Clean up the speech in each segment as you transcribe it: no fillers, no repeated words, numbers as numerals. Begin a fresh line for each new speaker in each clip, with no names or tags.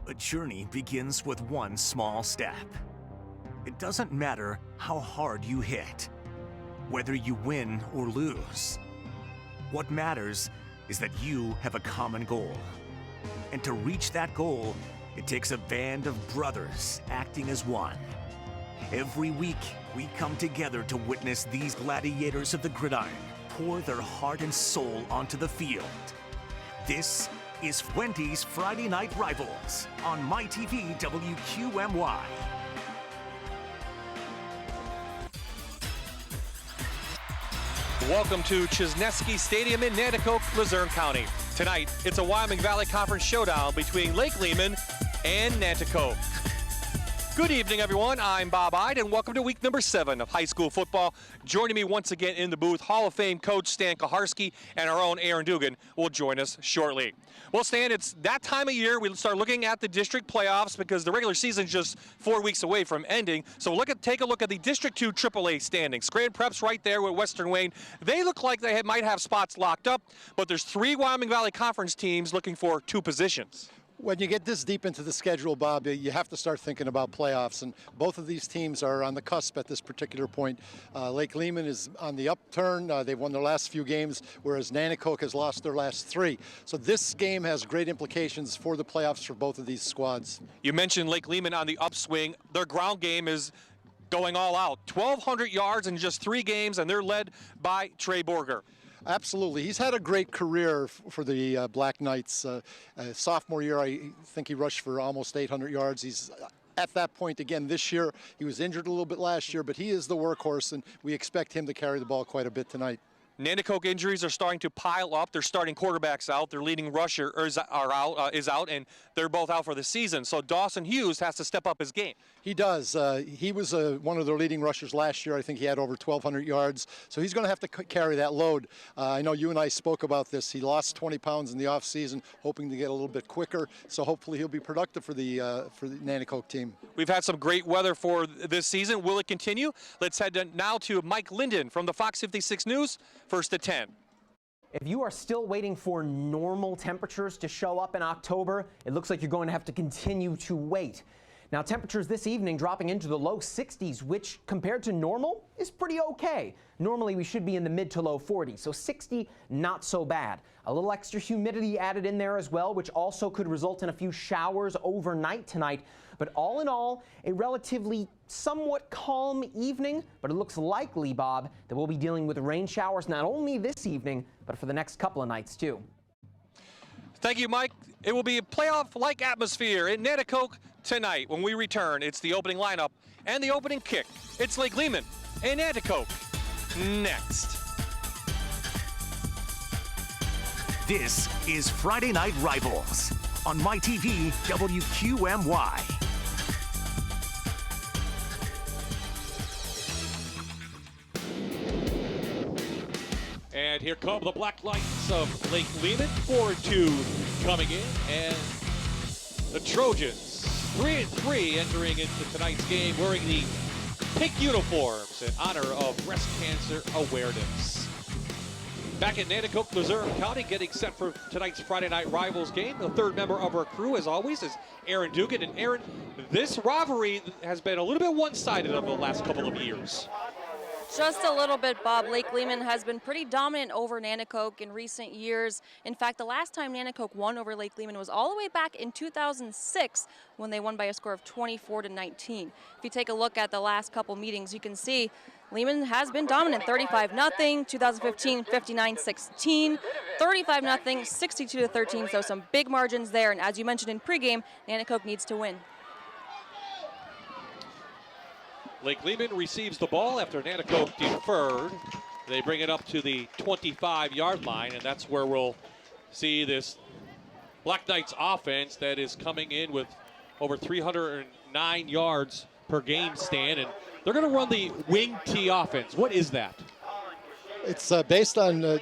A journey begins with one small step. It doesn't matter how hard you hit, whether you win or lose. What matters is that you have a common goal. And to reach that goal, it takes a band of brothers acting as one. Every week, we come together to witness these gladiators of the gridiron pour their heart and soul onto the field. This is Wendy's Friday Night Rivals on MyTV WQMY.
Welcome to Chesnesky Stadium in Nanticoke, Luzerne County. Tonight, it's a Wyoming Valley Conference showdown between Lake Lehman and Nanticoke. Good evening, everyone. I'm Bob Ide, and welcome to week number 7 of high school football. Joining me once again in the booth, Hall of Fame coach Stan Kaharski, and our own Aaron Dugan will join us shortly. Well, Stan, it's that time of year we start looking at the district playoffs because the regular season is just 4 weeks away from ending. So take a look at the District 2 AAA standings. Grand Prep's right there with Western Wayne. They look like they might have spots locked up, but there's 3 Wyoming Valley Conference teams looking for 2 positions.
When you get this deep into the schedule, Bob, you have to start thinking about playoffs, and both of these teams are on the cusp at this particular point. Lake Lehman is on the upturn. They've won their last few games, whereas Nanticoke has lost their last 3. So this game has great implications for the playoffs for both of these squads.
You mentioned Lake Lehman on the upswing. Their ground game is going all out. 1,200 yards in just 3 games, and they're led by Trey Borger.
Absolutely. He's had a great career for the Black Knights. Sophomore year, I think he rushed for almost 800 yards. He's at that point again this year. He was injured a little bit last year, but he is the workhorse, and we expect him to carry the ball quite a bit tonight.
Nanticoke injuries are starting to pile up. Their starting quarterback's out. Their leading rusher is out, and they're both out for the season. So Dawson Hughes has to step up his game.
He does. He was one of their leading rushers last year. I think he had over 1,200 yards. So he's going to have to carry that load. I know you and I spoke about this. He lost 20 pounds in the offseason, hoping to get a little bit quicker. So hopefully he'll be productive for the Nanticoke team.
We've had some great weather for this season. Will it continue? Let's head now to Mike Linden from the Fox 56 News. First at 10.
If you are still waiting for normal temperatures to show up in October, it looks like you're going to have to continue to wait. Now, temperatures this evening dropping into the low 60s, which compared to normal is pretty okay. Normally we should be in the mid to low 40s, so 60 not so bad. A little extra humidity added in there as well, which also could result in a few showers overnight tonight. But all in all, a relatively somewhat calm evening, but it looks likely, Bob, that we'll be dealing with rain showers not only this evening, but for the next couple of nights too.
Thank you, Mike. It will be a playoff-like atmosphere in Nanticoke tonight when we return. It's the opening lineup and the opening kick. It's Lake Lehman and Nanticoke next.
This is Friday Night Rivals on MyTV WQMY.
And here come the Black Knights of Lake Lehman, 4-2 coming in, and the Trojans 3-3 entering into tonight's game wearing the pink uniforms in honor of breast cancer awareness. Back in Nanticoke, Luzerne County, getting set for tonight's Friday Night Rivals game. The third member of our crew, as always, is Aaron Dugan. And Aaron, this rivalry has been a little bit one-sided over the last couple of years.
Just a little bit, Bob. Lake Lehman has been pretty dominant over Nanticoke in recent years. In fact, the last time Nanticoke won over Lake Lehman was all the way back in 2006 when they won by a score of 24-19. If you take a look at the last couple meetings, you can see Lehman has been dominant, 35-0, 2015, 59-16, 35-0, 62-13, so some big margins there. And as you mentioned in pregame, Nanticoke needs to win.
Lake Lehman receives the ball after Nanticoke deferred. They bring it up to the 25-yard line, and that's where we'll see this Black Knights offense that is coming in with over 309 yards per game, Stan, and they're going to run the wing T offense. What is that?
It's based on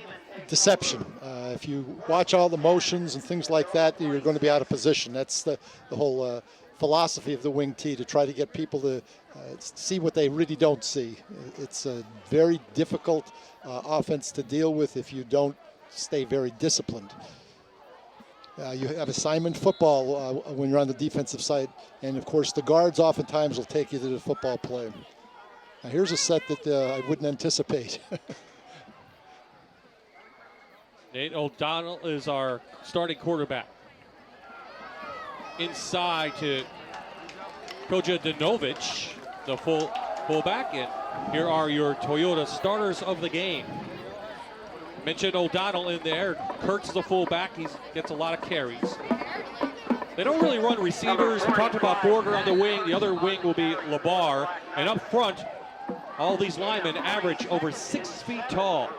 deception. If you watch all the motions and things like that, you're going to be out of position. That's the whole philosophy of the wing T, to try to get people to see what they really don't see. It's a very difficult offense to deal with if you don't stay very disciplined. You have assignment football when you're on the defensive side. And, of course, the guards oftentimes will take you to the football play. Now, here's a set that I wouldn't anticipate.
Nate O'Donnell is our starting quarterback. Inside to Koja Danovic, the fullback. And here are your Toyota starters of the game. Mentioned O'Donnell in there. Kurt's the fullback. He gets a lot of carries. They don't really run receivers. We talked about Borger on the wing. The other wing will be Labar. And up front, all these linemen average over 6 feet tall.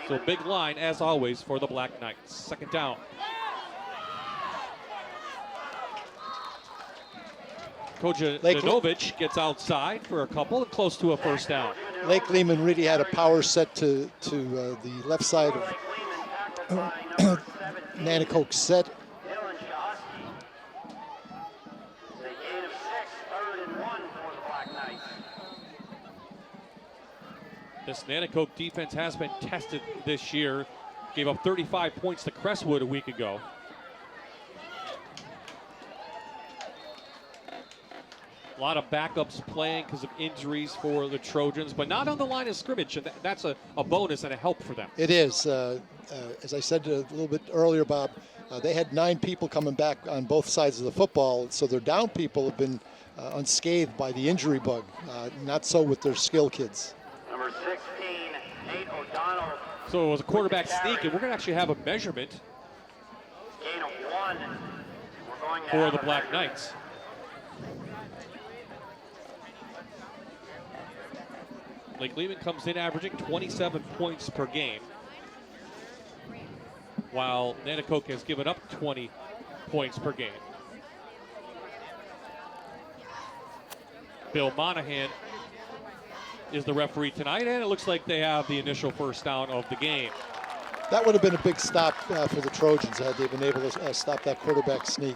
So big line, as always, for the Black Knights. Second down. Koja Danovic gets outside for a couple and close to a first down.
Lake Lehman really had a power set to the left side of Nanticoke set.
This Nanticoke defense has been tested this year. Gave up 35 points to Crestwood a week ago. A lot of backups playing because of injuries for the Trojans, but not on the line of scrimmage, and that's a bonus and a help for them.
It is. As I said a little bit earlier, Bob, they had 9 people coming back on both sides of the football, so their down people have been unscathed by the injury bug. Not so with their skill kids.
Number 16, Nate O'Donnell.
So it was a quarterback sneak, and we're going to actually have a measurement
Gain of 1. We're going to
for
have
the
a
Black
measurement.
Knights. Lake Lehman comes in averaging 27 points per game, while Nanticoke has given up 20 points per game. Bill Monahan is the referee tonight, and it looks like they have the initial first down of the game.
That would have been a big stop for the Trojans had they been able to stop that quarterback sneak.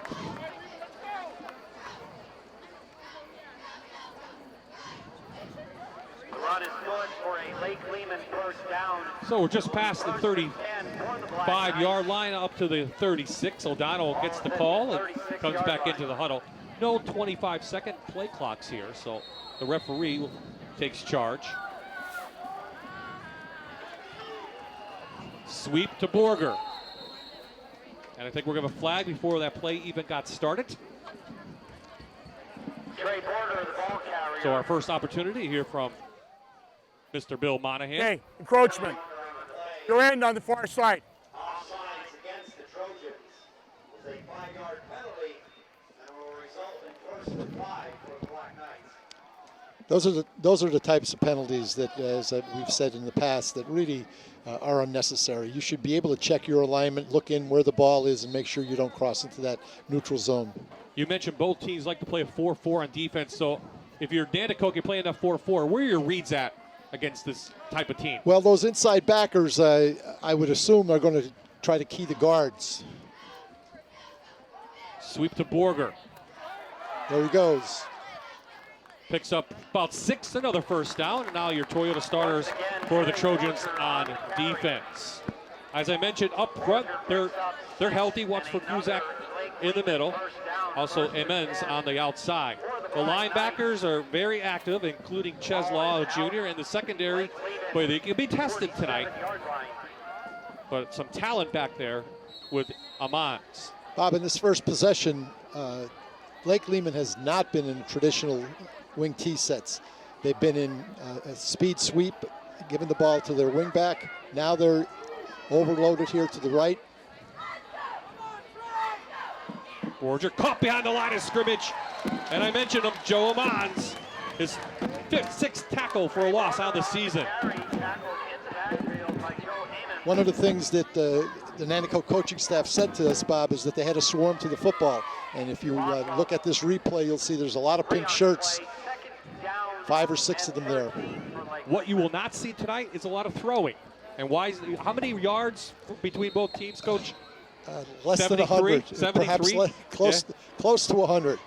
So we're just past the 35-yard line up to the 36. O'Donnell gets the call and comes back into the huddle. No 25-second play clocks here, so the referee takes charge. Sweep to Borger. And I think we're going to have a flag before that play even got started.
Trey Borger, the ball carrier.
So our first opportunity here from Mr. Bill Monahan.
Okay, encroachment. Your end on the far side.
Offsides against the Trojans is a 5-yard penalty and will result in 1st and 5 for the Black Knights.
Those are the types of penalties that, as we've said in the past, that really are unnecessary. You should be able to check your alignment, look in where the ball is, and make sure you don't cross into that neutral zone.
You mentioned both teams like to play a 4-4 on defense, so if you're Nanticoke, you're playing a 4-4. Where are your reads at against this type of team?
Well, those inside backers, I would assume, are going to try to key the guards.
Sweep to Borger.
There he goes.
Picks up about 6, another first down, and now your Toyota starters for the Trojans on defense. As I mentioned, up front, they're healthy. Watch for Guzak in the middle. Also, Emmons on the outside. The linebackers are very active, including Cheslaw Jr. in the secondary. Boy, they can be tested tonight. But some talent back there with Amans.
Bob, in this first possession, Lake Lehman has not been in traditional wing T sets. They've been in a speed sweep, giving the ball to their wing back. Now they're overloaded here to the right.
Borger caught behind the line of scrimmage. And I mentioned him, Joe Amans, his 6th tackle for a loss on the season.
One of the things that the Nanticoke coaching staff said to us, Bob, is that they had a swarm to the football. And if you look at this replay, you'll see there's a lot of pink shirts, 5 or 6 of them there.
What you will not see tonight is a lot of throwing. And why? How many yards between both teams, Coach?
Less than 100,
73?
Perhaps close to 100.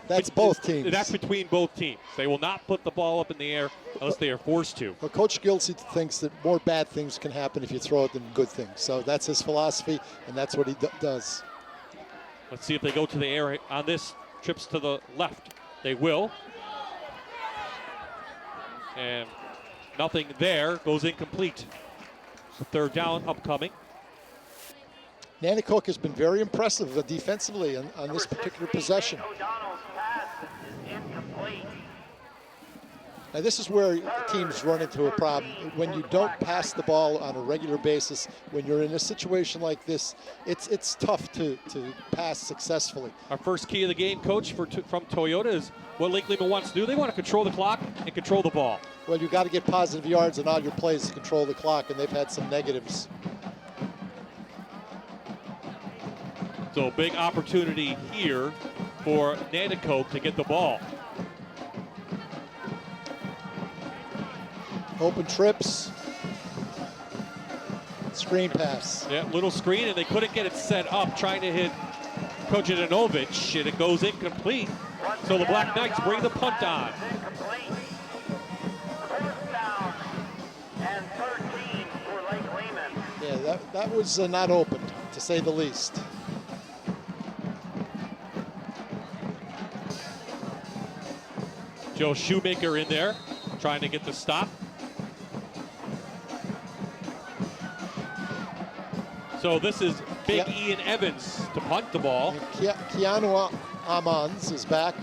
That's both teams.
That's between both teams. They will not put the ball up in the air unless they are forced to.
Well, Coach Gilsey thinks that more bad things can happen if you throw it than good things. So that's his philosophy, and that's what he does.
Let's see if they go to the air on this. Trips to the left. They will. And nothing there. Goes incomplete. So third down upcoming.
Nanticoke has been very impressive defensively on this particular possession. Now this is where teams run into a problem. When you don't pass the ball on a regular basis, when you're in a situation like this, it's tough to pass successfully.
Our first key of the game, Coach, from Toyota is what Lake Lehman wants to do. They want to control the clock and control the ball.
Well, you've got to get positive yards on all your plays to control the clock, and they've had some negatives.
So big opportunity here for Nanticoke to get the ball.
Open trips. Screen pass.
Yeah, little screen, and they couldn't get it set up, trying to hit Kojanovic, and it goes incomplete. So the Black Knights bring the punt on.
Yeah, that was not open, to say the least.
Joe Shoemaker in there, trying to get the stop. So this is Big Ian Evans to punt the ball.
Keanu Amons is back,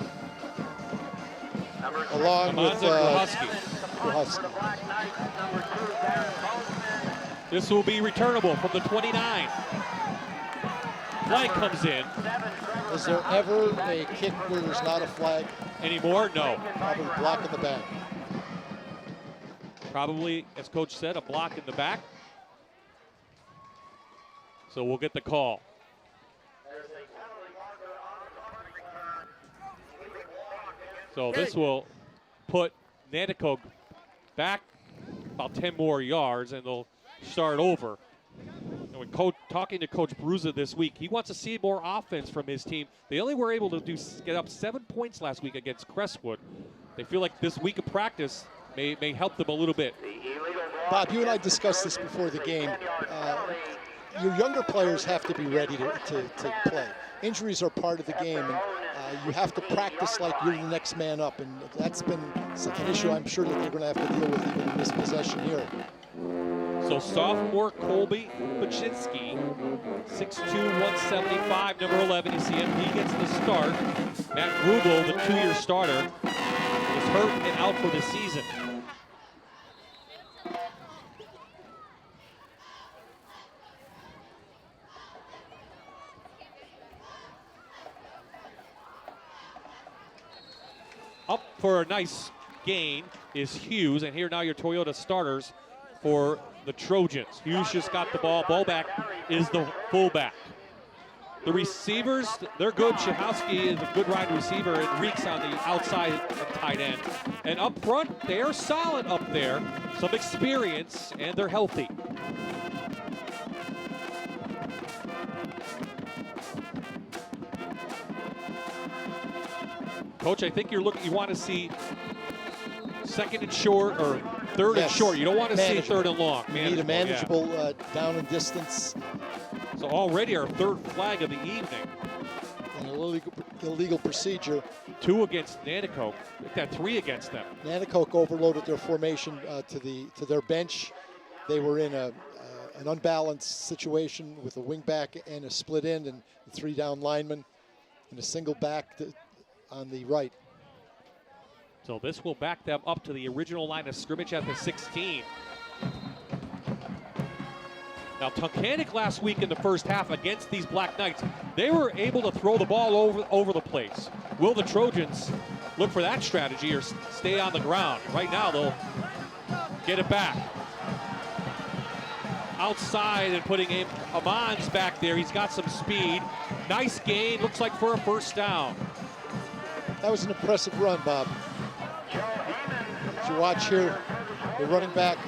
along with Husky.
This will be returnable from the 29. Flag comes in.
Is there ever a kick where there's not a flag?
Anymore? No.
Probably block in the back.
Probably, as Coach said, a block in the back. So we'll get the call. So this will put Nanticoke back about 10 more yards, and they'll start over. And when talking to Coach Bruza this week, he wants to see more offense from his team. They only were able to get up 7 points last week against Crestwood. They feel like this week of practice may help them a little bit.
Bob, you and I discussed this before the game. Your younger players have to be ready to play. Injuries are part of the game, and you have to practice like you're the next man up, and that's been an issue I'm sure that they're going to have to deal with even in this possession here.
So sophomore Colby Baczynski, 6'2", 175, number 11. You see him, he gets the start. Matt Rubel, the 2-year starter, is hurt and out for the season. Up for a nice gain is Hughes, and here now your Toyota starters for the Trojans. Hughes just got the ball. Ballback is the fullback. The receivers, they're good. Shahowski is a good wide receiver, and Reeks on the outside and tight end. And up front, they are solid up there. Some experience, and they're healthy. Coach, I think you want to see second and short or third and short. You don't want to see third and long.
You need a manageable down and distance.
So already our third flag of the evening.
An illegal procedure.
2 against Nanticoke. We've got 3 against them.
Nanticoke overloaded their formation to their bench. They were in an unbalanced situation with a wing back and a split end and 3 down linemen and a single back on the right.
So this will back them up to the original line of scrimmage at the 16. Now, Tunkhannock last week in the first half against these Black Knights, they were able to throw the ball over the place. Will the Trojans look for that strategy or stay on the ground? Right now, they'll get it back. Outside and putting Amons back there. He's got some speed. Nice gain. Looks like for a first down.
That was an impressive run, Bob. As you watch here, the running back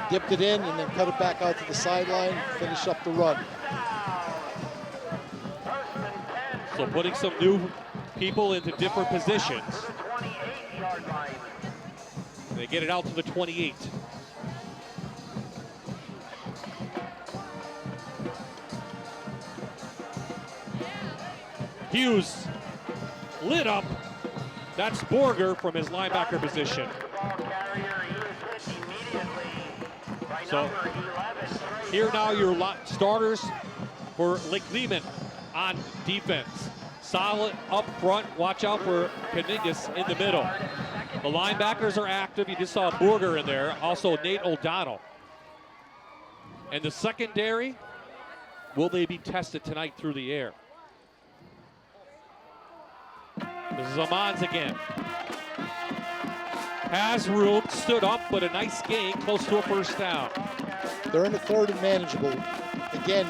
dipped it in and then cut it back out to the sideline, finish up the run.
So putting some new people into different positions. They get it out to the 28. Hughes lit up. That's Borger from his linebacker position. So here now your starters for Lake Lehman on defense. Solid up front. Watch out for Caningus in the middle. The linebackers are active. You just saw Borger in there. Also Nate O'Donnell. And the secondary, will they be tested tonight through the air? This is Amans again. Has room, stood up, but a nice gain, close to a first down.
They're in the third and manageable. Again,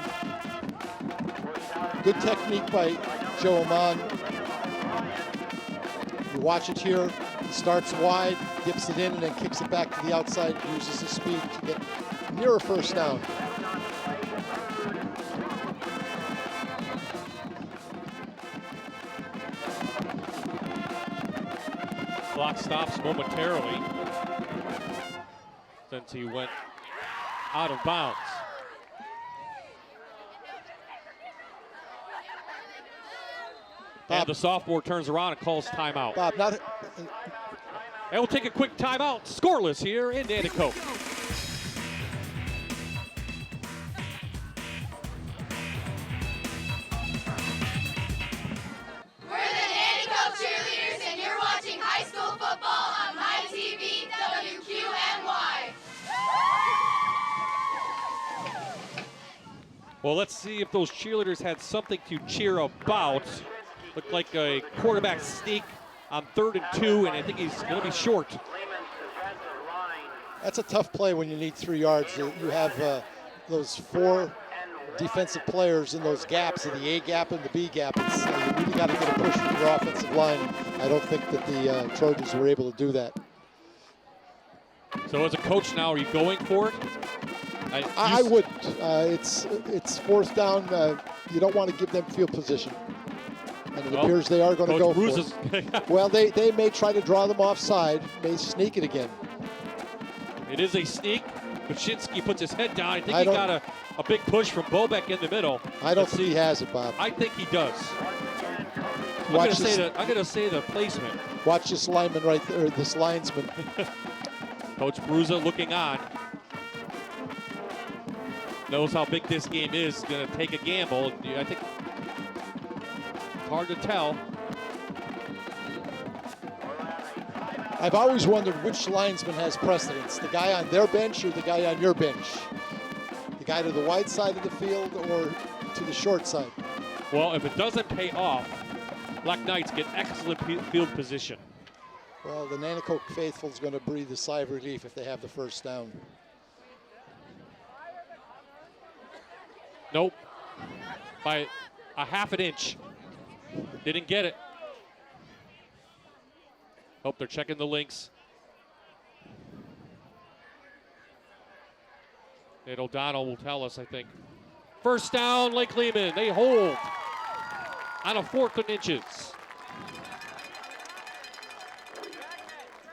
good technique by Joe Amon. You watch it here. He starts wide, dips it in, and then kicks it back to the outside, uses his speed to get near a first down.
Clock stops momentarily since he went out of bounds.
Bob,
and the sophomore turns around and calls timeout.
Bob, not.
And we'll take a quick timeout. Scoreless here in Nanticoke.
We're the Nanticoke cheerleaders, and you're watching high school football on My TV WQNY.
Well, let's see if those cheerleaders had something to cheer about. Looked like a quarterback sneak on 3rd and 2, and I think he's going to be short.
That's a tough play when you need 3 yards. You have those 4 defensive players in those gaps, in the A gap and the B gap. You really got to get a push from your offensive line. I don't think that the Trojans were able to do that.
So as a coach now, are you going for it?
I wouldn't. It's 4th down. You don't want to give them field position. And it appears they are going to go for it. Well, they may try to draw them offside, may sneak it again.
It is a sneak. Kuczynski puts his head down. I think he got a big push from Bobek in the middle.
I don't think he has it, Bob.
I think he does. I'm going to say the placement.
Watch this lineman right there, this linesman.
Coach Bruza looking on. Knows how big this game is. Going to take a gamble. I think it's hard to tell.
I've always wondered which linesman has precedence, the guy on their bench or the guy on your bench? The guy to the wide side of the field or to the short side?
Well, if it doesn't pay off, Black Knights get excellent field position.
Well, the Nanticoke faithful is going to breathe a sigh of relief if they have the first down.
Nope. By a half an inch. Didn't get it. Hope they're checking the links. And O'Donnell will tell us, I think. First down, Lake Lehman. They hold on a 4th and inches.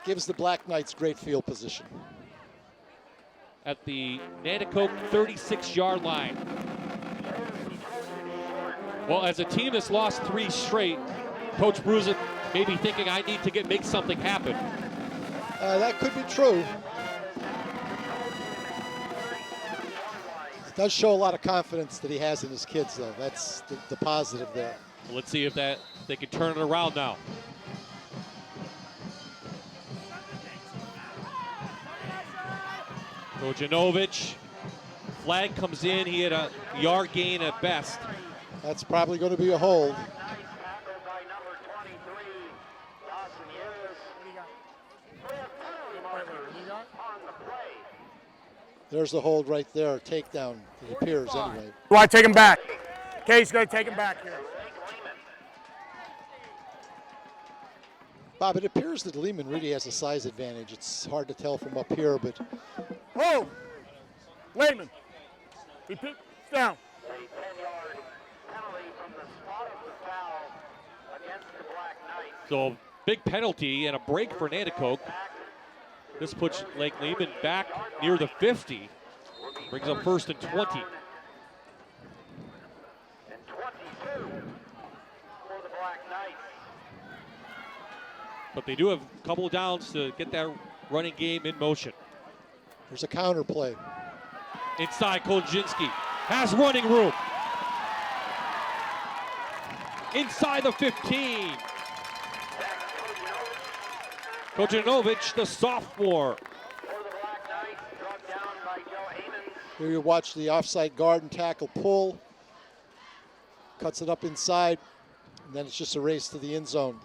Gives the Black Knights great field position.
At the Nanticoke 36-yard line. Well, as a team that's lost 3 straight, Coach Bruza may be thinking, I need to make something happen.
That could be true. It does show a lot of confidence that he has in his kids, though. That's the positive there.
Well, let's see if they can turn it around now. Kojanovic, flag comes in. He had a yard gain at best.
That's probably going to be a hold. There's the hold right there, takedown, it appears anyway.
Do I take him back? Case going to take him back here.
Bob, it appears that Lehman really has a size advantage. It's hard to tell from up here, but...
Oh! Lehman. He picks down.
So big penalty and a break for Nanticoke. This puts Lake Lehman back near the 50. Brings up 1st and 20. But they do have a couple of downs to get that running game in motion.
There's a counter play.
Inside, Kolczynski has running room. Inside the 15. Kojanovic, the sophomore.
Here you watch the offside guard and tackle pull. Cuts it up inside, and then it's just a race to the end zone.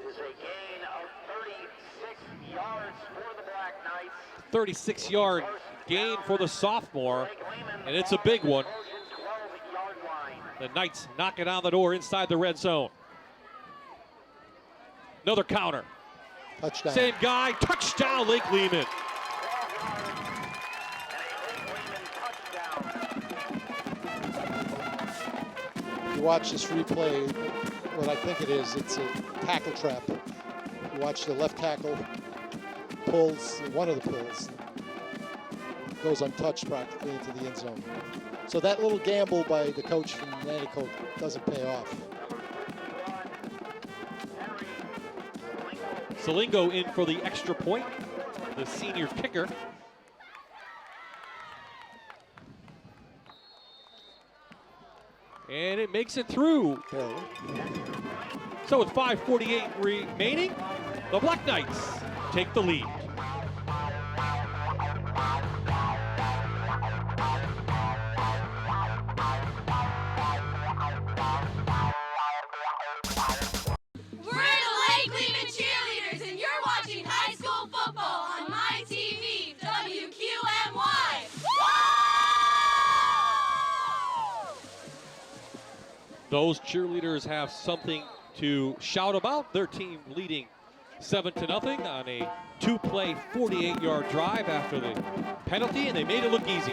It is a gain of 36 yards for the Black Knights.
36-yard gain for the sophomore, and it's a big one. The Knights knock it on the door inside the red zone. Another counter.
Touchdown.
Same guy, touchdown, Lake Lehman.
You watch this replay, what I think it is, it's a tackle trap. You watch the left tackle pulls, one of the pulls, goes untouched practically into the end zone. So that little gamble by the coach from Nanticoke doesn't pay off.
Salingo in for the extra point, the senior kicker. And it makes it through. So with 5:48 remaining, the Black Knights take the lead.
We're the Lake Lehman Cheerleaders, and you're watching high school football on my TV, WQMY.
Those cheerleaders have something to shout about. Their team leading 7-0 on a two-play 48-yard drive after the penalty, and they made it look easy.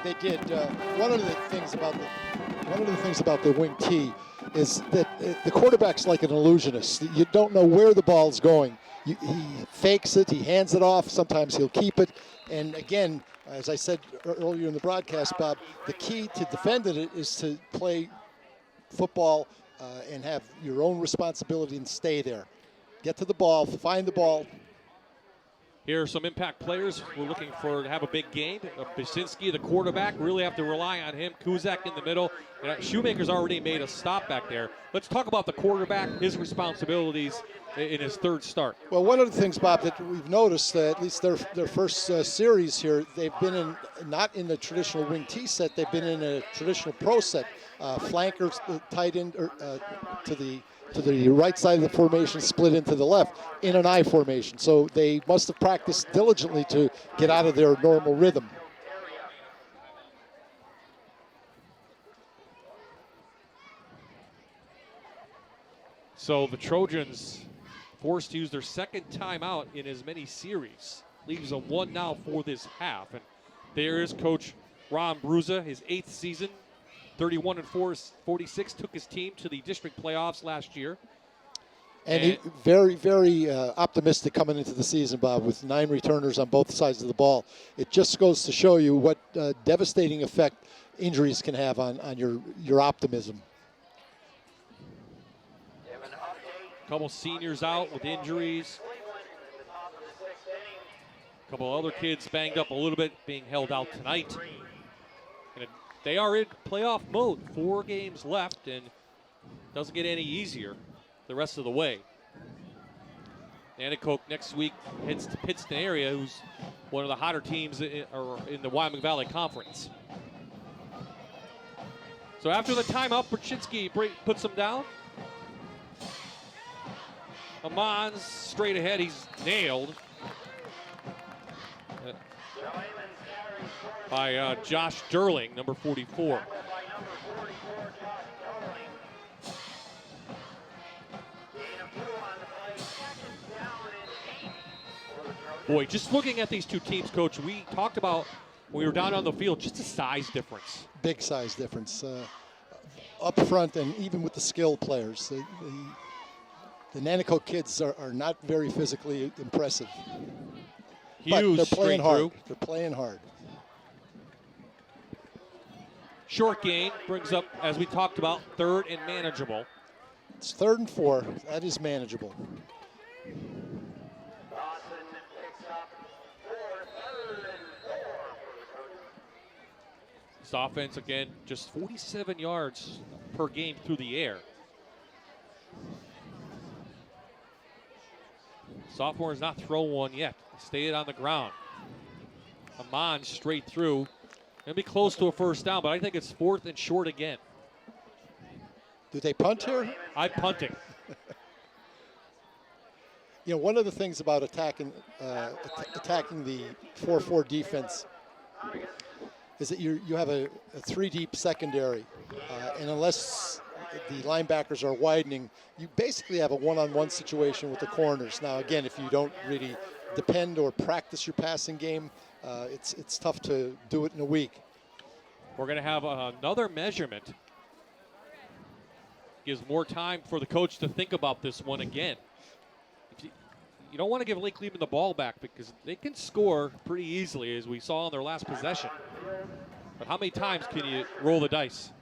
They did. One of the things about the wing T is that the quarterback's like an illusionist. You don't know where the ball's going. He fakes it, he hands it off, sometimes he'll keep it. And again, as I said earlier in the broadcast, Bob, the key to defending it is to play football and have your own responsibility and stay there. Get to the ball, find the ball.
Here are some impact players we're looking for to have a big game. Basinski, the quarterback, really have to rely on him. Kuzak in the middle. Shoemaker's already made a stop back there. Let's talk about the quarterback, his responsibilities in his third start.
Well, one of the things, Bob, that we've noticed, at least their first series here, they've been not in the traditional wing T set, they've been in a traditional pro set. Flankers tight end to the right side of the formation, split into the left in an I formation. So they must have practiced diligently to get out of their normal rhythm.
So the Trojans forced to use their second timeout in as many series. Leaves a 1 now for this half. And there is Coach Ron Bruza, his 8th season. 31-46, took his team to the district playoffs last year.
And he very, very optimistic coming into the season, Bob, with 9 returners on both sides of the ball. It just goes to show you what devastating effect injuries can have on your optimism.
A couple seniors out with injuries. A couple other kids banged up a little bit, being held out tonight. And they are in playoff mode. 4 games left, and doesn't get any easier the rest of the way. Nanticoke next week heads to Pittston area, who's one of the hotter teams in the Wyoming Valley Conference. So after the timeout, Brzezinski puts them down. Amon's straight ahead, he's nailed by Josh Durling, number 44. Boy, just looking at these two teams, Coach, we talked about when we were down on the field, just a size difference.
Big size difference. Up front and even with the skill players. The Nanticoke kids are not very physically impressive. But they're playing hard. They're playing hard.
Short gain brings up, as we talked about, 3rd and manageable.
It's 3rd and 4. That is manageable.
This offense, again, just 47 yards per game through the air. Sophomore has not thrown one yet. Stayed on the ground. Amon straight through. Gonna be close to a first down, but I think it's 4th and short again.
Do they punt here?
I'm punting.
You know, one of the things about attacking the 4-4 defense is that you have a 3-deep secondary, and unless the linebackers are widening, you basically have a one-on-one situation with the corners. Now, again, if you don't really depend or practice your passing game, it's tough to do it in a week.
We're going to have another measurement. Gives more time for the coach to think about this one again. You don't want to give Lake Lehman the ball back because they can score pretty easily, as we saw on their last possession. But how many times can you roll the dice?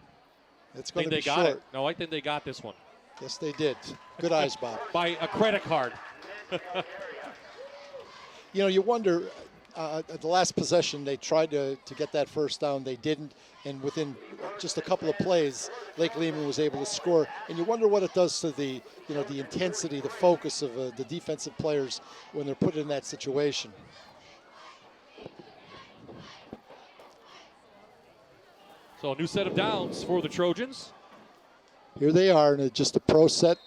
It's going to be
got
short.
it. No, I think they got this one.
Yes, they did. Good eyes, Bob.
By a credit card.
You know, you wonder, at the last possession, they tried to get that first down. They didn't. And within just a couple of plays, Lake Lehman was able to score. And you wonder what it does to the intensity, the focus of the defensive players when they're put in that situation.
So a new set of downs for the Trojans.
Here they are, and just a pro set.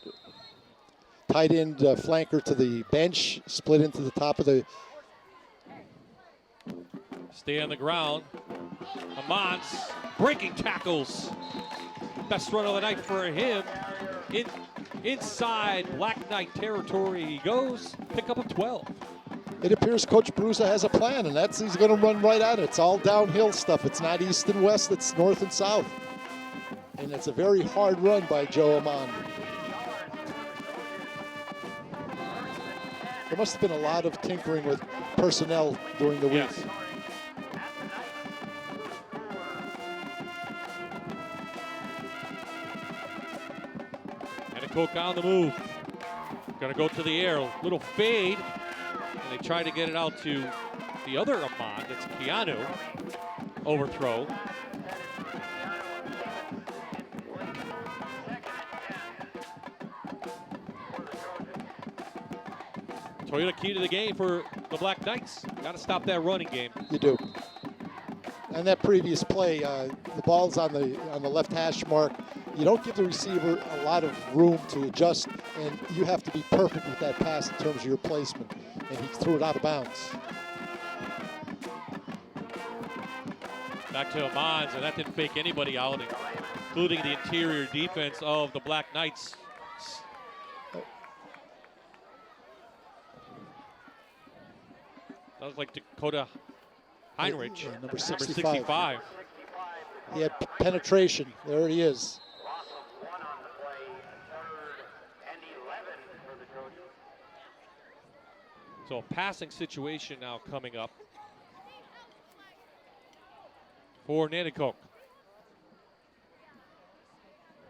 Tight end flanker to the bench, split into the top of the.
Stay on the ground. Amons breaking tackles. Best run of the night for him. Inside Black Knight territory he goes. Pick up of 12.
It appears Coach Bruza has a plan, and he's going to run right at it. It's all downhill stuff. It's not east and west, it's north and south. And it's a very hard run by Joe Amon. There must have been a lot of tinkering with personnel during the week.
Yes. Nanticoke on the move. Gonna go to the air, little fade. And they try to get it out to the other Amon. It's Keanu. Overthrow. Toyota key to the game for the Black Knights. Got to stop that running game.
You do. And that previous play, the ball's on the left hash mark. You don't give the receiver a lot of room to adjust, and you have to be perfect with that pass in terms of your placement. And he threw it out of bounds.
Back to Amons, and that didn't fake anybody out, including the interior defense of the Black Knights. That was like Dakota Heinrich,
Yeah, number 65.
65.
He had penetration. There he is.
So a passing situation now coming up for Nanticoke.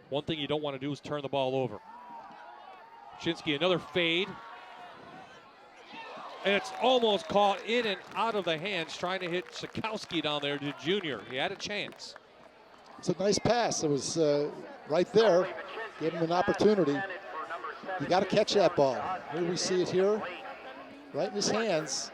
One thing you don't want to do is turn the ball over. Shinsky, another fade. And it's almost caught in and out of the hands, trying to hit Sikowski down there to junior. He had a chance.
It's a nice pass. It was right there. Gave him an opportunity. You got to catch that ball. Here we see it here. Right in his hands.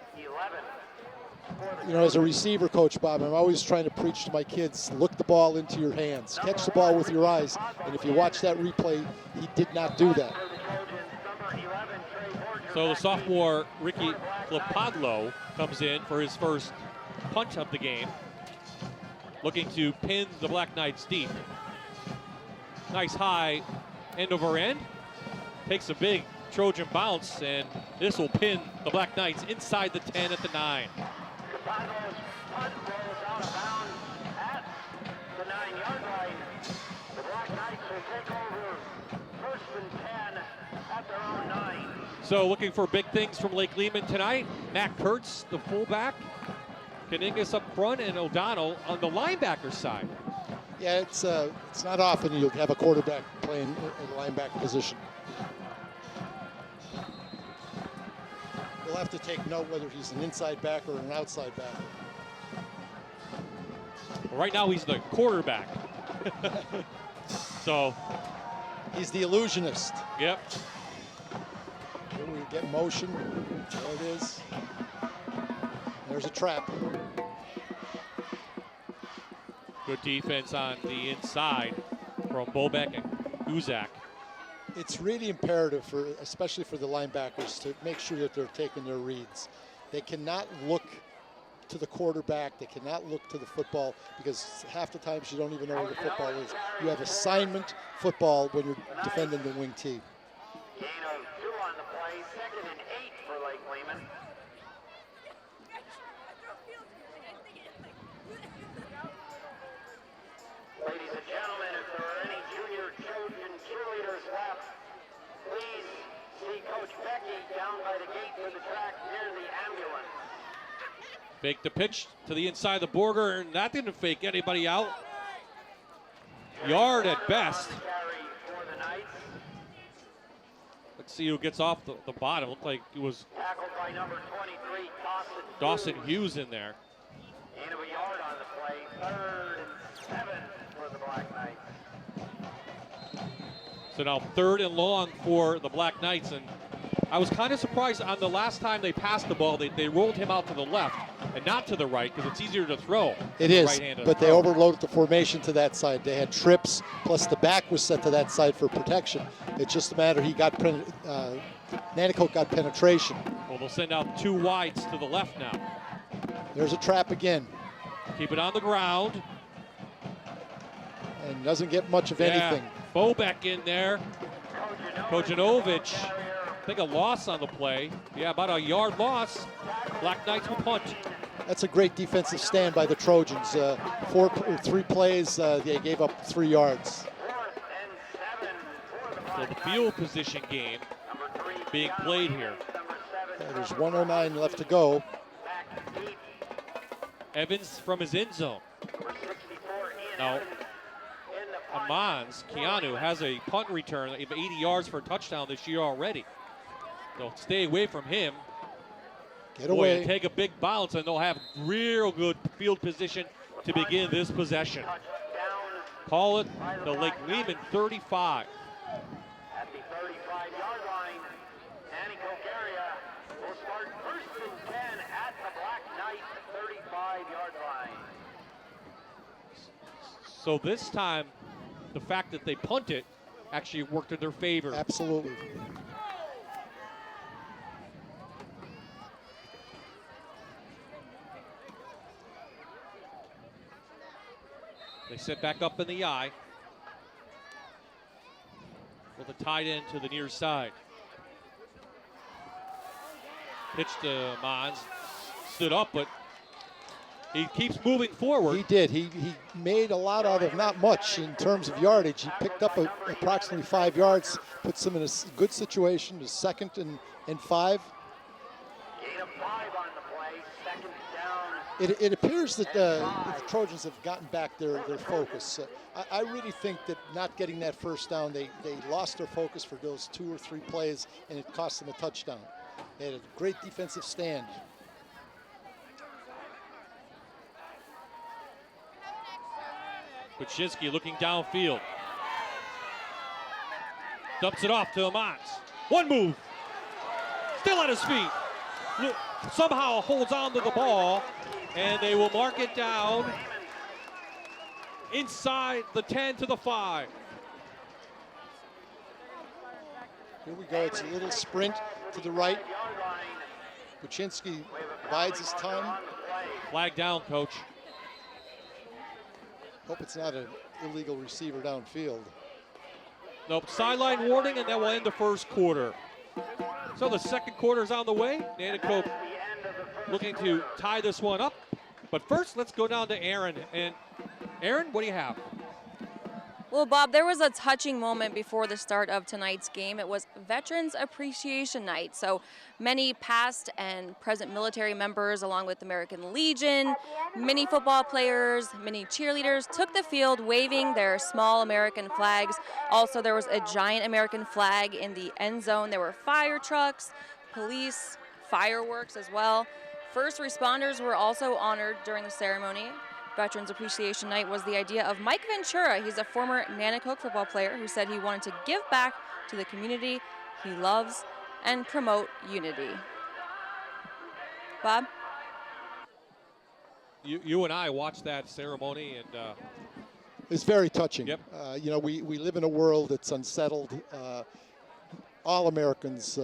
You know, as a receiver coach, Bob, I'm always trying to preach to my kids, look the ball into your hands. Catch the ball with your eyes. And if you watch that replay, he did not do that.
So the sophomore Ricky Clapadlo comes in for his first punt of the game, looking to pin the Black Knights deep. Nice high end over end. Takes a big Trojan bounce, and this will pin the Black Knights inside the 10 at the 9.
Chicago's punt rolls out of bounds at the 9-yard line. The Black Knights will take over first and 10 at their own 9.
So looking for big things from Lake Lehman tonight. Matt Kurtz, the fullback. Kaningas up front, and O'Donnell on the linebacker side.
Yeah, it's not often you'll have a quarterback playing in linebacker position. We'll have to take note whether he's an inside back or an outside back.
Well, right now he's the quarterback. So.
He's the illusionist.
Yep.
Here we get motion. There it is. There's a trap.
Good defense on the inside from Bobek and Uzak.
It's really imperative, especially for the linebackers, to make sure that they're taking their reads. They cannot look to the quarterback. They cannot look to the football, because half the times you don't even know where the football is. You have assignment football when you're defending the wing T.
Gain of 2 on the play, 2nd and 8 for Lake Lehman. Ladies and gentlemen, if there are any junior Trojan cheerleaders left, please see Coach Becky down by the gate to the track near the ambulance.
Fake the pitch to the inside of the border, and that didn't fake anybody out. Yard at best. Let's see who gets off the bottom. Looked like it was
tackled by number 23,
Dawson Hughes in there.
Gain of a yard on the play, 3rd and 7 for the Black Knights.
So now 3rd and long for the Black Knights, and I was kind of surprised on the last time they passed the ball, they rolled him out to the left and not to the right, because it's easier to throw.
It is, but they overloaded the formation to that side. They had trips, plus the back was set to that side for protection. It's just a matter Nanticoke got penetration.
Well, they'll send out 2 wides to the left now.
There's a trap again.
Keep it on the ground.
And doesn't get much of anything.
Bobek in there. Kojanovic, I think a loss on the play. Yeah, about a yard loss. Black Knights will punt.
That's a great defensive stand by the Trojans. 3 plays, they gave up 3 yards.
So the field position game being played here.
There's 1:09 left to go.
Evans from his end zone. Now, Amans, Keanu, has a punt return of 80 yards for a touchdown this year already. So stay away from him.
Get away.
Boy, take a big bounce, and they'll have real good field position to begin this possession. Call it the Lake Lehman 35.
At the 35-yard line, Nanticoke area will start 1st and 10 at the Black Knight 35-yard line.
So this time, the fact that they punt it actually worked in their favor.
Absolutely.
They set back up in the eye. With a tight end to the near side. Pitch to Mons. Stood up, but he keeps moving forward.
He did. He made a lot out of not much in terms of yardage. He picked up approximately 5 yards, puts him in a good situation to 2nd and 5.
Gain of 5 on the play, 2nd down.
It appears that the Trojans have gotten back their focus. I really think that not getting that 1st down, they lost their focus for those 2 or 3 plays, and it cost them a touchdown. They had a great defensive stand.
Kuczynski looking downfield. Dumps it off to Amans. One move. Still on his feet. Somehow holds on to the ball, and they will mark it down inside the 10 to the 5.
Here we go. It's a little sprint to the right. Kuczynski bides his time.
Flag down, coach.
Hope it's not an illegal receiver downfield.
Nope, sideline warning, and that will end the 1st quarter. So the 2nd quarter is on the way. Nanticoke looking to tie this one up. But first, let's go down to Aaron. And Aaron, what do you have?
Well, Bob, there was a touching moment before the start of tonight's game. It was Veterans Appreciation Night. So many past and present military members, along with American Legion, many football players, many cheerleaders, took the field waving their small American flags. Also, there was a giant American flag in the end zone. There were fire trucks, police, fireworks as well. First responders were also honored during the ceremony. Veterans Appreciation Night was the idea of Mike Ventura. He's a former Nanticoke football player who said he wanted to give back to the community he loves and promote unity. Bob?
You and I watched that ceremony, and
It's very touching.
Yep.
You know, we live in a world that's unsettled. All Americans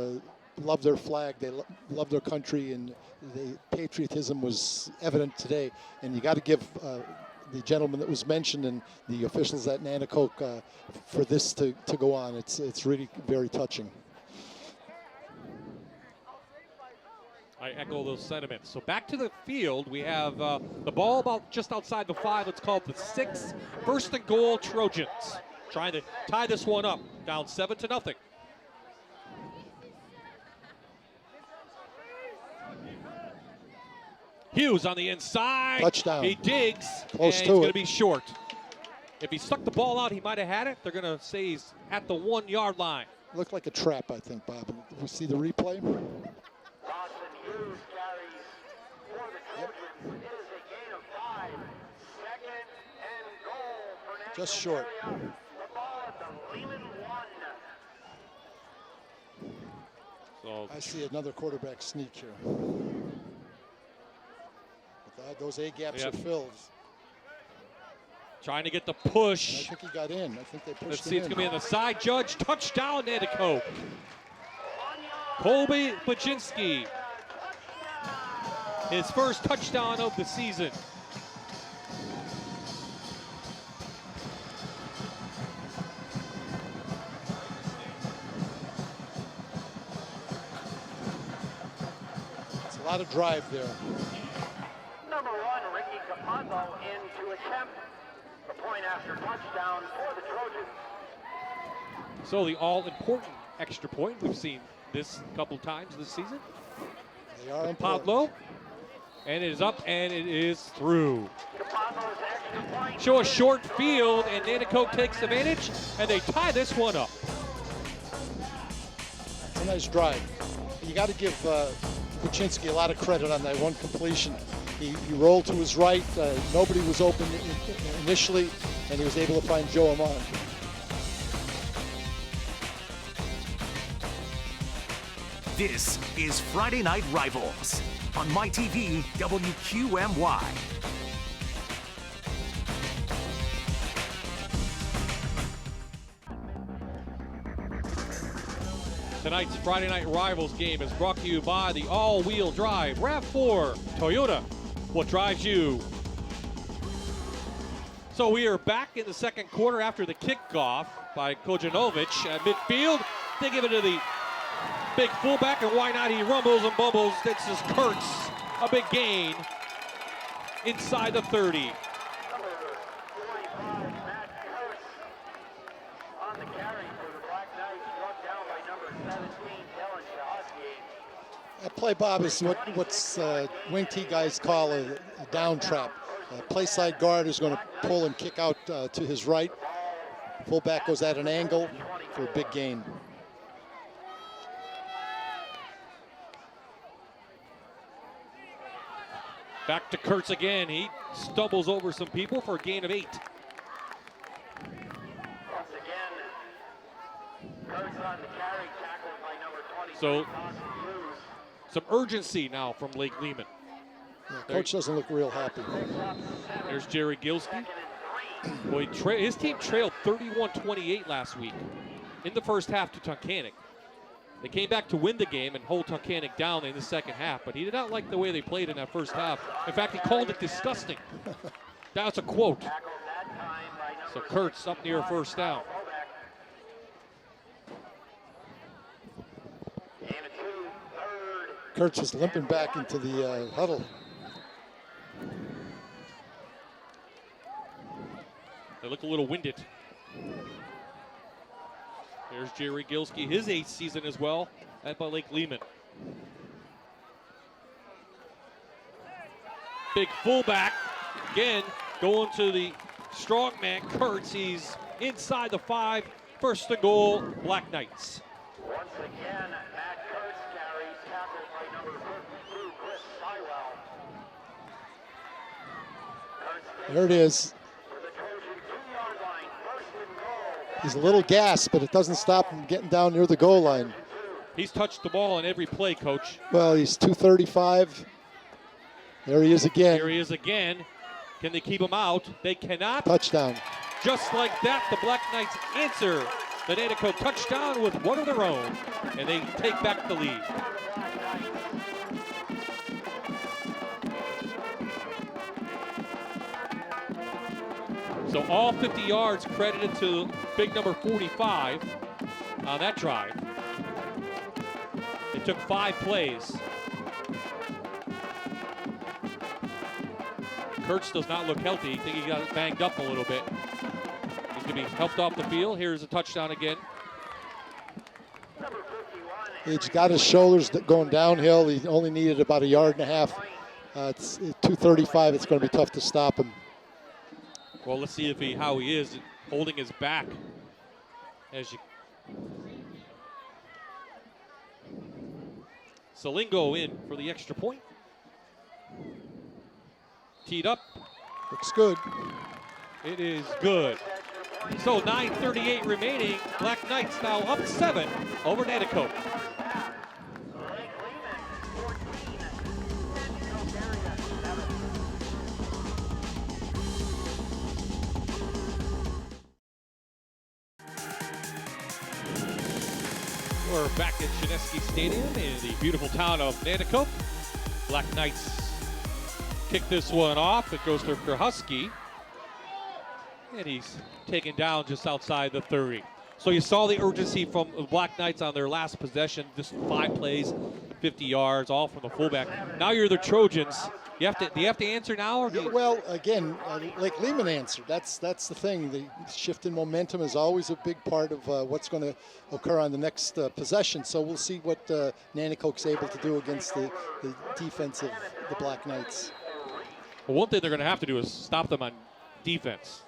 love their flag. They love their country, and the patriotism was evident today. And you got to give the gentleman that was mentioned and the officials at Nanticoke for this to go on. It's really very touching.
I echo those sentiments. So back to the field, we have the ball about just outside the 5. It's called the 6. First and goal, Trojans. Trying to tie this one up, down 7-0. Hughes on the inside.
Touchdown.
He digs,
Close
and
to
he's going
it.
to be short. If he stuck the ball out, he might have had it. They're going to say he's at the 1-yard line.
Looked like a trap, I think, Bob. We see the replay.
Hughes carries for the Trojans. It is a gain of 5. Second and goal for Nanticoke
Just short.
area. The ball at the Lehman 1.
So
I see another quarterback sneak here. But those A gaps
Yep.
are filled.
trying to get the
And I
push.
think he got in. I think they pushed
Let's
him
see, it's
in.
going to be on the side. Judge, touchdown, Nanticoke. Colby Baczynski. His first touchdown of the season.
It's a lot of drive there.
Number 1, Ricky Capazzo in to attempt the point after touchdown for the Trojans.
So the all-important extra point. We've seen this a couple times this season.
They are important.
Padlo. And it is up, and it is through.
Capazzo's extra point.
Show a short field, and Nanticoke takes advantage, and they tie this one up.
It's a nice drive. You got to give Baczynski a lot of credit on that one completion. He rolled to his right. Nobody was open initially, and he was able to find Joe Amon.
This is Friday Night Rivals on MyTV WQMY.
Tonight's Friday Night Rivals game is brought to you by the all-wheel drive RAV4 Toyota. What drives you? So we are back in the second quarter after the kickoff by Kojanovic at midfield. They give it to the big fullback, and why not? He rumbles and bumbles. This is Kurtz. A big gain inside the 30.
Number 45, Matt Kurtz on the carry for the Black Knights, struck down by number 17, Dylan Shahosky.
That play, Bob, is what's wing T guys call a down trap. Play side guard is going to pull and kick out to his right. Fullback goes at an angle for a big gain.
Back to Kurtz again. He stumbles over some people for a gain of 8.
Once again, Kurtz on the carry, tackled by number 20.
So-
Dawson Hughes.
Some urgency now from Lake Lehman.
Yeah, Coach doesn't look real happy.
There's Jerry Gilski.
Second and 3.
Boy, his team trailed 31-28 last week in the first half to Tunkhannock. They came back to win the game and hold Tunkhannock down in the second half, but he did not like the way they played in that first half. In fact, he called it disgusting. That's a quote.
Tackled that time by number
So Kurtz up near a first down.
fullback. Gain of 2, third.
Kurtz was limping back into the huddle.
They look a little winded. There's Jerry Gilski, his 8th season as well at Lake Lehman. Big fullback, again, going to the strong man, Kurtz. He's inside the 5, first and goal, Black Knights.
Once again, Matt Kurtz carries, tackled by number 52, Chris Sywell. Kurtz
There it is.
for the Trojan 2-yard line, first and goal.
He's a little gassed, but it doesn't stop him getting down near the goal line.
He's touched the ball on every play, Coach.
Well, he's 235. There he is again.
Here he is again. Can they keep him out? They cannot.
Touchdown.
Just like that, the Black Knights answer the Nanticoke touchdown with one of their own, and they take back the lead. So all 50 yards credited to big number 45 on that drive. It took 5 plays. Kurtz does not look healthy. I think he got banged up a little bit. He's going to be helped off the field. Here's a touchdown again.
He's got his shoulders going downhill. He only needed about 1.5 yards. It's 235. It's going to be tough to stop him.
Well, let's see how he is holding his back. Salingo in for the extra point. Teed up.
Looks good.
It is good. So 9:38 remaining. Black Knights now up 7 over Nanticoke. We're back at Shinesky Stadium in the beautiful town of Nanticoke. Black Knights kick this one off. It goes to Husky. And he's taken down just outside the 30. So you saw the urgency from the Black Knights on their last possession. Just 5 plays, 50 yards, all from the fullback. Now you're the Trojans. Do you have to answer now? Or
Well, again, Lake Lehman answered. That's the thing. The shift in momentum is always a big part of what's going to occur on the next possession. So we'll see what Nanticoke's able to do against the defense of the Black Knights.
Well, one thing they're going to have to do is stop them on defense.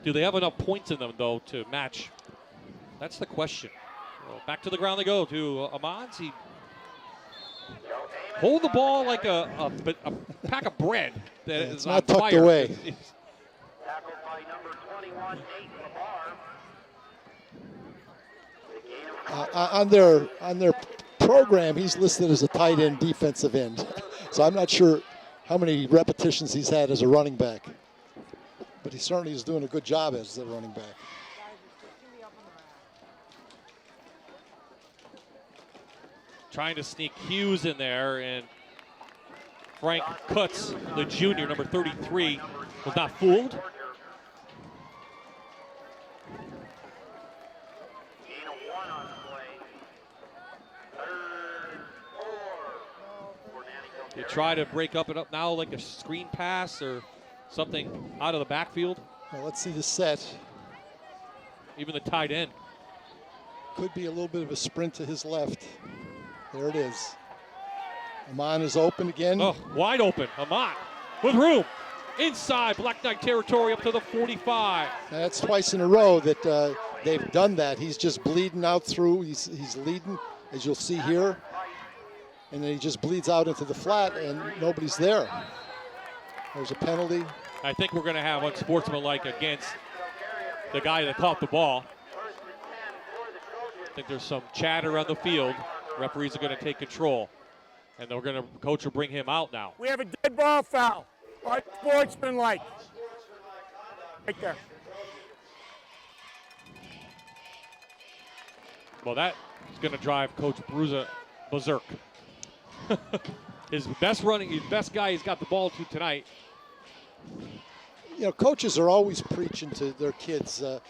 Do they have enough points in them, though, to match? That's the question. Well, back to the ground they go to Amans. He hold the ball like a pack of bread that is
not
on
tucked
fire.
away.
Tackled by number 21, Nate Lamar.
On their program, he's listed as a tight end defensive end. So I'm not sure how many repetitions he's had as a running back. But he certainly is doing a good job as a running back.
Trying to sneak Hughes in there, and Frank Kutz, the junior, number 33, was not fooled. They try to break up now like a screen pass or something out of the backfield.
Now let's see the set.
Even the tight end.
Could be a little bit of a sprint to his left. There it is. Amon is open again.
Oh, wide open. Amon with room. Inside Black Knight territory up to the 45.
Now that's twice in a row that they've done that. He's just bleeding out through. He's leading, as you'll see here. And then he just bleeds out into the flat, and nobody's there. There's a penalty.
I think we're going to have unsportsmanlike against the guy that caught the ball. I think there's some chatter on the field. Referees are going to take control, and coach will bring him out now.
We have a dead ball foul. Unsportsmanlike. Right there.
Well, that is going to drive Coach Bruza berserk. His best guy he's got the ball to tonight.
You know, coaches are always preaching to their kids that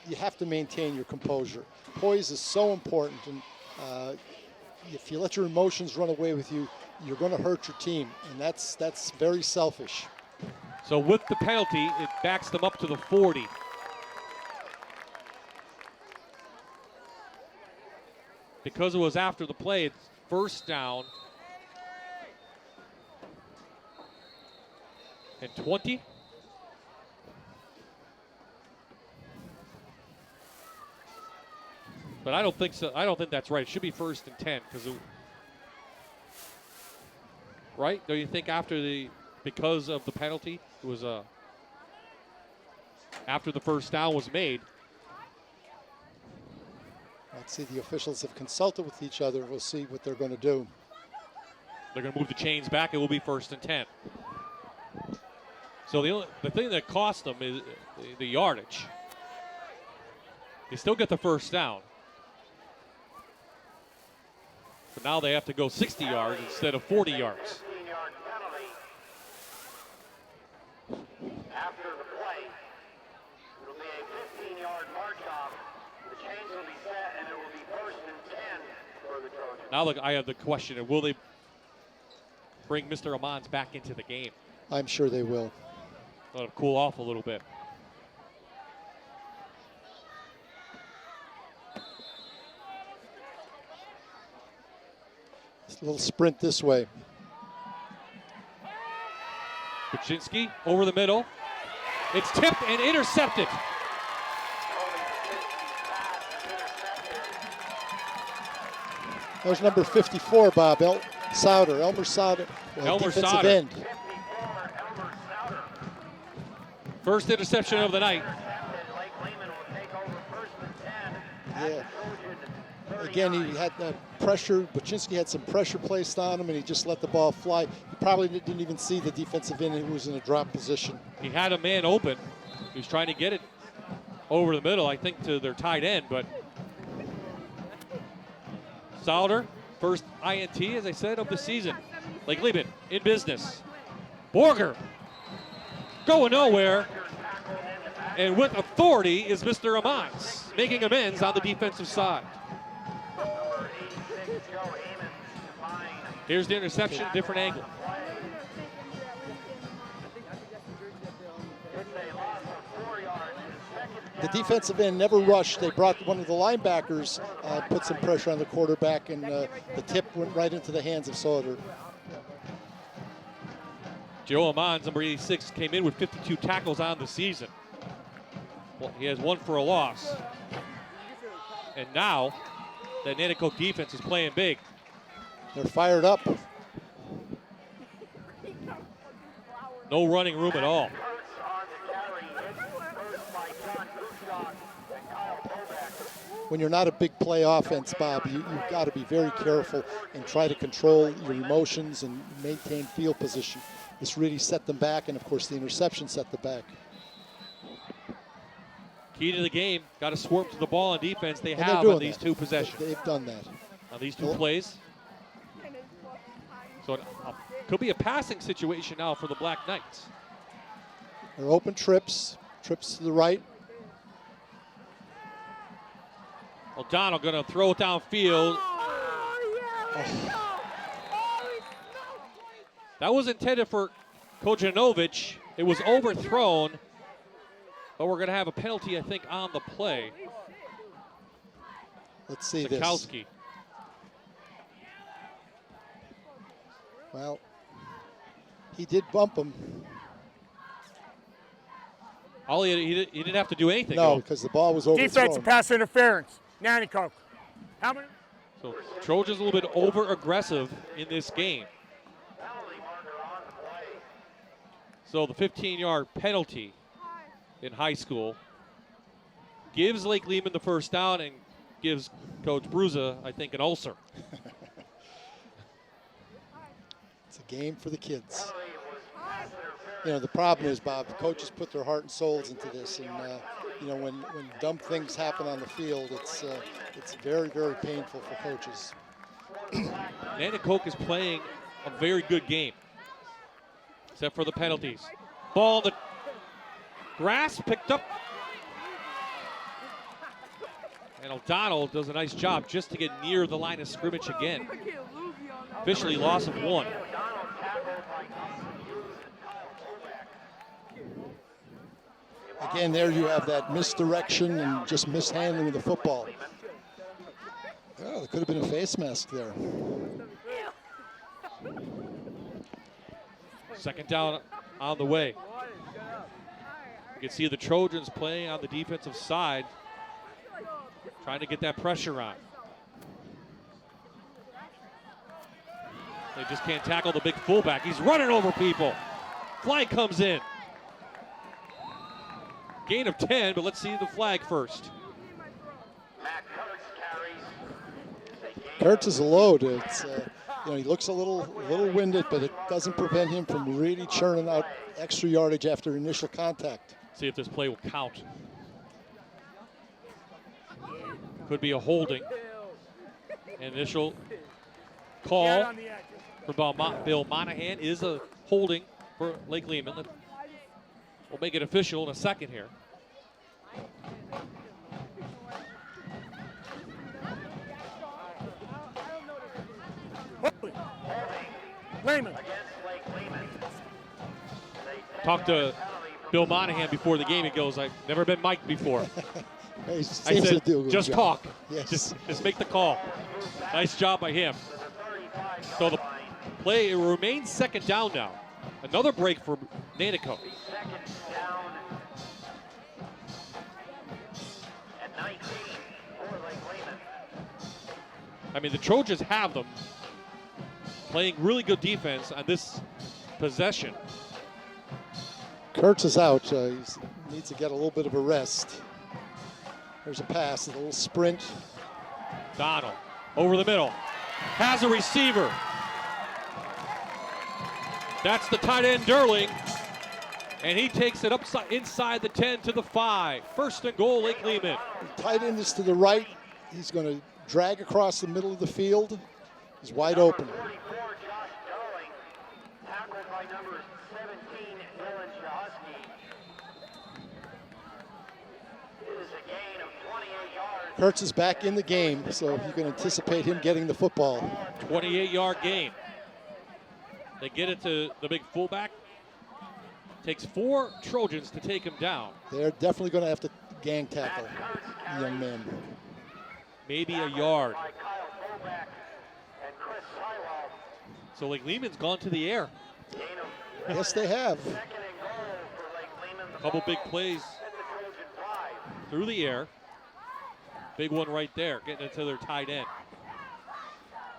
you have to maintain your composure. Poise is so important, and if you let your emotions run away with you, you're going to hurt your team, and that's very selfish.
So with the penalty, it backs them up to the 40. because it was after the play, it's first down and 20. But I don't think so. I don't think that's right. It should be first and 10 right? Do you think because of the penalty, it was after the first down was made?
Let's see, the officials have consulted with each other. We'll see what they're going to do.
They're going to move the chains back. It will be first and 10. So the thing that cost them is the yardage. They still get the first down. But now they have to go 60 yards instead of 40 yards.
15-yard penalty. After the play, it'll be a 15-yard march-off. The chains will be set, and it will be first and 10 for the Trojans.
Now look, I have the question, will they bring Mr. Amans back into the game?
I'm sure they will.
Let it cool off a little bit.
A little sprint this way.
Buczynski over the middle. It's tipped and intercepted.
That was number 54, Bob. Elmer Sauter. Defensive
Sauter.
end.
First interception of the night.
Yeah. Again, he had that pressure. Buczynski had some pressure placed on him, and he just let the ball fly. He probably didn't even see the defensive end who was in a drop position.
He had a man open. He was trying to get it over the middle, I think, to their tight end, but Sauter, first INT, as I said, of the season. Lake Lehman in business. Borger going nowhere. And with authority is Mr. Amans, making amends on the defensive side. Here's the interception, different angle.
The defensive end never rushed. They brought one of the linebackers, put some pressure on the quarterback, and the tip went right into the hands of Sauter.
Joe Amans, number 86, came in with 52 tackles on the season. Well, he has one for a loss. And now, the Nanticoke defense is playing big.
They're fired up.
No running room at all.
When you're not a big play offense, Bob, you've got to be very careful and try to control your emotions and maintain field position. This really set them back, and of course the interception set them back.
Key to the game, got to swarm to the ball on defense. They
And
have on these two possessions.
They've done that.
On these two plays. So it could be a passing situation now for the Black Knights.
They're open trips to the right.
O'Donnell going to throw it downfield. That was intended for Kojanovic. It was overthrown, but we're going to have a penalty, I think, on the play.
Let's see
Sikowski.
this. Well, he did bump him.
All he didn't have to do anything.
No, because the ball was overthrown.
Defensive pass interference. Nanticoke. How many?
So Trojans a little bit over-aggressive in this game. So the 15-yard penalty in high school gives Lake Lehman the first down and gives Coach Bruza, I think, an ulcer.
It's a game for the kids. You know, the problem is, Bob, the coaches put their heart and souls into this, and you know, when dumb things happen on the field, it's very, very painful for coaches.
Nanticoke is playing a very good game, except for the penalties. Ball in the grass, picked up. And O'Donnell does a nice job just to get near the line of scrimmage again. Officially loss of one.
Again, there you have that misdirection and just mishandling of the football. Oh, there could have been a face mask there.
Second down on the way. You can see the Trojans playing on the defensive side, trying to get that pressure on. They just can't tackle the big fullback. He's running over people. Flag comes in. Gain of 10, but let's see the flag first.
Kurtz is a load. It's he looks a little winded, but it doesn't prevent him from really churning out extra yardage after initial contact.
See if this play will count. Could be a holding. Initial call for Bill Monahan is a holding for Lake Lehman. We'll make it official in a second here.
Lehman.
Talked to Bill Monahan before the game. He goes, I've never been mic'd before.
I
said, just talk.
Yes.
Just make the call. Nice job by him. So the play remains second down now. Another break for Nanticoke. I mean, the Trojans have them playing really good defense on this possession.
Kurtz is out. He needs to get a little bit of a rest. There's a pass, a little sprint.
Donald over the middle. Has a receiver. That's the tight end, Durling. And he takes it inside the 10 to the 5. First and goal, Lake Lehman.
The tight end is to the right. He's going to drag across the middle of the field. He's wide open. Kurtz is back in the game, so you can anticipate him getting the football.
28-yard gain. They get it to the big fullback. Takes 4 Trojans to take him down.
They're definitely going to have to gang tackle the young man.
Maybe a yard. So Lake Lehman's gone to the air.
Yes, they have.
A couple big plays through the air. Big one right there, getting into their tight end.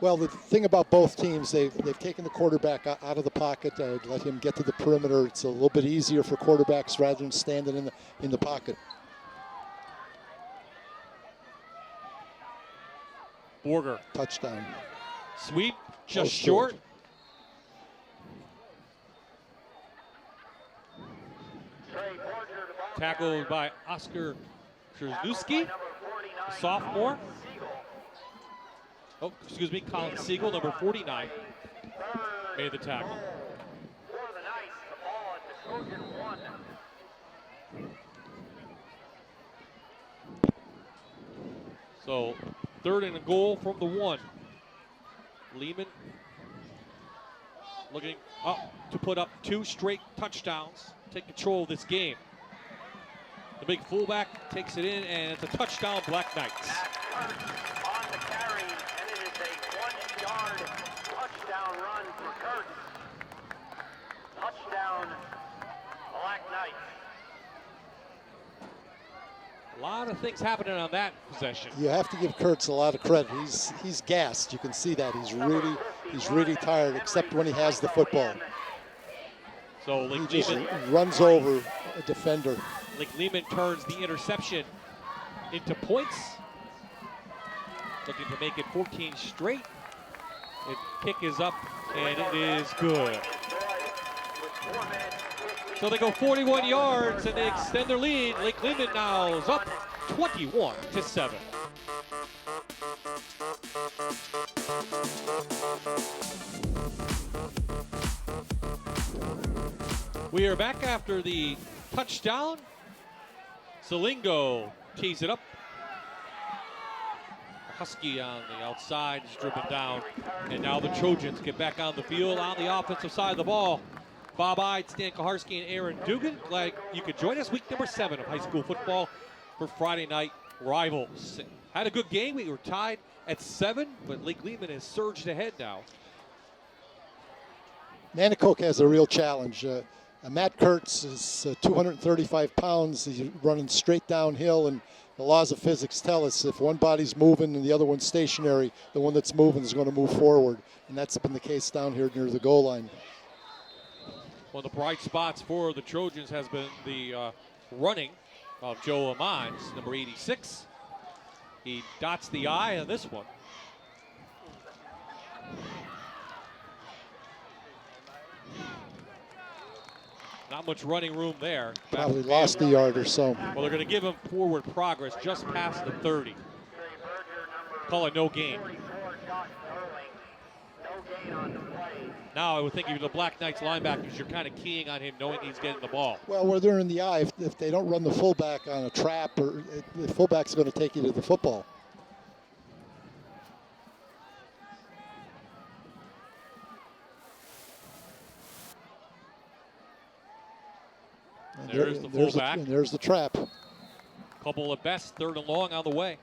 Well, the thing about both teams, they've taken the quarterback out of the pocket, let him get to the perimeter. It's a little bit easier for quarterbacks rather than standing in the pocket.
Borger.
Touchdown.
Sweep, just short. Tackled by Oscar Trzynski, sophomore. Oh, excuse me, Colin Siegel, number 49, made the tackle. So, third and a goal from the 1. Lehman looking up to put up 2 straight touchdowns, take control of this game. The big fullback takes it in, and it's a touchdown, Black Knights.
On the carry, and it is a 1-yard touchdown run for Kurtz. Touchdown, Black Knights.
A lot of things happening on that possession.
You have to give Kurtz a lot of credit. He's gassed. You can see that. He's really tired, except when he has the football.
So
He
Lake
just
Lehman,
runs over a defender.
Lake Lehman turns the interception into points. Looking to make it 14 straight. The kick is up, and it is good. So they go 41 yards, and they extend their lead. Lake Lehman now is up 21-7. We are back after the touchdown. Salingo tees it up. Husky on the outside is driven down. And now the Trojans get back on the field on the offensive side of the ball. Bob Ide, Stan Kaharski, and Aaron Dugan. Glad you could join us. Week number 7 of high school football for Friday night rivals. Had a good game. We were tied at 7, but Lake Lehman has surged ahead now.
Nanticoke has a real challenge. Matt Kurtz is 235 pounds. He's running straight downhill, and the laws of physics tell us if one body's moving and the other one's stationary, the one that's moving is going to move forward, and that's been the case down here near the goal line.
One of the bright spots for the Trojans has been the running of Joe Amons, number 86. He dots the I on this one. Not much running room there.
Probably lost a yard or so.
Well, they're going to give him forward progress just past the 30. Call it no gain. Now, I would think if you're the Black Knights linebackers, you're kind of keying on him knowing he's getting the ball.
Well, where they're in the eye, if they don't run the fullback on a trap, or the fullback's going to take you to the football. And
there's the fullback.
And there's the trap.
Couple of best, 3rd and long on the way.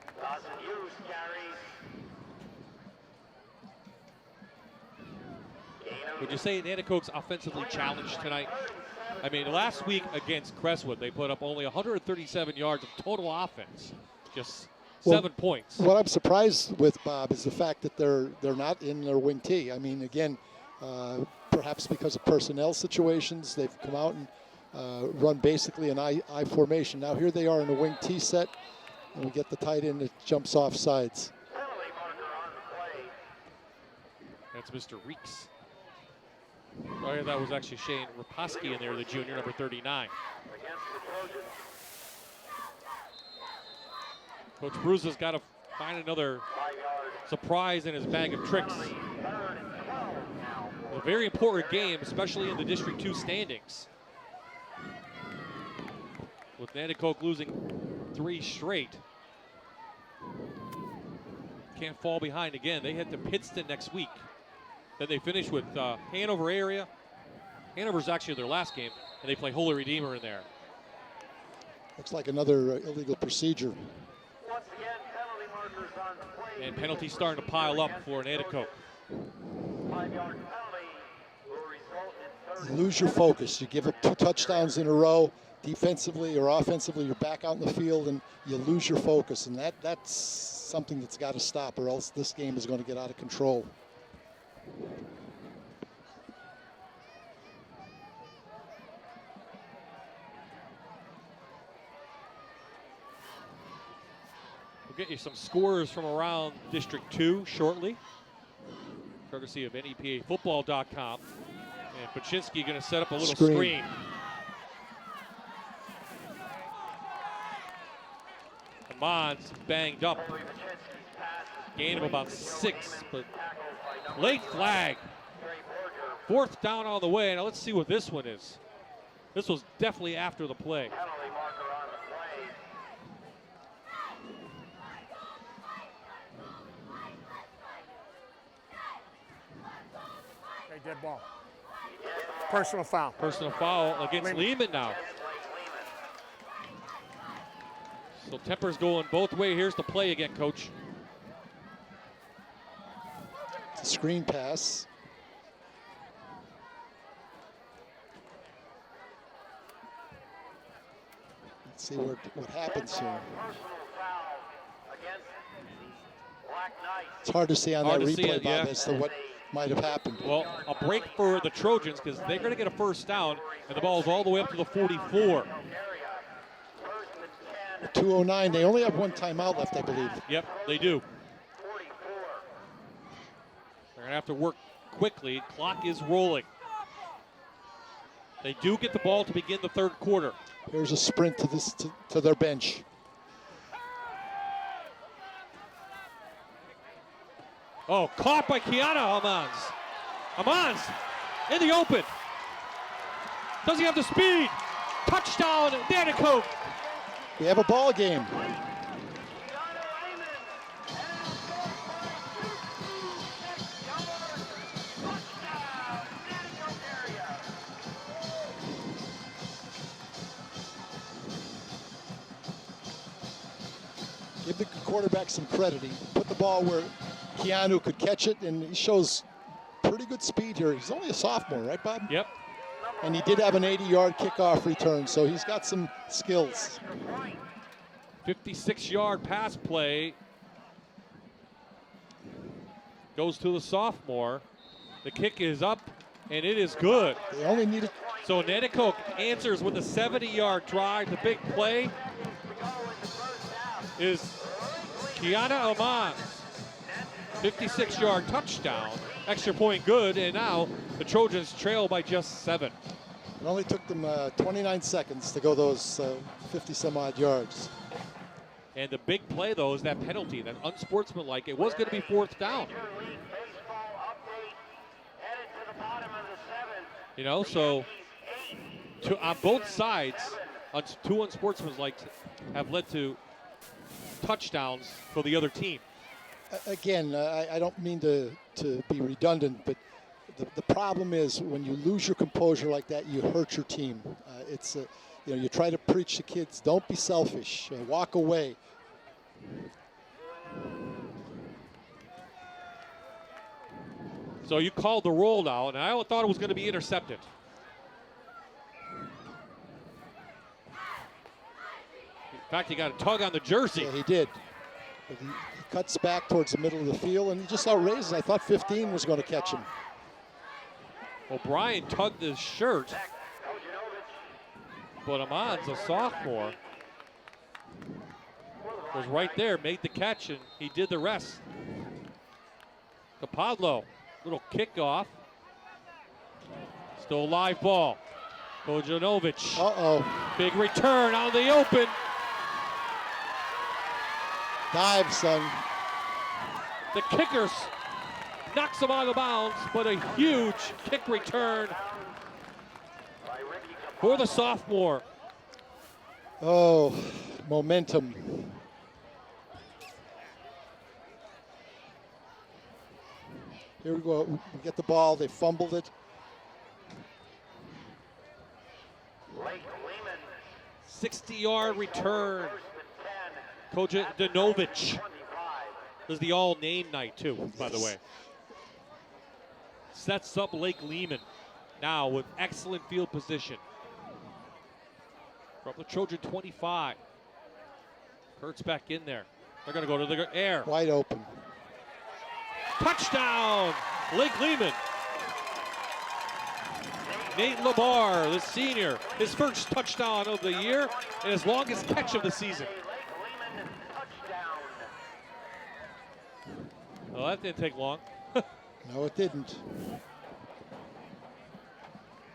Would you say Nanticoke's offensively challenged tonight? I mean, last week against Crestwood, they put up only 137 yards of total offense, just 7 points.
What I'm surprised with, Bob, is the fact that they're not in their wing T. I mean, again, perhaps because of personnel situations, they've come out and run basically an I formation. Now here they are in a wing T set, and we get the tight end that jumps off sides.
That's Mr. Reeks. Oh, yeah, that was actually Shane Raposki in there, the junior, number 39. Coach Bruce has got to find another surprise in his bag of tricks. A very important game, especially in the District 2 standings. With Nanticoke losing 3 straight. Can't fall behind again. They head to Pittston next week. Then they finish with Hanover area. Hanover's actually their last game, and they play Holy Redeemer in there.
Looks like another illegal procedure.
And penalties starting to pile up for Nanticoke.
You lose your focus. You give up 2 touchdowns in a row. Defensively or offensively, you're back out in the field, and you lose your focus. And that's something that's got to stop, or else this game is going to get out of control.
We'll get you some scores from around District 2 shortly, courtesy of NEPAfootball.com. And Paczynski going to set up a little screen. Mons banged up. Gain of about 6, but late flag. 4th down on the way. Now let's see what this one is. This was definitely after the play.
Okay, dead ball. Personal foul.
Personal foul against Lehman now. So temper's going both ways. Here's the play again, Coach.
It's a screen pass. Let's see what happens here. It's hard to see on that replay, Bob, as to what might have happened.
Well, a break for the Trojans because they're going to get a 1st down, and the ball is all the way up to the 44.
2:09. They only have 1 timeout left, I believe.
Yep, they do. They're going to have to work quickly. Clock is rolling. They do get the ball to begin the 3rd quarter.
Here's a sprint to their bench.
Oh, caught by Kiana Amons. Amons in the open. Does he have the speed? Touchdown, Nanticoke.
We have a ball game. quarterback some credit. He put the ball where Keanu could catch it, and he shows pretty good speed here. He's only a sophomore, right, Bob?
Yep.
And he did have an 80-yard kickoff return, so he's got some skills.
56-yard pass play goes to the sophomore. The kick is up, and it is good.
They only needed.
So Nanticoke answers with a 70-yard drive. The big play is Kiana Amans. 56-yard touchdown. Extra point good, and now the Trojans trail by just 7.
It only took them 29 seconds to go those 50-some-odd yards.
And the big play, though, is that penalty, that unsportsmanlike. It was going to be 4th down. You know, so on both sides, two unsportsmanlike have led to touchdowns for the other team.
Again, I don't mean to be redundant, but the problem is when you lose your composure like that, you hurt your team. You try to preach to kids, don't be selfish, walk away.
So you called the roll now, and I thought it was going to be intercepted. In fact, he got a tug on the jersey.
Yeah, he did. But he cuts back towards the middle of the field, and he just outraised. I thought 15 was going to catch him.
O'Brien tugged his shirt, but Aman's a sophomore. Was right there, made the catch, and he did the rest. Capadlo, little kickoff. Still a live ball. Kojanovic.
Uh-oh.
Big return out of the open.
Dive, son.
The kickers knocks him out of bounds, but a huge kick return for the sophomore.
Oh, momentum. Here we go. We get the ball. They fumbled it.
60-yard return. Kojanovic. This is the all-name night, too, by the way. Sets up Lake Lehman now with excellent field position. From the Trojan 25. Kurtz back in there. They're going to go to the air.
Wide open.
Touchdown, Lake Lehman. Nate Labar, the senior, his first touchdown of the year and his longest catch of the season. Well, that didn't take long.
No, it didn't.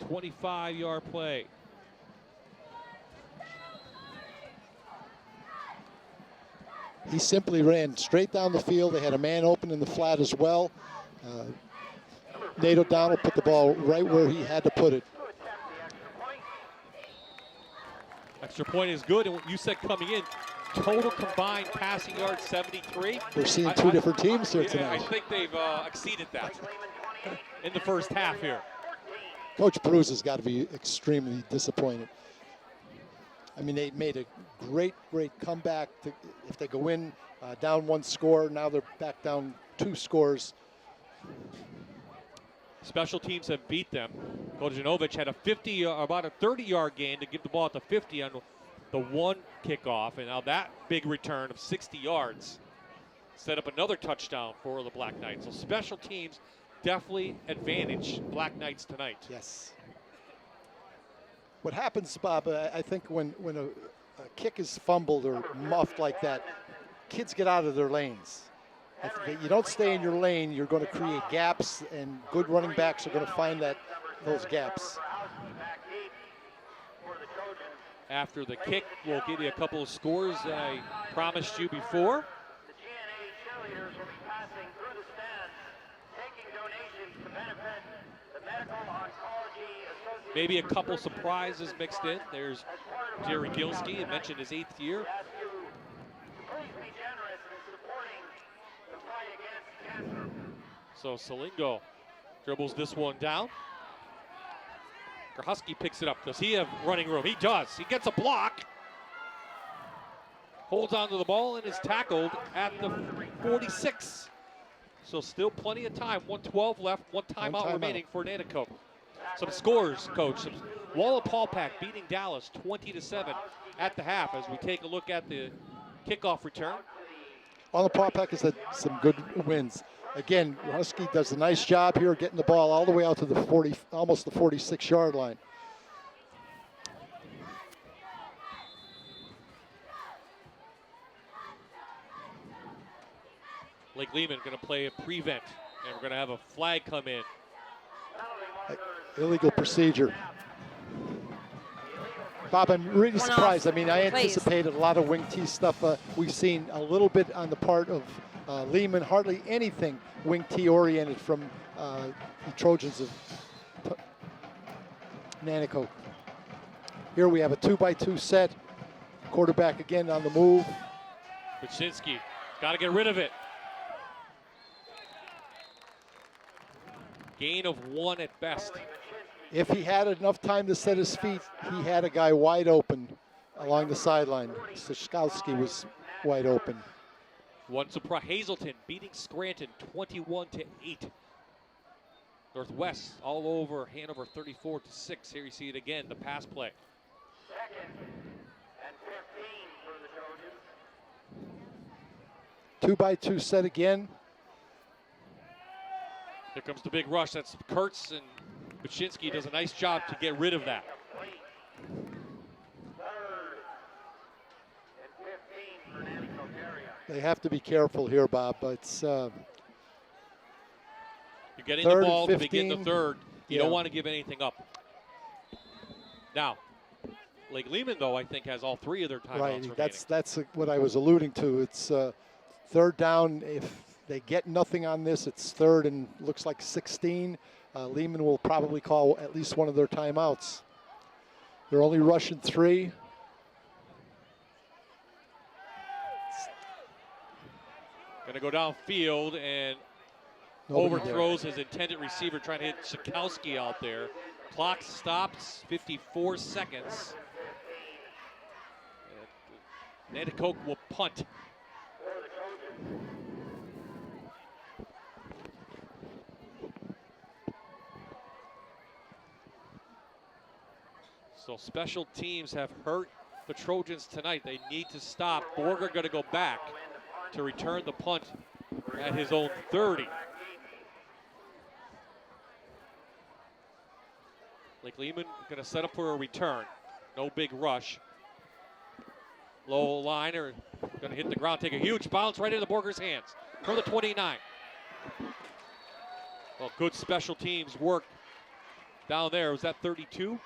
25-yard play.
He simply ran straight down the field. They had a man open in the flat as well. Nate O'Donnell put the ball right where he had to put it.
Extra point is good, and what you said coming in, total combined passing yards 73.
We're seeing two different teams here tonight.
I think they've exceeded that in the first half here.
Coach Bruce has got to be extremely disappointed. I mean, they made a great comeback. If they go in down 1 score, now they're back down 2 scores.
Special teams have beat them. Kojanovic had about a 30-yard gain to give the ball at the 50 on the 1 kickoff, and now that big return of 60 yards set up another touchdown for the Black Knights. So special teams definitely advantage Black Knights tonight.
Yes. What happens, Bob, I think when a kick is fumbled or muffed like that, kids get out of their lanes. If you don't stay in your lane, you're going to create gaps, and good running backs are going to find those gaps.
After the kick, we'll give you a couple of scores that I promised you before. Maybe a couple surprises mixed in. There's Jerry Gilski, he mentioned his 8th year. So Salingo dribbles this one down. Husky picks it up. Does he have running room? He does. He gets a block. holds onto the ball and is tackled at the 46. So still plenty of time. 1:12 left, one timeout remaining for Nanticoke. Some scores, Coach. Walla Paulpack beating Dallas 20-7 at the half as we take a look at the kickoff return.
Walla Paulpack has had some good wins. Again, Husky does a nice job here getting the ball all the way out to the 40, almost the 46-yard line.
Lake Lehman going to play a prevent, and we're going to have a flag come in.
Illegal procedure. Bob, I'm really surprised. I mean, I anticipated a lot of wing T stuff. We've seen a little bit on the part of Lehman, hardly anything wing T oriented from the Trojans of Nanticoke. Here we have a 2-by-2 set. Quarterback again on the move.
Kuczynski, got to get rid of it. Gain of 1 at best.
If he had enough time to set his feet, he had a guy wide open along the sideline. Strzkowski was wide open.
One surprise, Hazelton beating Scranton 21-8. Northwest all over Hanover 34-6. Here you see it again, the pass play.
2nd and 15 for the Trojans.
2-by-2 set again.
Here comes the big rush. That's Kurtz, and Kuczynski does a nice job to get rid of that.
3rd and 15 for Nanticoke area.
They have to be careful here, Bob. But
You're getting the ball to begin the third. You don't want to give anything up. Now, Lake Lehman, though, I think has all 3 of their timeouts remaining.
That's what I was alluding to. It's 3rd down. If they get nothing on this, it's 3rd and looks like 16. Lehman will probably call at least one of their timeouts. They're only rushing 3.
Going to go downfield and overthrows his intended receiver, trying to hit Strzkowski out there. Clock stops, 54 seconds. And Nanticoke will punt. So special teams have hurt the Trojans tonight. They need to stop. Borger going to go back to return the punt at his own 30. Lake Lehman going to set up for a return. No big rush. Low liner going to hit the ground, take a huge bounce right into Borger's hands from the 29. Well, good special teams work down there. Was that 32?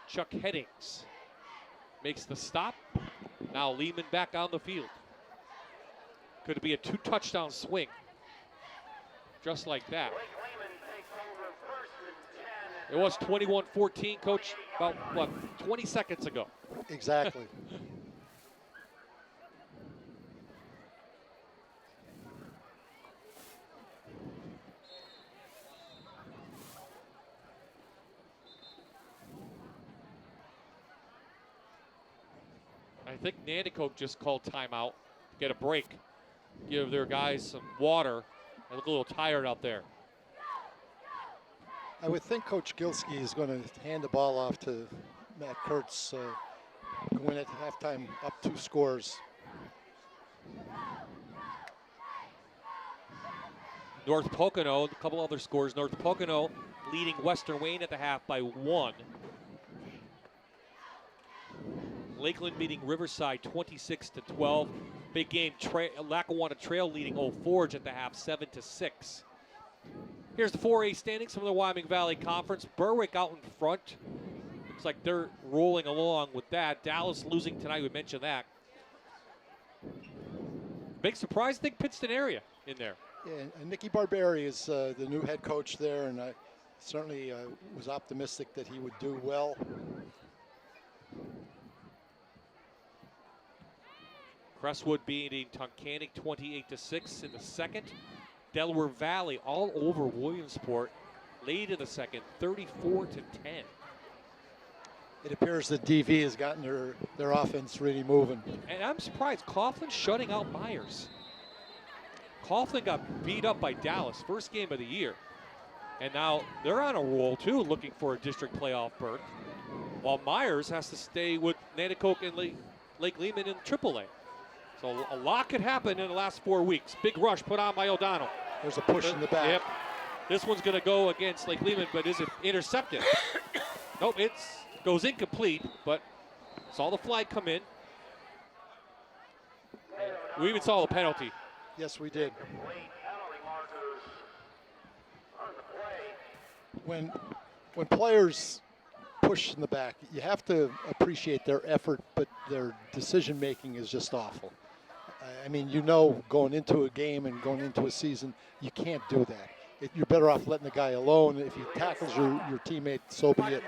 Chuck Headings makes the stop. Now Lehman back on the field. Could be a 2-touchdown swing. Just like that. It was 21-14, Coach, about, 20 seconds ago.
Exactly.
I think Nanticoke just called timeout to get a break, give their guys some water. They look a little tired out there.
I would think Coach Gilski is going to hand the ball off to Matt Kurtz, going at halftime up 2 scores.
North Pocono, a couple other scores. North Pocono leading Western Wayne at the half by 1. Lakeland beating Riverside 26-12. Big game. Lackawanna Trail leading Old Forge at the half 7-6. Here's the 4A standings from the Wyoming Valley Conference. Berwick out in front. Looks like they're rolling along with that. Dallas losing tonight. We mentioned that. Big surprise. I think Pittston area in there.
Yeah, and Nicky Barberi is the new head coach there, and I certainly was optimistic that he would do well.
Crestwood beating Tunkhannock 28-6 in the second. Delaware Valley all over Williamsport late in the second, 34-10.
It appears that DV has gotten their offense really moving.
And I'm surprised Coughlin's shutting out Myers. Coughlin got beat up by Dallas, first game of the year. And now they're on a roll, too, looking for a district playoff berth, while Myers has to stay with Nanticoke and Lake Lehman in AAA. So a lot could happen in the last 4 weeks. Big rush put on by O'Donnell.
There's a push in the back.
Yep. This one's going to go against Lake Lehman, but is it intercepted? Nope, it goes incomplete, but saw the flag come in. We even saw the penalty.
Yes, we did. When players push in the back, you have to appreciate their effort, but their decision making is just awful. I mean, going into a game and going into a season, you can't do that. You're better off letting the guy alone. If he tackles your teammate, so be it.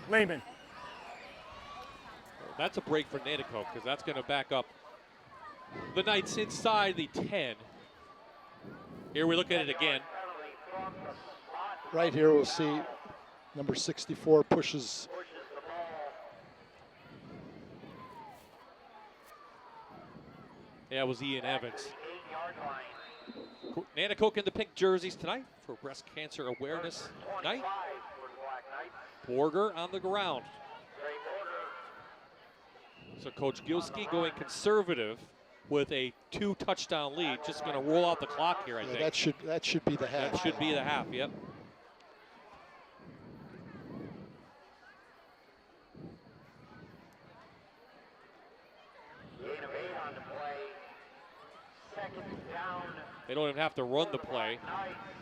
Lehman.
That's a break for Nanticoke because that's going to back up the Knights inside the 10. Here we look at it again.
Right here we'll see number 64 pushes.
Yeah, it was Ian Evans. Nanticoke in the pink jerseys tonight for Breast Cancer Awareness Night. Borger on the ground. So Coach Gilski going conservative with a 2-touchdown lead. Just going to roll out the clock here, I think.
That should be the half.
That should be the half, yep. They don't even have to run the play,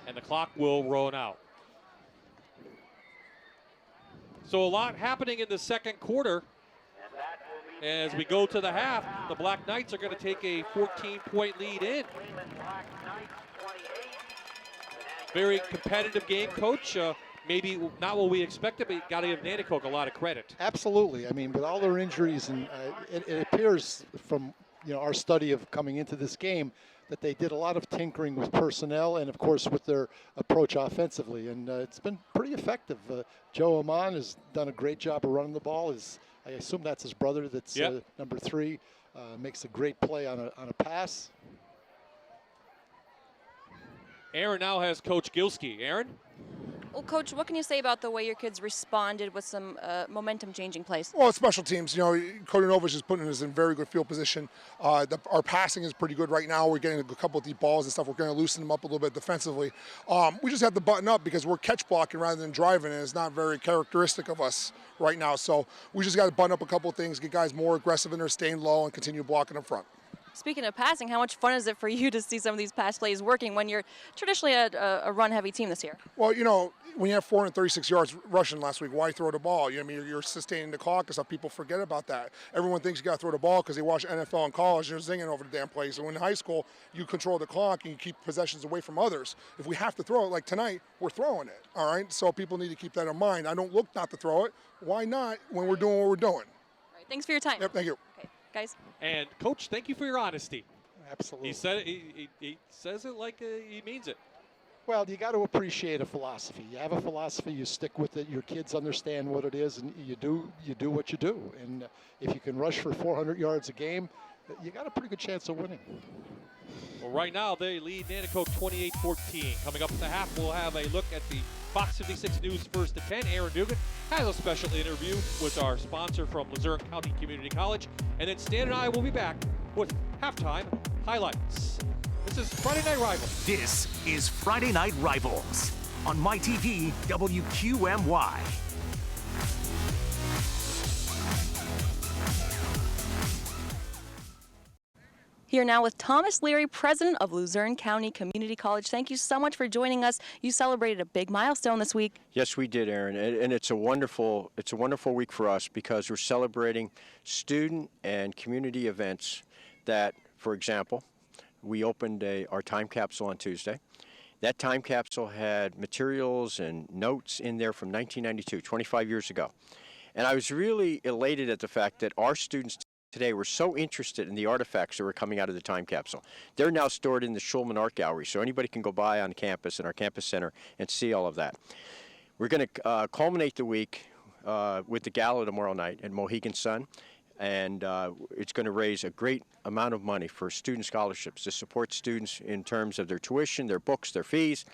and the clock will run out. So a lot happening in the second quarter. As we go to the half, the Black Knights are going to take a 14-point lead in. Very competitive game, Coach. Maybe not what we expected, but you got to give Nanticoke a lot of credit.
Absolutely. I mean, with all their injuries, and it appears from our study of coming into this game that they did a lot of tinkering with personnel and, of course, with their approach offensively, and it's been pretty effective. Joe Amon has done a great job of running the ball. I assume that's his brother. That's number 3. Makes a great play on a pass.
Aaron now has Coach Gilski. Aaron?
Well, Coach, what can you say about the way your kids responded with some momentum-changing plays?
Well, it's special teams. Cody Novich is putting us in very good field position. Our passing is pretty good right now. We're getting a couple of deep balls and stuff. We're going to loosen them up a little bit defensively. We just have to button up because we're catch blocking rather than driving, and it's not very characteristic of us right now. So we just got to button up a couple of things, get guys more aggressive in their staying low, and continue blocking up front.
Speaking of passing, how much fun is it for you to see some of these pass plays working when you're traditionally a run-heavy team this year?
Well, when you have 436 yards rushing last week, why throw the ball? You're sustaining the clock, and some people forget about that. Everyone thinks you got to throw the ball because they watch NFL and college and they're zinging over the damn place. So in high school, you control the clock and you keep possessions away from others. If we have to throw it, like tonight, we're throwing it, all right? So people need to keep that in mind. I don't look not to throw it. Why not when we're doing what we're doing?
All right, thanks for your time.
Yep, thank you.
Okay, guys.
And, Coach, thank you for your honesty.
Absolutely.
He said it, he says it like he means it.
Well, you got to appreciate a philosophy. You have a philosophy, you stick with it. Your kids understand what it is, and you do what you do. And if you can rush for 400 yards a game, you got a pretty good chance of winning.
Well, right now they lead Nanticoke 28-14. Coming up at the half, we'll have a look at the Fox 56 News First to 10. Aaron Dugan has a special interview with our sponsor from Luzerne County Community College. And then Stan and I will be back with halftime highlights. This is Friday Night Rivals.
This is Friday Night Rivals on MyTV WQMY.
Here now with Thomas Leary, president of Luzerne County Community College. Thank you so much for joining us. You celebrated a big milestone this week.
Yes, we did, Aaron, and it's a wonderful week for us because we're celebrating student and community events that, for example, we opened our time capsule on Tuesday. That time capsule had materials and notes in there from 1992, 25 years ago. And I was really elated at the fact that our students today were so interested in the artifacts that were coming out of the time capsule. They're now stored in the Schulman Art Gallery, so anybody can go by on campus in our campus center and see all of that. We're going to culminate the week with the gala tomorrow night at Mohegan Sun, and it's going to raise a great amount of money for student scholarships to support students in terms of their tuition, their books, their fees.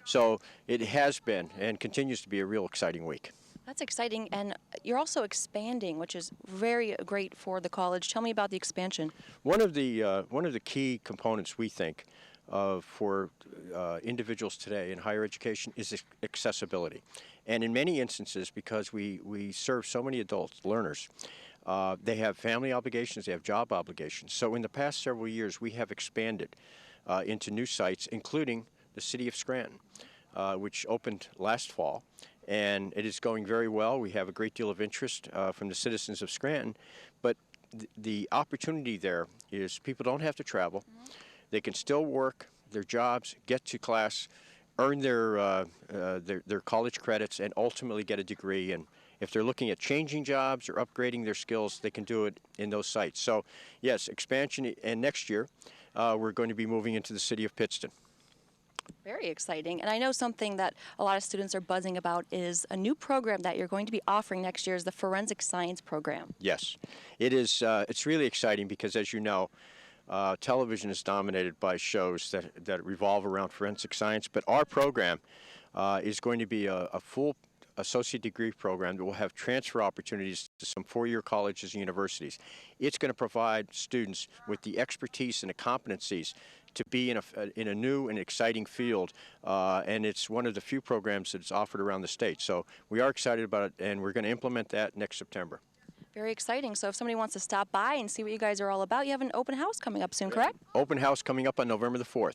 So it has been and continues to be a real exciting week.
That's exciting, and you're also expanding, which is very great for the college. Tell me about the expansion.
One of the key components we think of for individuals today in higher education is accessibility, and in many instances, because we serve so many adults, learners, they have family obligations, they have job obligations. So in the past several years, we have expanded into new sites, including the city of Scranton, which opened last fall. And it is going very well. We have a great deal of interest from the citizens of Scranton. But the opportunity there is people don't have to travel. They can still work their jobs, get to class, earn their college credits, and ultimately get a degree. And if they're looking at changing jobs or upgrading their skills, they can do it in those sites. So, yes, expansion. And next year, we're going to be moving into the city of Pittston.
Very exciting. And I know something that a lot of students are buzzing about is a new program that you're going to be offering next year is the Forensic Science program.
Yes, it is. It's really exciting because, as you know, television is dominated by shows that revolve around forensic science. But our program is going to be a full associate degree program that will have transfer opportunities to some four-year colleges and universities. It's going to provide students with the expertise and the competencies to be in a new and exciting field, and it's one of the few programs that's offered around the state. So we are excited about it, and we're going to implement that next September.
Very exciting. So if somebody wants to stop by and see what you guys are all about, you have an open house coming up soon, correct?
Open house coming up on November the 4th.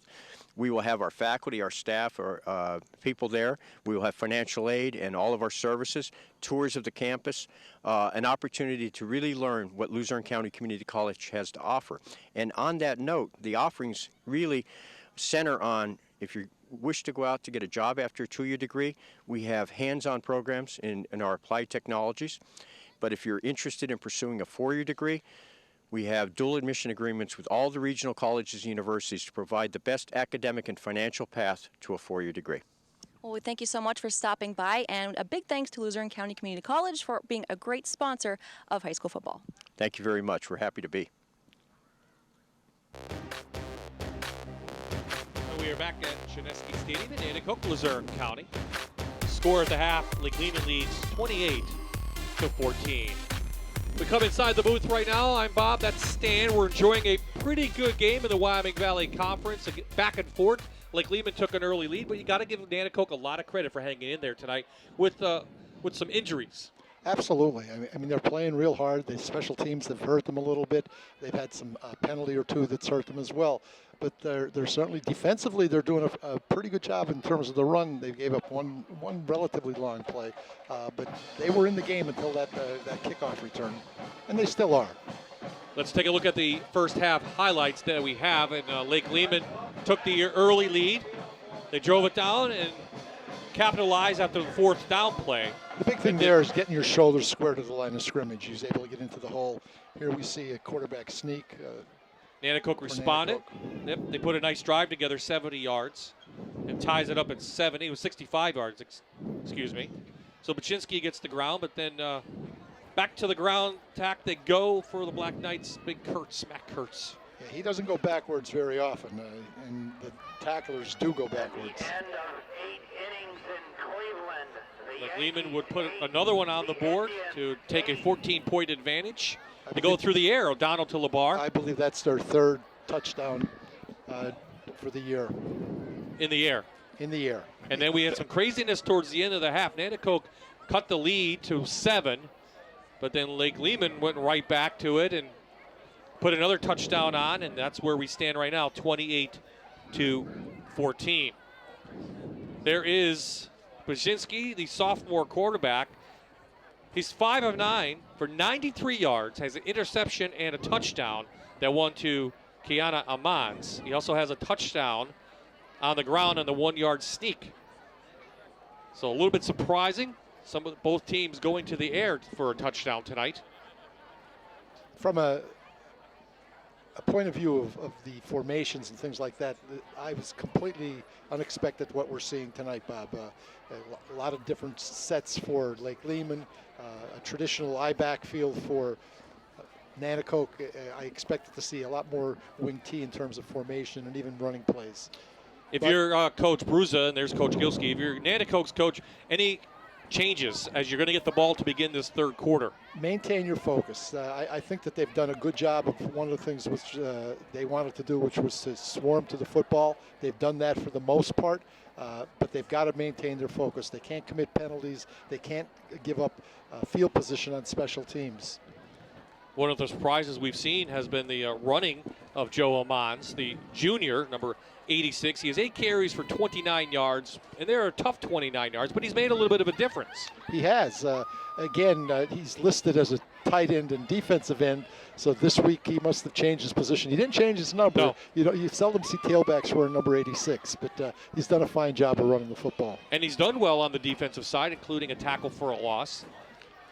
We will have our faculty, our staff, our people there. We will have financial aid and all of our services, tours of the campus, an opportunity to really learn what Luzerne County Community College has to offer. And on that note, the offerings really center on, if you wish to go out to get a job after a two-year degree, we have hands-on programs in our applied technologies. But if you're interested in pursuing a four-year degree, we have dual admission agreements with all the regional colleges and universities to provide the best academic and financial path to a four-year degree.
Well, we thank you so much for stopping by, and a big thanks to Luzerne County Community College for being a great sponsor of high school football.
Thank you very much. We're happy to be.
We are back at Chinesky Stadium in Nanticoke, Luzerne County. Score at the half, Lake Lehman leads 28-14. We come inside the booth right now. I'm Bob, that's Stan. We're enjoying a pretty good game in the Wyoming Valley Conference. Back and forth. Lake Lehman took an early lead, but you got to give Nanticoke a lot of credit for hanging in there tonight with some injuries.
Absolutely. I mean, they're playing real hard. The special teams have hurt them a little bit. They've had some penalty or two that's hurt them as well. But they're certainly defensively, they're doing a pretty good job in terms of the run. They gave up one relatively long play, but they were in the game until that kickoff return, and they still are.
Let's take a look at the first half highlights that we have. And Lake Lehman took the early lead. They drove it down and capitalized after the fourth down play.
The big thing there is getting your shoulders square to the line of scrimmage. He's able to get into the hole. Here we see a quarterback sneak.
Nanticoke responded. Yep, they put a nice drive together, 70 yards, and ties it up at 70. It was 65 yards, excuse me. So Baczynski gets the ground, but then back to the ground attack they go for the Black Knights. Big Kurtz, Matt Kurtz.
Yeah, he doesn't go backwards very often, and the tacklers do go backwards.
End of 8 innings in Cleveland.
Lake Lehman would put another one on the board to take a 14-point advantage. They go through the air, O'Donnell to LeBar.
I believe that's their third touchdown for the year.
In the air.
In the air.
And then we had some craziness towards the end of the half. Nanticoke cut the lead to 7, but then Lake Lehman went right back to it and put another touchdown on, and that's where we stand right now, 28-14. There is Baczynski, the sophomore quarterback. He's 5 of 9 for 93 yards, has an interception and a touchdown that won to Kiana Amans. He also has a touchdown on the ground on the 1-yard sneak. So a little bit surprising. Both teams going to the air for a touchdown tonight.
From a a point of view of the formations and things like that, I was completely unexpected what we're seeing tonight, Bob. A lot of different sets for Lake Lehman, a traditional I-back field for Nanticoke. I expected to see a lot more wing T in terms of formation and even running plays.
If you're Coach Bruza, and there's Coach Gilski, if you're Nanticoke's coach, any changes as you're going to get the ball to begin this third quarter?
Maintain your focus. I think that they've done a good job of one of the things which they wanted to do, which was to swarm to the football. They've done that for the most part, but they've got to maintain their focus. They can't commit penalties. They can't give up field position on special teams.
One of the surprises we've seen has been the running of Joe Amans, the junior, number 86. He has 8 carries for 29 yards, and they're a tough 29 yards, but he's made a little bit of a difference.
He has. Again, he's listed as a tight end and defensive end, so this week he must have changed his position. He didn't change his number.
No.
You seldom see tailbacks wearing number 86, but he's done a fine job of running the football.
And he's done well on the defensive side, including a tackle for a loss.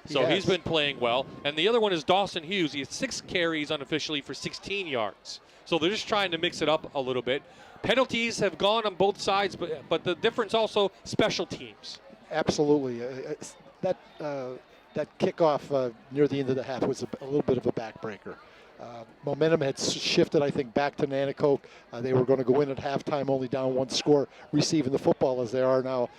So he's been playing well. And the other one is Dawson Hughes. He has 6 carries unofficially for 16 yards. So they're just trying to mix it up a little bit. Penalties have gone on both sides, but the difference also special teams.
Absolutely. That kickoff near the end of the half was a little bit of a backbreaker. Momentum had shifted, I think, back to Nanticoke. They were going to go in at halftime only down 1 score, receiving the football as they are now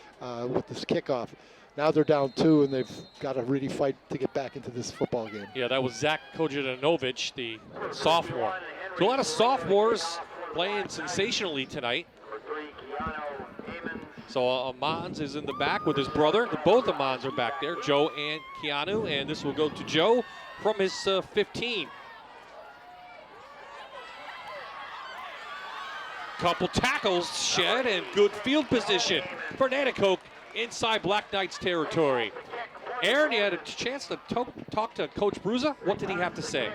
with this kickoff. Now they're down 2, and they've got to really fight to get back into this football game.
Yeah, that was Zach Kojadanovic, the sophomore. So a lot of sophomores playing sensationally tonight. So Amans is in the back with his brother. Both Amans are back there, Joe and Keanu, and this will go to Joe from his 15. Couple tackles shed and good field position for Nanticoke inside Black Knights territory. Aaron, you had a chance to talk to Coach Bruza. What did he have to say?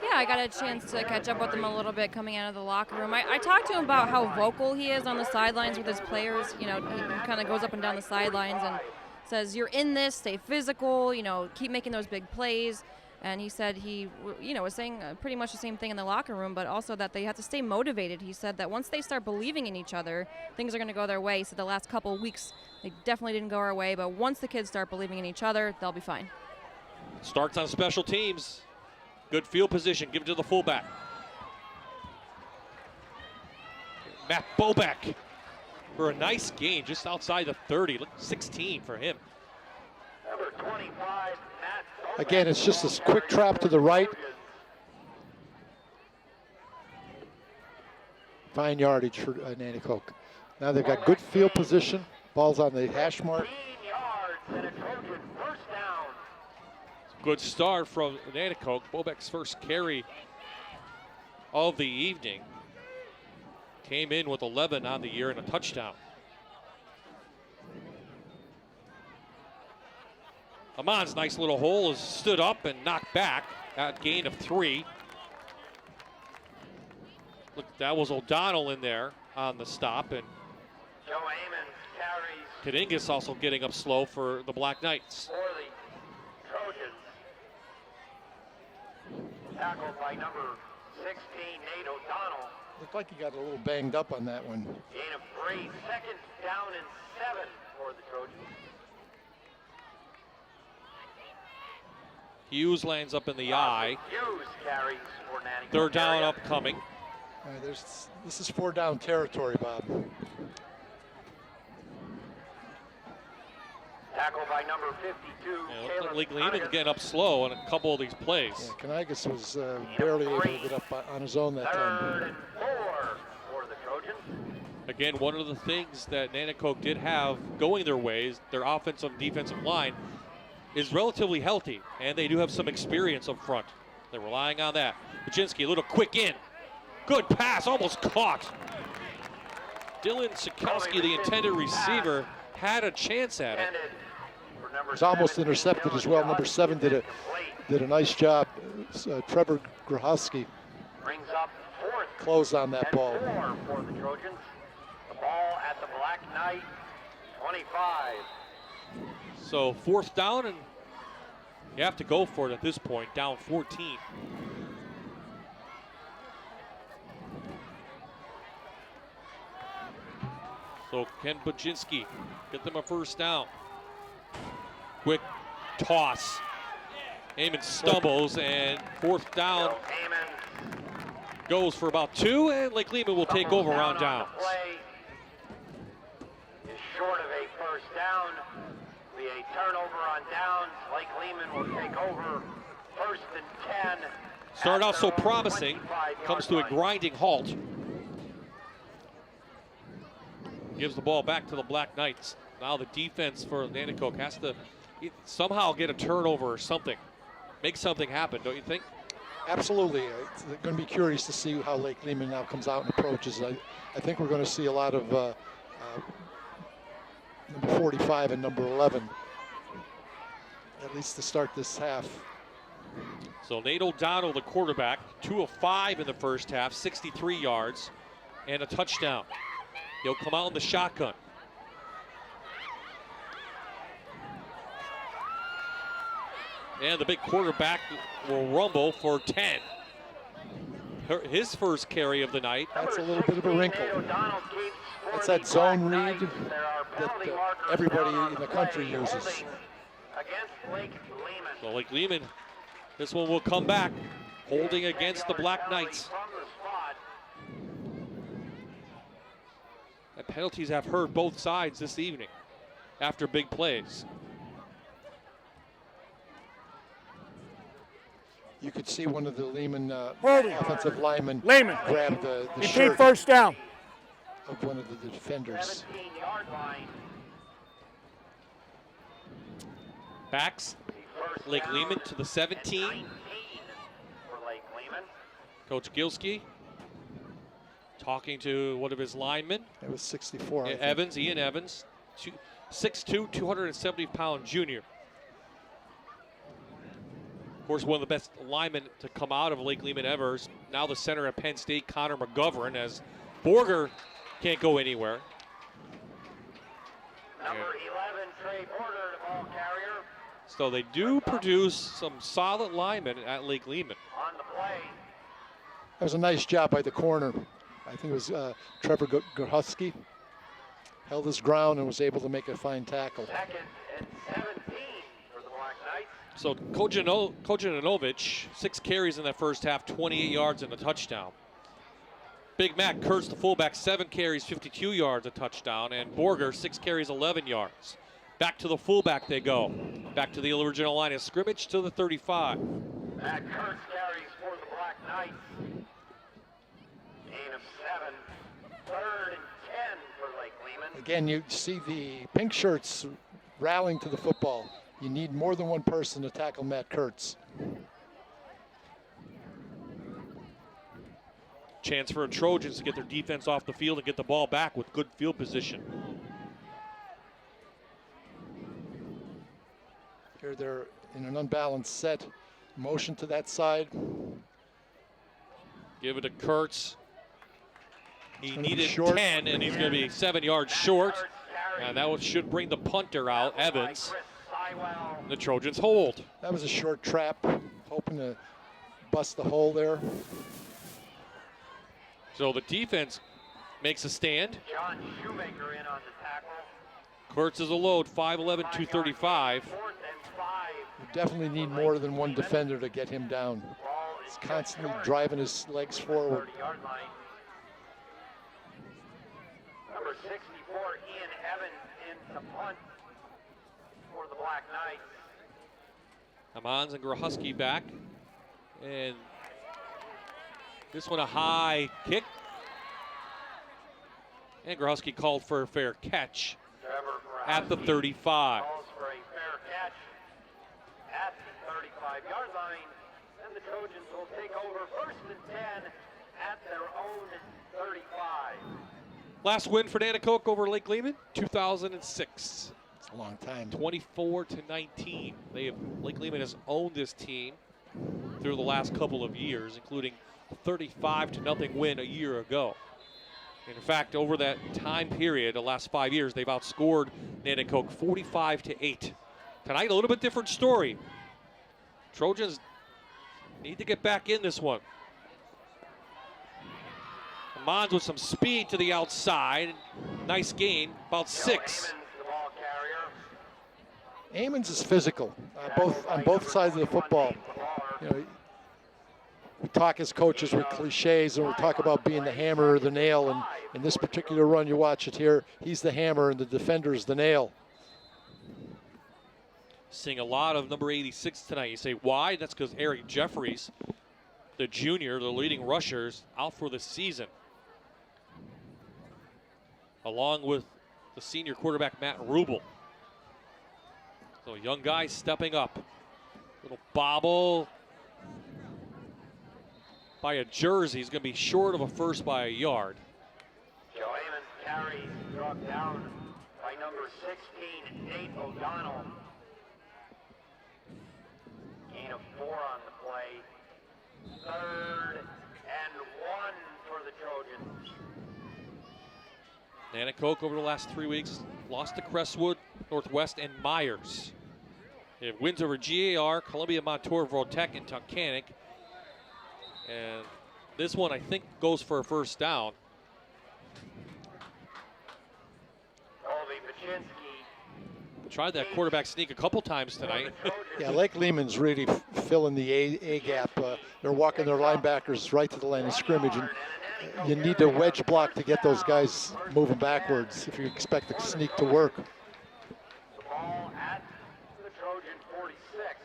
Yeah, I got a chance to catch up with him a little bit coming out of the locker room. I talked to him about how vocal he is on the sidelines with his players. You know, he kind of goes up and down the sidelines and says, you're in this, stay physical, you know, keep making those big plays. And he said he, was saying pretty much the same thing in the locker room, but also that they have to stay motivated. He said that once they start believing in each other, things are going to go their way. So the last couple of weeks, they definitely didn't go our way, but once the kids start believing in each other, they'll be fine.
Starts on special teams. Good field position. Give it to the fullback. Matt Bobeck for a nice gain just outside the 30. Look, 16 for him.
Number 25, Matt.
Again, it's just this quick trap to the right. Fine yardage for Nanticoke. Now they've got good field position. Ball's on the hash mark.
15 yards and a Trojan first down.
Good start from Nanticoke. Bobeck's first carry of the evening. Came in with 11 on the year and a touchdown. Amon's nice little hole is stood up and knocked back. That gain of 3. Look, that was O'Donnell in there on the stop, and
Joe Amons carries
Kadingas also getting up slow for the Black Knights.
for the Trojans. Tackled by number 16, Nate O'Donnell.
Looked like he got a little banged up on that one.
Gain of 3, second down and 7 for the Trojans.
Hughes lands up in the eye.
Hughes carries for Nanticoke.
Third down
area.
upcoming.
This is 4 down territory, Bob.
Tackle by number 52.
Yeah,
Caleb
Lake Lehman
Kanigas.
getting up slow on a couple of these plays.
Yeah, Kanigas was barely able to get up on his own that
Third
time.
and 4 for the Trojans.
Again, one of the things that Nanticoke did have going their ways, their offensive and defensive line is relatively healthy, and they do have some experience up front. They're relying on that. Baczynski, a little quick in. Good pass, almost caught. Dylan Sikowski, the intended receiver, had a chance at it.
It's almost intercepted as well. Number 7 did a nice job. Trevor Grahowski
Brings up fourth
closed on that
and
ball.
4 for the Trojans. The ball at the Black Knight 25.
So 4th down, and you have to go for it at this point, down 14. So Ken Baczynski get them a first down. Quick toss. Amon stumbles, and fourth down goes for about 2, and Lake Lehman will take over on downs.
Is short of a first down. Be a turnover on downs. Lake Lehman will take over first and 10.
Started out so promising, comes to a grinding halt. Gives the ball back to the Black Knights. Now the defense for Nanticoke has to somehow get a turnover or something. Make something happen, don't you think?
Absolutely. It's going to be curious to see how Lake Lehman now comes out and approaches. I think we're going to see a lot of number 45 and number 11, at least to start this half.
So Nate O'Donnell, the quarterback, 2 of 5 in the first half, 63 yards, and a touchdown. He'll come out in the shotgun. And the big quarterback will rumble for 10. His first carry of the night.
That's a little bit of a wrinkle. That's that zone read that everybody in the country uses.
So Lake Lehman, this one will come back, holding against the Black Knights. The penalties have hurt both sides this evening after big plays.
You could see one of the Lehman offensive linemen grab the shirt
first down
of one of the defenders.
Backs Lake Lehman to the 17. Coach Gilski talking to one of his linemen.
It was 64.
Ian Evans, 6'2", 270-pound junior. Of course, one of the best linemen to come out of Lake Lehman ever. Now the center at Penn State, Connor McGovern, as Borger can't go anywhere.
Number 11, Trey Porter, the ball carrier.
So they do produce some solid linemen at Lake Lehman.
On the play.
That was a nice job by the corner. I think it was Trevor Gruhusky. Held his ground and was able to make a fine tackle.
Second and 17 for the Black Knights.
So Kojanovic, 6 carries in that first half, 28 yards and a touchdown. Big Mac Kurtz, the fullback, 7 carries, 52 yards, a touchdown. And Borger, 6 carries, 11 yards. Back to the fullback they go. Back to the original line of scrimmage to the 35.
Matt Kurtz carries for the Black Knights. Gain of 7. Third and 10 for Lake Lehman.
Again, you see the pink shirts rallying to the football. You need more than one person to tackle Matt Kurtz.
Chance for Trojans to get their defense off the field and get the ball back with good field position.
Here they're in an unbalanced set. Motion to that side.
Give it to Kurtz. He needed 10, and he's going to be 7 yards short. And that should bring the punter out, Evans. The Trojans hold.
That was a short trap, hoping to bust the hole there.
So the defense makes a stand.
John Shoemaker in on the tackle.
Kurtz is a load, 5'11", 235.
You definitely need more than one defender to get him down. He's constantly driving his legs forward.
Number 64, Ian Evans in the punt for the Black Knights.
Amans and Gruhusky back. And this one a high kick. And Gruhusky called for a fair catch at the 35.
Calls for a fair catch at the 35-yard line. And the Trojans will take over first and 10 at their own 35.
Last win for Nanticoke over Lake Lehman, 2006.
It's a long time.
24-19. Lake Lehman has owned this team through the last couple of years, including a 35-0 win a year ago. In fact, over that time period, the last 5 years, they've outscored Nanticoke 45-8. Tonight, a little bit different story. Trojans need to get back in this one. Mons with some speed to the outside. Nice gain, about 6.
Amons is physical, on both sides of the football. You know, we talk as coaches with cliches, and we talk about being the hammer or the nail. And in this particular run, you watch it here, he's the hammer and the defender is the nail.
Seeing a lot of number 86 tonight. You say, why? That's because Eric Jeffries, the junior, the leading rusher, is out for the season. Along with the senior quarterback, Matt Rubel. So a young guy stepping up. Little bobble by a jersey. He's going to be short of a first by a yard.
Joe Amons carry brought down by number 16, Nate O'Donnell. Gain of 4 on the play. 3rd and 1 for the Trojans.
Nanticoke over the last 3 weeks lost to Crestwood, Northwest, and Myers. They have wins over GAR, Columbia, Montour, Vortec, and Tunkhannock. And this one, I think, goes for a first down.
Colby Paczynski.
Tried that quarterback sneak a couple times tonight.
Yeah, Lake Lehman's really filling the A gap. They're walking their linebackers right to the line of scrimmage, and you need to wedge block to get those guys moving backwards if you expect the sneak to work.
The ball at the Trojan 46.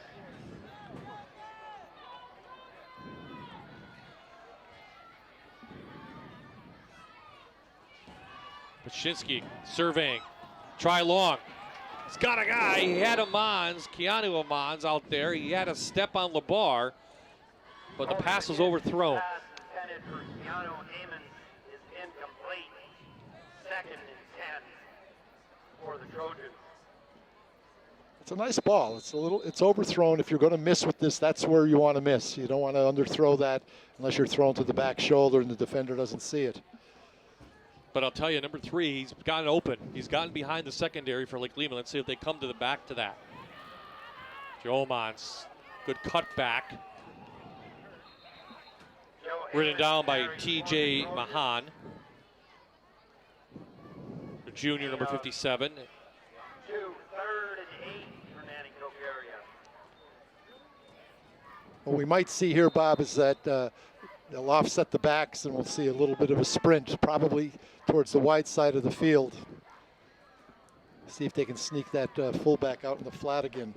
Paczynski surveying. Try long. He's got a guy. He had Keanu Amons out there. He had a step on LeBar, but the pass was overthrown.
Pass intended for Keanu Amons is incomplete. 2nd and 10 for the Trojans.
It's a nice ball. It's overthrown. If you're going to miss with this, that's where you want to miss. You don't want to underthrow that unless you're thrown to the back shoulder and the defender doesn't see it.
But I'll tell you, number 3, he's gotten open. He's gotten behind the secondary for Lake Lehman. Let's see if they come to the back to that. Joe Mons, good cutback. Ridden down by T.J. Mahan, the junior, number 57.
3rd and 8 for Nanticoke area.
What we might see here, Bob, is that they'll offset the backs and we'll see a little bit of a sprint, probably towards the wide side of the field. See if they can sneak that fullback out in the flat again.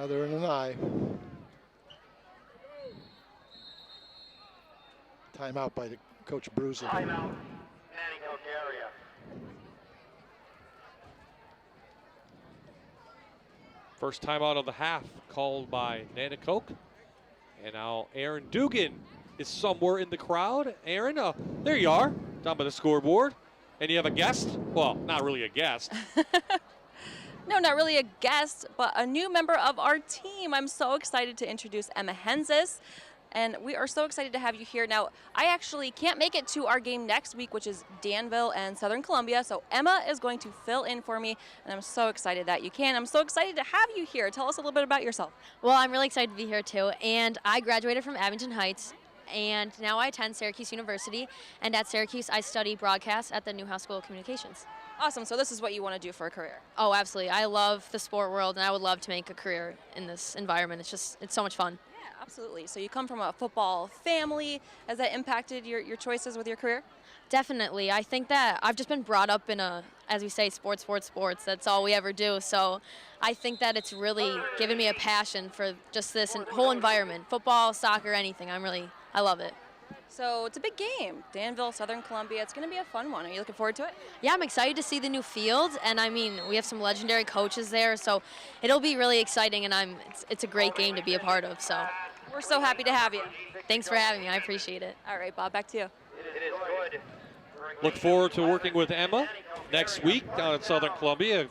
They're in an eye. Timeout by the Coach Bruiser.
Timeout, Nanticoke area.
First timeout of the half called by Nanticoke. And now Aaron Dugan is somewhere in the crowd. Aaron, there you are, down by the scoreboard. And you have a guest? Well, not really a guest.
No, not really a guest, but a new member of our team. I'm so excited to introduce Emma Henzis. And we are so excited to have you here. Now, I actually can't make it to our game next week, which is Danville and Southern Columbia. So Emma is going to fill in for me, and I'm so excited that you can. I'm so excited to have you here. Tell us a little bit about yourself.
Well, I'm really excited to be here too. And I graduated from Abington Heights, and now I attend Syracuse University. And at Syracuse, I study broadcast at the Newhouse School of Communications.
Awesome. So this is what you want to do for a career.
Oh, absolutely. I love the sport world, and I would love to make a career in this environment. It's so much fun.
Absolutely. So you come from a football family. Has that impacted your choices with your career?
Definitely. I think that I've just been brought up in as we say, sports. That's all we ever do. So I think that it's really given me a passion for just this whole environment, football, soccer, anything. I love it.
So it's a big game. Danville, Southern Columbia. It's going to be a fun one. Are you looking forward to it?
Yeah, I'm excited to see the new field. And I mean, we have some legendary coaches there. So it'll be really exciting. And it's a great game to be a part of. So
we're so happy to have you.
Thanks for having me. I appreciate it.
All right, Bob, back to you.
It is good.
Look forward to working with Emma next week down at Southern Columbia.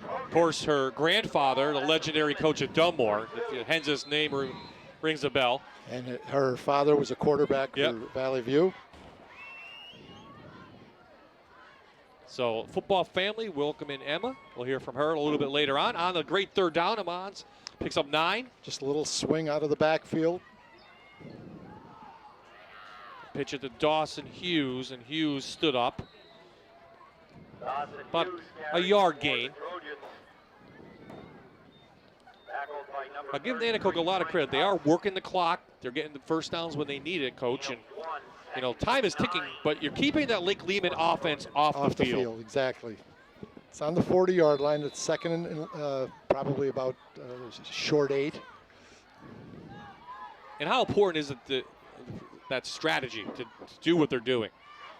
Of course, her grandfather, the legendary coach at Dunmore, if Henz's name rings a bell.
And her father was a quarterback for Valley View.
So football family, welcome in Emma. We'll hear from her a little bit later on. On the great third down, Amons picks up 9.
Just a little swing out of the backfield.
Pitch it to Dawson Hughes, and Hughes stood up. About a yard gain. I'll give Nanticoke a lot of credit. They are working the clock. They're getting the first downs when they need it, Coach. And, you know, time is ticking, but you're keeping that Lake Lehman offense off the field.
Exactly. It's on the 40-yard line. It's second and probably about short 8.
And how important is it that strategy to do what they're doing?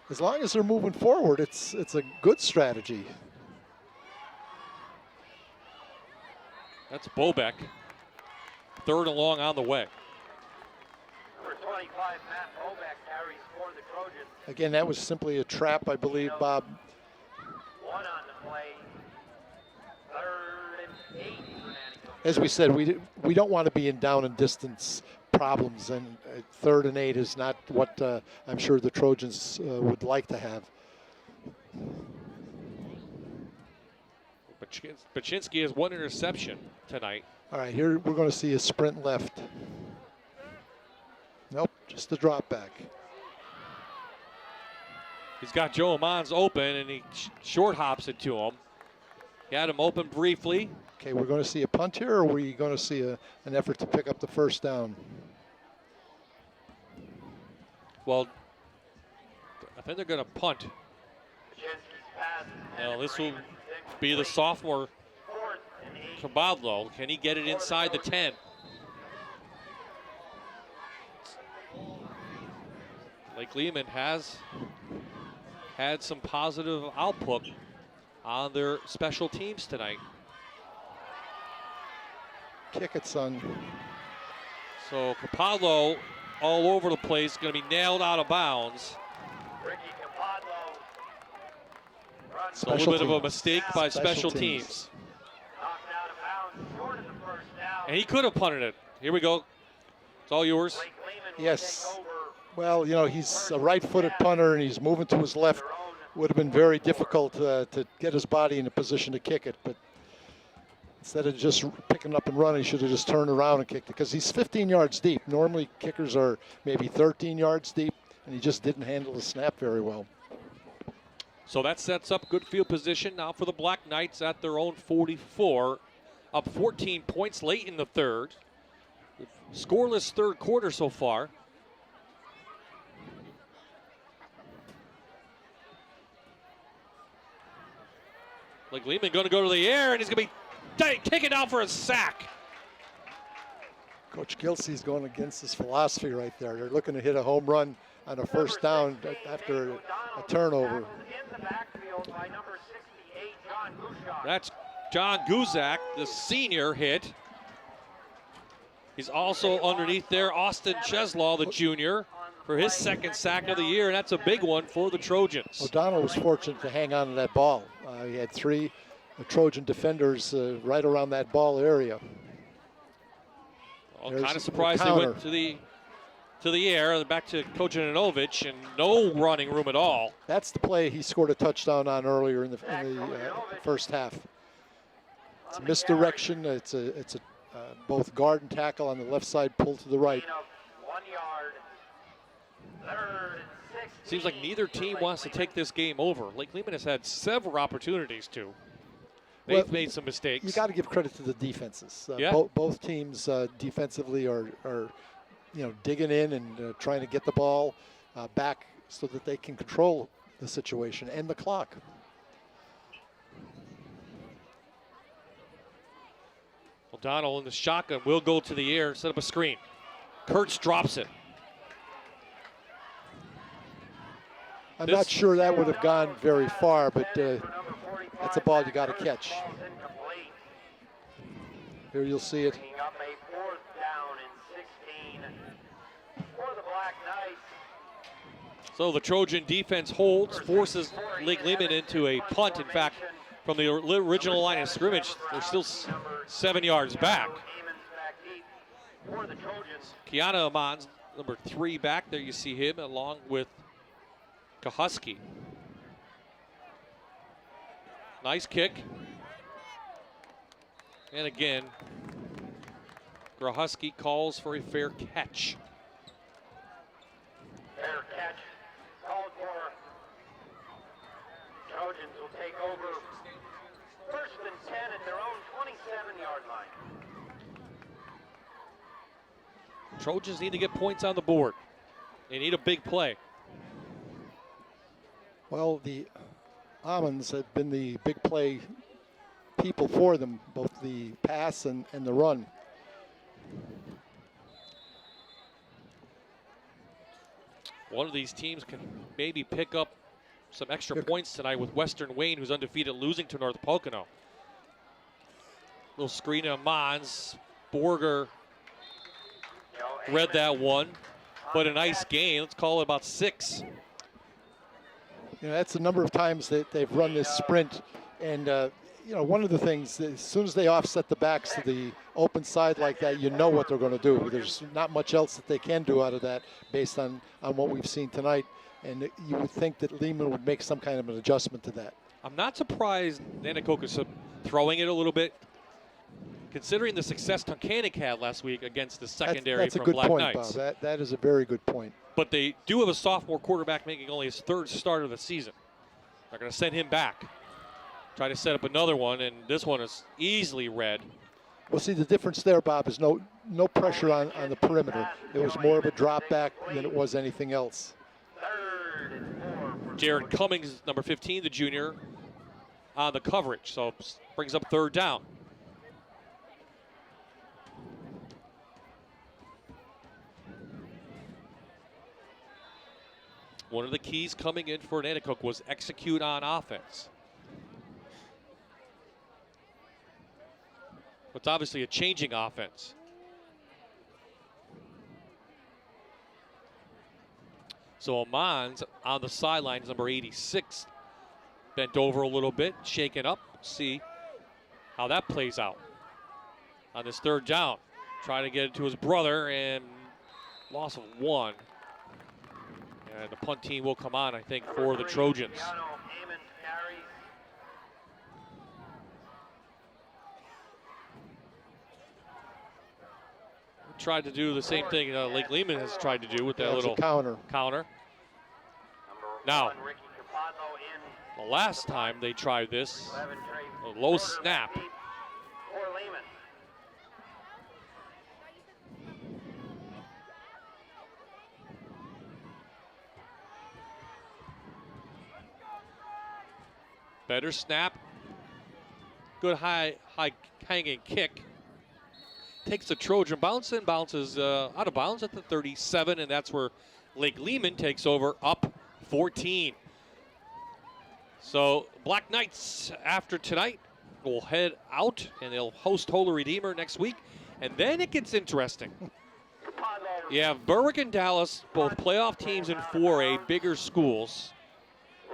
As long as they're moving forward, it's a good strategy.
That's Bobeck. 3rd and long on the way.
Number 25, Matt Bobeck carries for the Trojans.
Again, that was simply a trap, I believe, Bob.
1 on the play. 3rd and 8 for Nanticoke.
As we said, we don't want to be in down and distance problems, and 3rd and 8 is not what I'm sure the Trojans would like to have.
Baczynski has 1 interception tonight.
All right, here we're going to see a sprint left. Nope, just a drop back.
He's got Joe Amons open, and he short hops it to him. He had him open briefly.
Okay, we're going to see a punt here, or are we going to see an effort to pick up the first down?
Well, I think they're going to punt. Now, this will be the sophomore Cabadlo. Can he get it inside the 10? Lake Lehman has had some positive output on their special teams tonight.
Kick it, son.
So Cabadlo all over the place, going to be nailed out of bounds. It's a little bit of a mistake by special teams. And he could have punted it. Here we go. It's all yours.
Yes. Well, you know, he's a right-footed punter, and he's moving to his left. Would have been very difficult to get his body in a position to kick it. But instead of just picking up and running, he should have just turned around and kicked it, because he's 15 yards deep. Normally, kickers are maybe 13 yards deep, and he just didn't handle the snap very well.
So that sets up good field position now for the Black Knights at their own 44. Up 14 points late in the third. Scoreless third quarter so far. Lake Lehman going to go to the air, and he's going to be taken down for a sack.
Coach Gilsey's going against his philosophy right there. They're looking to hit a home run on a first down after a turnover.
That's John Guzak, the senior, hit. He's also underneath there, Austin Cheslaw, the junior, for his second sack of the year, and that's a big one for the Trojans.
O'Donnell was fortunate to hang on to that ball. He had 3 Trojan defenders right around that ball area.
Well, kind of surprised they went to the air, back to Kojanovic, and no running room at all.
That's the play he scored a touchdown on earlier in the first half. It's a misdirection. It's a both guard and tackle on the left side, pull to the right.
Seems like neither team wants to take this game over. Lake Lehman has had several opportunities to. They've made some mistakes.
You got to give credit to the defenses. Both teams defensively are digging in and trying to get the ball back so that they can control the situation and the clock.
O'Donnell in the shotgun will go to the air, set up a screen. Kurtz drops it.
I'm not sure that would have gone very far, but that's a ball you got to catch. Here you'll see it.
So the Trojan defense holds, forces Lake Lehman into a punt. In fact, from the original line of scrimmage, they're still 7 yards back. Kiana Amons, number 3 back there. You see him along with Kahusky. Nice kick. And again, Grahuski calls for a fair catch.
Fair catch called for. Trojans will take over 1st and 10 at their own 27-yard line.
Trojans need to get points on the board. They need a big play.
Well, the Almonds have been the big play people for them, both the pass and the run.
One of these teams can maybe pick up some extra points tonight with Western Wayne, who's undefeated, losing to North Pocono. Little screen of Mons. Borger read that one, but a nice gain. Let's call it about 6.
You know, that's a number of times that they've run this sprint. And, you know, one of the things, as soon as they offset the backs to the open side like that, you know what they're going to do. There's not much else that they can do out of that based on what we've seen tonight. And you would think that Lehman would make some kind of an adjustment to that.
I'm not surprised Nanticoke is throwing it a little bit, considering the success Tunkhannock had last week against the secondary
that's
from
a good
Black
point,
Knights.
Bob. That is a very good point.
But they do have a sophomore quarterback making only his 3rd start of the season. They're going to send him back. Try to set up another one, and this one is easily read.
Well, see, the difference there, Bob, is no pressure on the perimeter. It was more of a drop back than it was anything else.
Jared Cummings, number 15, the junior, on the coverage. So brings up 3rd down. One of the keys coming in for Nanticoke was execute on offense. It's obviously a changing offense. So Amons on the sidelines, number 86, bent over a little bit, shaken up. See how that plays out. On this 3rd down, trying to get it to his brother, and loss of 1. And the punt team will come on, I think, for the Trojans. Tried to do the same thing Lake Lehman has tried to do with that little
counter.
Now, the last time they tried this, a low snap. Better snap. Good high hanging kick. Takes the Trojan bounce and bounces out of bounds at the 37, and that's where Lake Lehman takes over, up 14. So Black Knights, after tonight, will head out, and they'll host Holy Redeemer next week. And then it gets interesting. You have Berwick and Dallas, both playoff teams in 4A, bigger schools.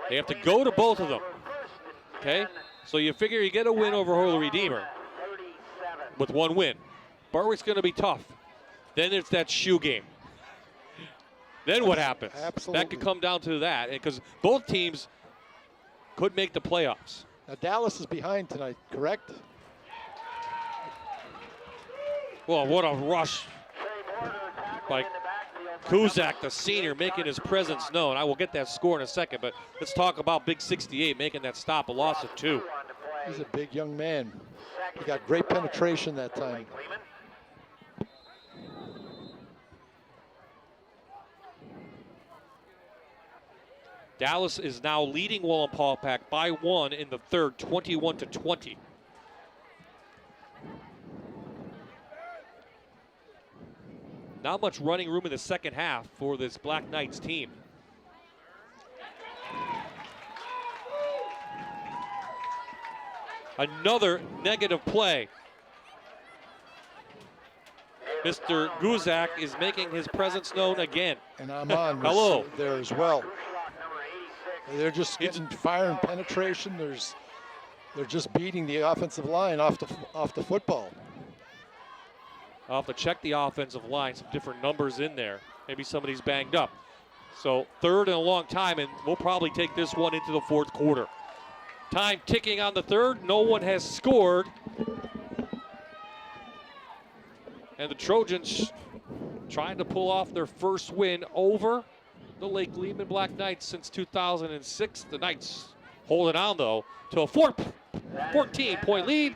They have to go to both of them. Okay? So you figure you get a win over Holy Redeemer with 1 win. Berwick's going to be tough. Then it's that shoe game. Then what happens?
Absolutely.
That could come down to that, because both teams could make the playoffs.
Now, Dallas is behind tonight, correct?
Well, what a rush by Kuzak, the senior, making his presence known. I will get that score in a second, but let's talk about Big 68 making that stop, a loss of 2.
He's a big young man. He got great penetration that time.
Dallas is now leading Wallenpaupack by 1 in the 3rd, 21-20. Not much running room in the second half for this Black Knights team. Another negative play. Mr. Guzak is making his presence known again.
And Amon
Hello.
was there as well. They're just getting fire and penetration. They're just beating the offensive line off the football.
I'll have to check the offensive line, some different numbers in there. Maybe somebody's banged up. So 3rd in a long time, and we'll probably take this one into the 4th quarter. Time ticking on the third. No one has scored. And the Trojans trying to pull off their first win over the Lake Lehman Black Knights since 2006. The Knights holding on, though, to a 14-point lead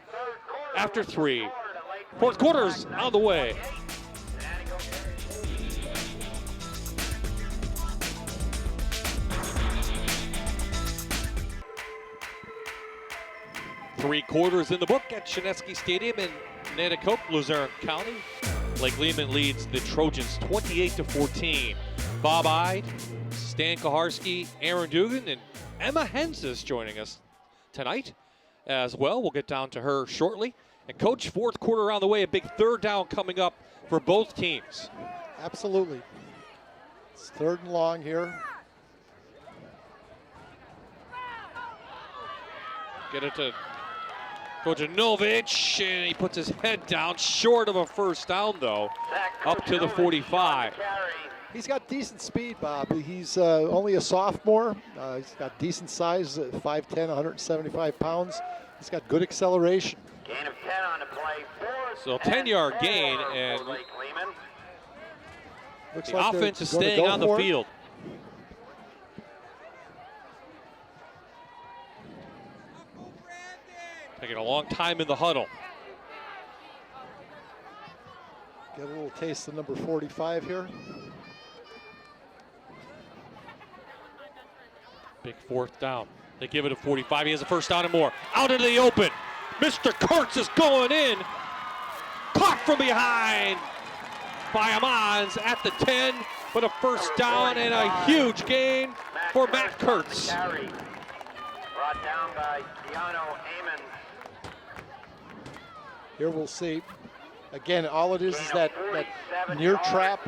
after 3. Fourth quarter's on the way. Three quarters in the book at Shinesky Stadium in Nanticoke, Luzerne County. Lake Lehman leads the Trojans 28-14. Bob Ide, Stan Kaharski, Aaron Dugan, and Emma Henses joining us tonight as well. We'll get down to her shortly. And Coach, fourth quarter on the way, a big third down coming up for both teams.
Absolutely. It's 3rd and long here.
Get it to Kojanovic, and he puts his head down, short of a first down, though, up to the 45.
He's got decent speed, Bob. He's only a sophomore. He's got decent size, 5'10", 175 pounds. He's got good acceleration.
Gain of 10 on the play.
So 10-yard gain, and
looks
the
like
offense is
they're gonna
staying
go
on the
for it.
field. Taking a long time in the huddle.
Get a little taste of number 45 here.
Big fourth down. They give it a 45. He has a first down and more. Out into the open. Mr. Kurtz is going in. Caught from behind by Amans at the 10, but a first down and a huge gain for Matt Kurtz.
Brought down by Keanu Amon.
Here we'll see. Again, all it is that near trap.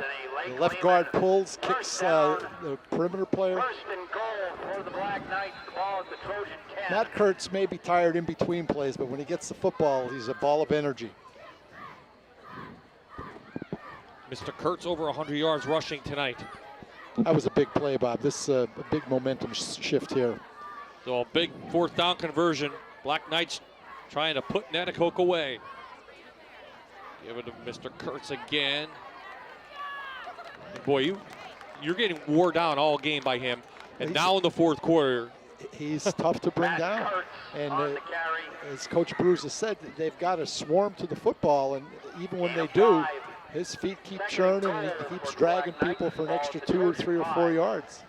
The left guard pulls, kicks the perimeter player.
First and goal for the Black Knights. The ball at the Trojan 10.
Matt Kurtz may be tired in between plays, but when he gets the football, he's a ball of energy.
Mr. Kurtz over 100 yards rushing tonight.
That was a big play, Bob. This a big momentum shift here.
So a big fourth down conversion. Black Knights trying to put Nanticoke away. Give it to Mr. Kurtz again. And boy, you're getting wore down all game by him. And now in the fourth quarter,
he's tough to bring down. And as Coach Bruce has said, they've got to swarm to the football. And even when they do, his feet keep churning and he keeps dragging people for an extra 2 or 3 or 4 yards.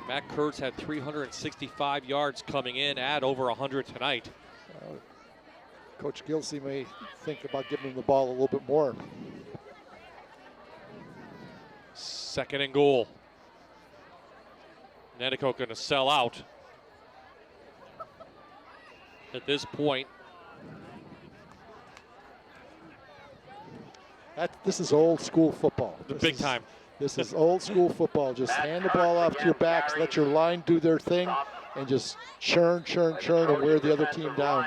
Matt Kurtz had 365 yards coming in, at over 100 tonight.
Coach Gilsey may think about giving him the ball a little bit more.
Second and goal. Nanticoke going to sell out at this point.
This is old school football.
Big time.
This is old school football. Just hand the ball off to your backs, let your line do their thing, and just churn, and wear the other team down.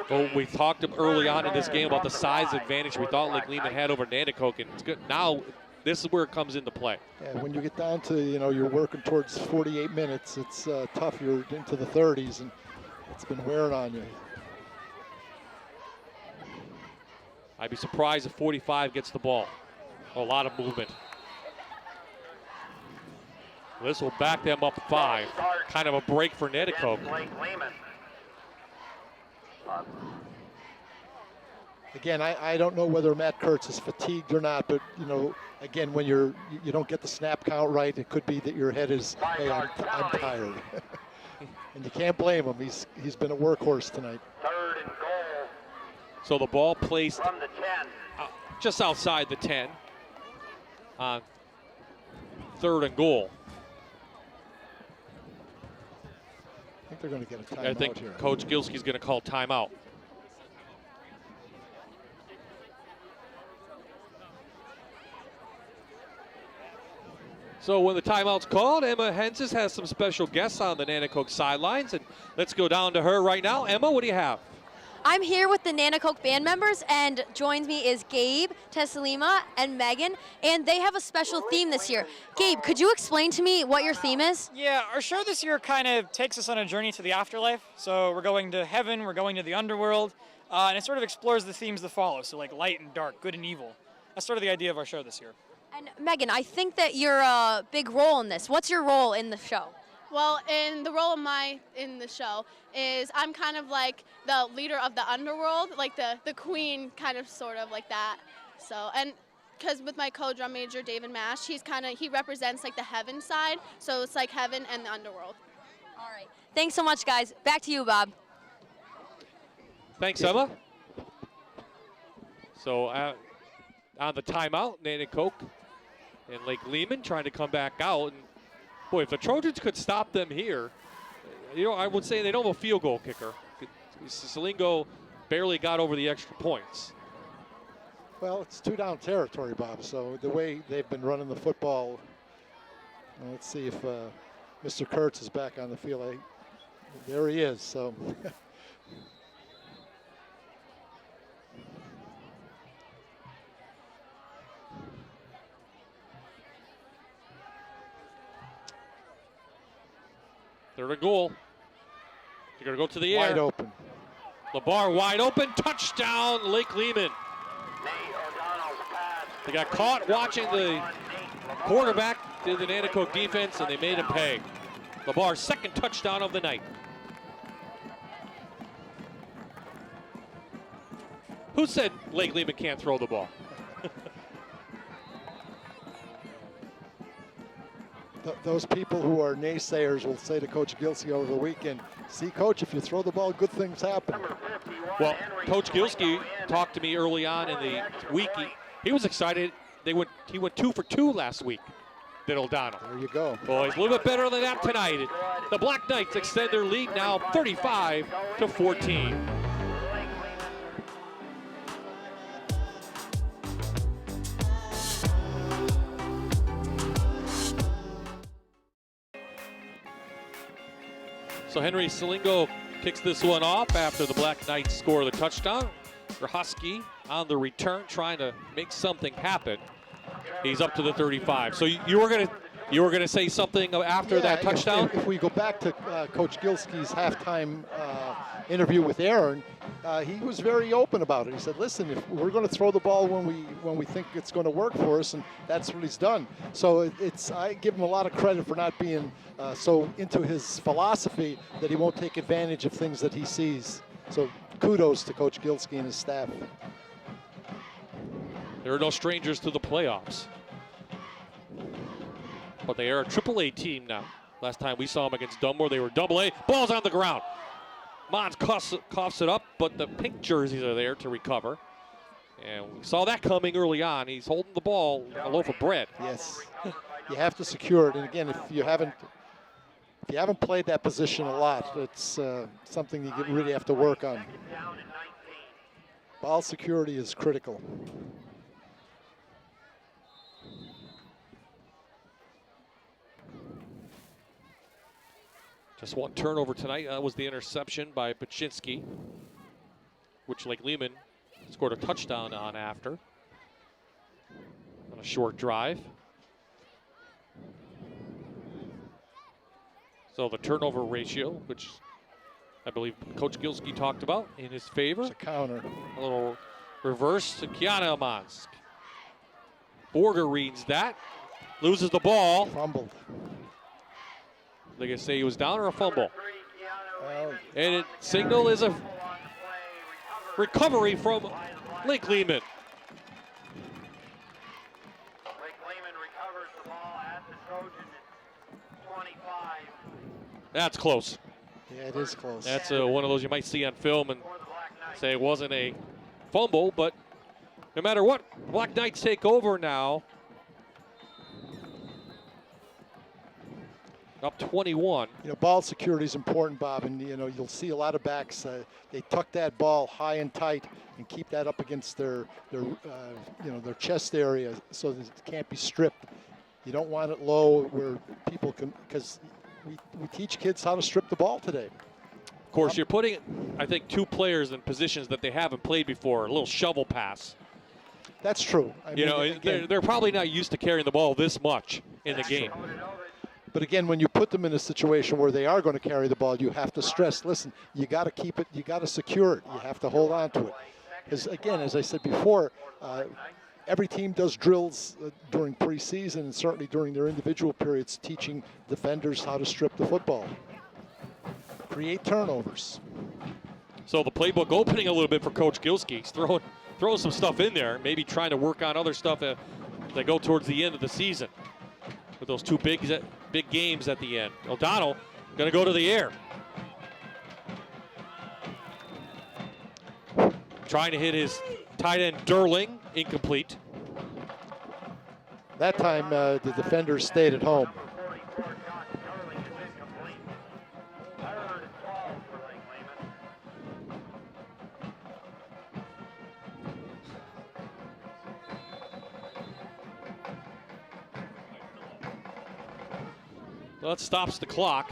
Well, we talked early on in this game about the size advantage we thought Lake Lehman had over Nanticoke, and it's good. Now this is where it comes into play.
Yeah, when you get down to, you're working towards 48 minutes, it's tough. You're into the 30s, and it's been wearing on you.
I'd be surprised if 45 gets the ball. A lot of movement. This will back them up 5. Kind of a break for Nanticoke.
Again, I don't know whether Matt Kurtz is fatigued or not, but again, when you don't get the snap count right, it could be that your head is, hey, I'm tired, and you can't blame him. He's been a workhorse tonight.
Third and goal.
So the ball placed
from the 10,
just outside the 10 on third and goal.
I think they're going to get a timeout.
I think
here.
Coach Gilsey's going to call timeout. So when the timeout's called, Emma Henses has some special guests on the Nanticoke sidelines, and let's go down to her right now. Emma, what do you have?
I'm here with the Nanticoke band members, and joins me is Gabe, Tessalima, and Megan, and they have a special theme this year. Gabe, could you explain to me what your theme is?
Yeah, our show this year kind of takes us on a journey to the afterlife. So we're going to heaven, we're going to the underworld, and it sort of explores the themes that follow, so like light and dark, good and evil. That's sort of the idea of our show this year.
And Megan, I think that you're a big role in this. What's your role in the show?
Well, in the role of in the show is I'm kind of like the leader of the underworld, like the queen, kind of sort of like that. So, and because with my co-drum major David Mash, he represents like the heaven side, so it's like heaven and the underworld.
All right. Thanks so much, guys. Back to you, Bob.
Thanks, Emma. So on the timeout, Nanticoke and Lake Lehman trying to come back out. And boy, if the Trojans could stop them here, I would say they don't have a field goal kicker. Salingo barely got over the extra points.
Well, it's 2-down territory, Bob. So the way they've been running the football, let's see if Mr. Kurtz is back on the field. There he is. So.
Third and goal. They're going to go to the air.
Wide open.
LeBar wide open. Touchdown, Lake Lehman. They got caught watching the quarterback did the Nanticoke defense, and they made him pay. LeBar's second touchdown of the night. Who said Lake Lehman can't throw the ball?
Those people who are naysayers will say to Coach Gilsey over the weekend, see, Coach, if you throw the ball, good things happen.
Well, Coach Gilsey talked to me early on in the week. He was excited. He went 2 for 2 last week, then O'Donnell.
There you go.
Boys, a little bit better than that tonight. The Black Knights extend their lead now 35-14. So Henry Salingo kicks this one off after the Black Knights score the touchdown. Husky on the return, trying to make something happen. He's up to the 35. So you were gonna say something after that touchdown?
If we go back to Coach Gilsey's halftime interview with Aaron, he was very open about it. He said, "Listen, if we're going to throw the ball when we think it's going to work for us," and that's what he's done. So I give him a lot of credit for not being so into his philosophy that he won't take advantage of things that he sees. So kudos to Coach Gilsey and his staff.
There are no strangers to the playoffs. But they are a AAA team now. Last time we saw them against Dunmore, they were AA. Ball's on the ground. Mons coughs it up, but the pink jerseys are there to recover. And we saw that coming early on. He's holding the ball a loaf of bread.
Yes, you have to secure it. And again, if you haven't played that position a lot, it's something you really have to work on. Ball security is critical.
Just one turnover tonight. That was the interception by Paczynski, which Lake Lehman scored a touchdown on after on a short drive. So the turnover ratio, which I believe Coach Gilsey talked about, in his favor.
It's a counter.
A little reverse to Kiana Amansk. Borger reads that, loses the ball.
Fumbled.
They gonna say he was down or a fumble?
Well,
and it signal is a recovery from Lake Lehman.
Lake Lehman recovers the ball at the Trojan 25.
That's close.
Yeah, it is close.
That's one of those you might see on film and say it wasn't a fumble, but no matter what, Black Knights take over now. Up 21.
Ball security is important, Bob, and you'll see a lot of backs. They tuck that ball high and tight and keep that up against their chest area so that it can't be stripped. You don't want it low where people can, because we teach kids how to strip the ball today.
course, you're putting, I think, two players in positions that they haven't played before. A little shovel pass.
That's true.
You know, they're probably not used to carrying the ball this much in the game.
But again, when you put them in a situation where they are going to carry the ball, you have to stress, listen, you got to keep it, you got to secure it, you have to hold on to it. Because again, as I said before, every team does drills during preseason and certainly during their individual periods, teaching defenders how to strip the football, create turnovers.
So the playbook opening a little bit for Coach Gilski. He's throwing some stuff in there, maybe trying to work on other stuff that go towards the end of the season. With those two big games at the end. O'Donnell going to go to the air. Trying to hit his tight end Durling, incomplete.
That time the defenders stayed at home.
Well, that stops the clock.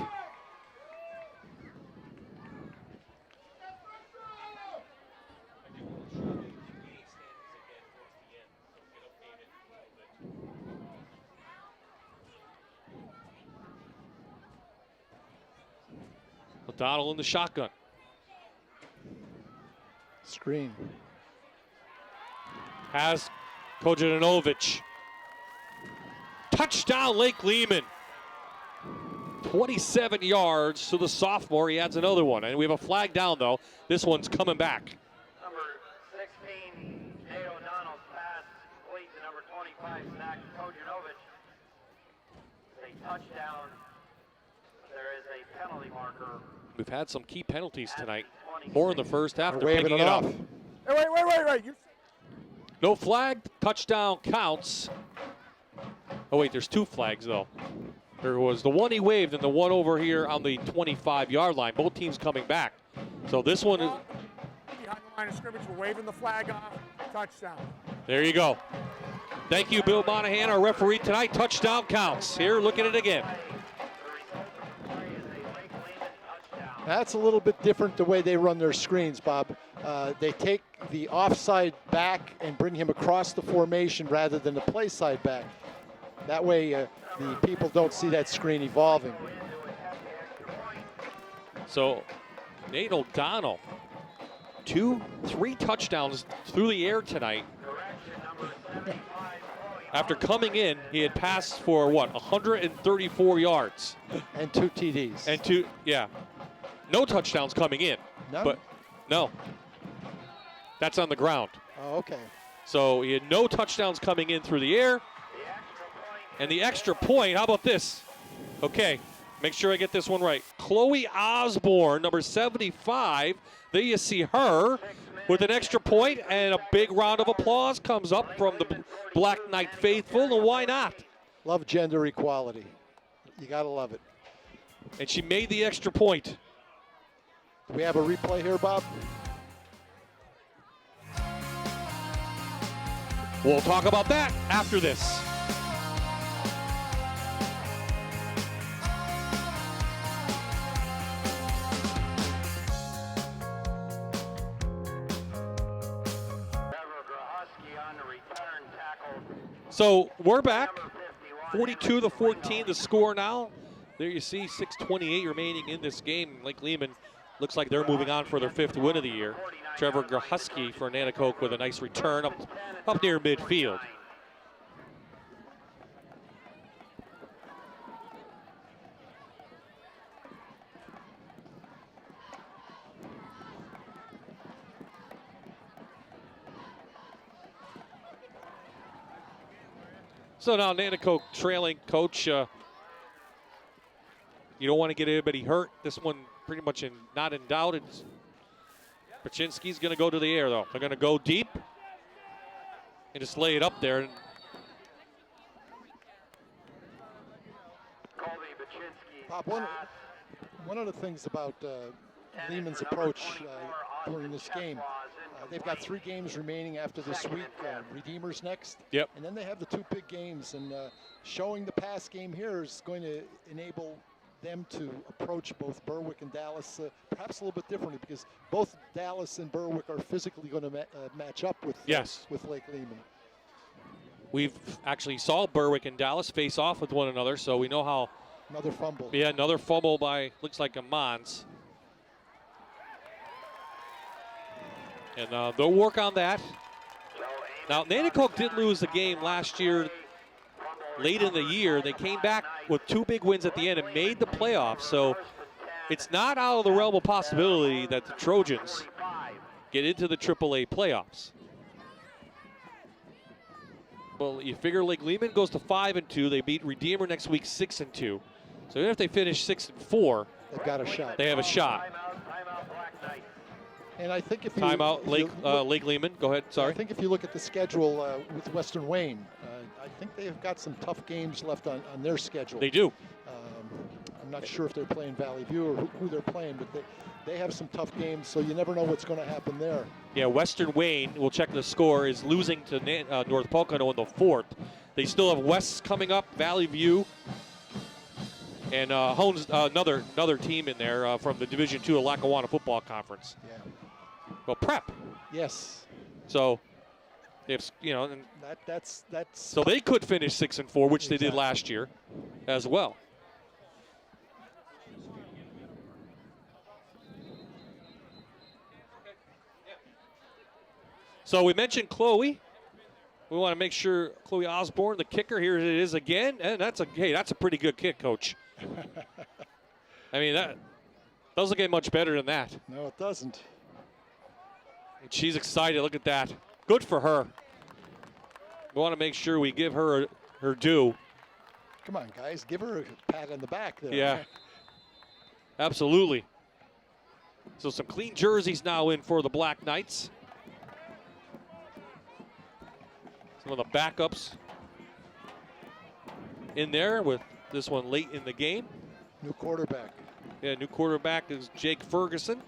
O'Donnell in the shotgun.
Screen.
Has Kojanovic. Touchdown, Lake Lehman. 27 yards to the sophomore. He adds another one. And we have a flag down, though. This one's coming back.
Number 16, Nate O'Donnell's pass complete to number 25, Zach Kojanovic. It's a touchdown. There is a penalty marker.
We've had some key penalties tonight. More in the first half. They're
waving
picking
it
it up.
Hey, wait.
No flag. Touchdown counts. Oh, wait, there's two flags, though. There was the one he waved and the one over here on the 25-yard line. Both teams coming back. So this one is...
Behind the line of scrimmage, we're waving the flag off. Touchdown.
There you go. Thank you, Bill Monahan, our referee tonight. Touchdown counts. Here, look at it again.
That's a little bit different the way they run their screens, Bob. They take the offside back and bring him across the formation rather than the play side back. That way the people don't see that screen evolving.
So Nate O'Donnell, 3 touchdowns through the air tonight. After coming in, he had passed for 134 yards.
And 2 TDs.
And 2, yeah. No touchdowns coming in.
No?
But no. That's on the ground.
Oh, okay.
So he had no touchdowns coming in through the air. And the extra point, how about this? Okay, make sure I get this one right. Chloe Osborne, number 75. There you see her with an extra point, and a big round of applause comes up from the Black Knight faithful, and why not?
Love gender equality. You got to love it.
And she made the extra point.
Do we have a replay here, Bob?
We'll talk about that after this. So we're back. 42-14 the score now. There you see 6:28 remaining in this game. Lake Lehman looks like they're moving on for their 5th win of the year. Trevor Grahusky for Nanticoke with a nice return up near midfield. So now Nanticoke trailing, coach. You don't want to get anybody hurt. This one pretty much not in doubt. Paczynski's going to go to the air, though. They're going to go deep and just lay it up there.
Bob, one of the things about Lehman's approach during this game, they've got 3 games remaining after this week. Redeemers next.
Yep.
And then they have the 2 big games. And showing the pass game here is going to enable them to approach both Berwick and Dallas perhaps a little bit differently, because both Dallas and Berwick are physically going to match up with with Lake Lehman.
We've actually saw Berwick and Dallas face off with one another, so we know how.
Another fumble.
Yeah, another fumble by, looks like a Mons. And they'll work on that. Now, Nanticoke did lose a game last year, late in the year. They came back with 2 big wins at the end and made the playoffs. So it's not out of the realm of possibility that the Trojans get into the AAA playoffs. Well, you figure Lake Lehman goes to 5-2. They beat Redeemer next week 6-2. So even if they finish 6-4,
they've got a shot.
They have a shot.
And I think if you
timeout Lake Lehman. Go ahead. Sorry.
I think if you look at the schedule with Western Wayne, I think they've got some tough games left on their schedule.
They do.
I'm not sure if they're playing Valley View or who they're playing, but they have some tough games, so you never know what's going to happen there.
Yeah, Western Wayne, we'll check the score, is losing to North Pocono in the 4th. They still have West coming up, Valley View, and Hones, another team in there from the Division II Lackawanna Football Conference.
Yeah.
Well, Prep.
Yes.
So, if and
that's
so they could finish 6-4, which they did last year, as well. So we mentioned Chloe. We want to make sure Chloe Osborne, the kicker, here it is again, and that's a pretty good kick, Coach. I mean, that doesn't get much better than that.
No, it doesn't.
And she's excited. Look at that. Good for her. We want to make sure we give her her due.
Come on, guys, give her a pat on the back there.
Yeah, absolutely. So some clean jerseys now in for the Black Knights. Some of the backups in there with this one late in the game.
New quarterback.
Yeah, new quarterback is Jake Ferguson.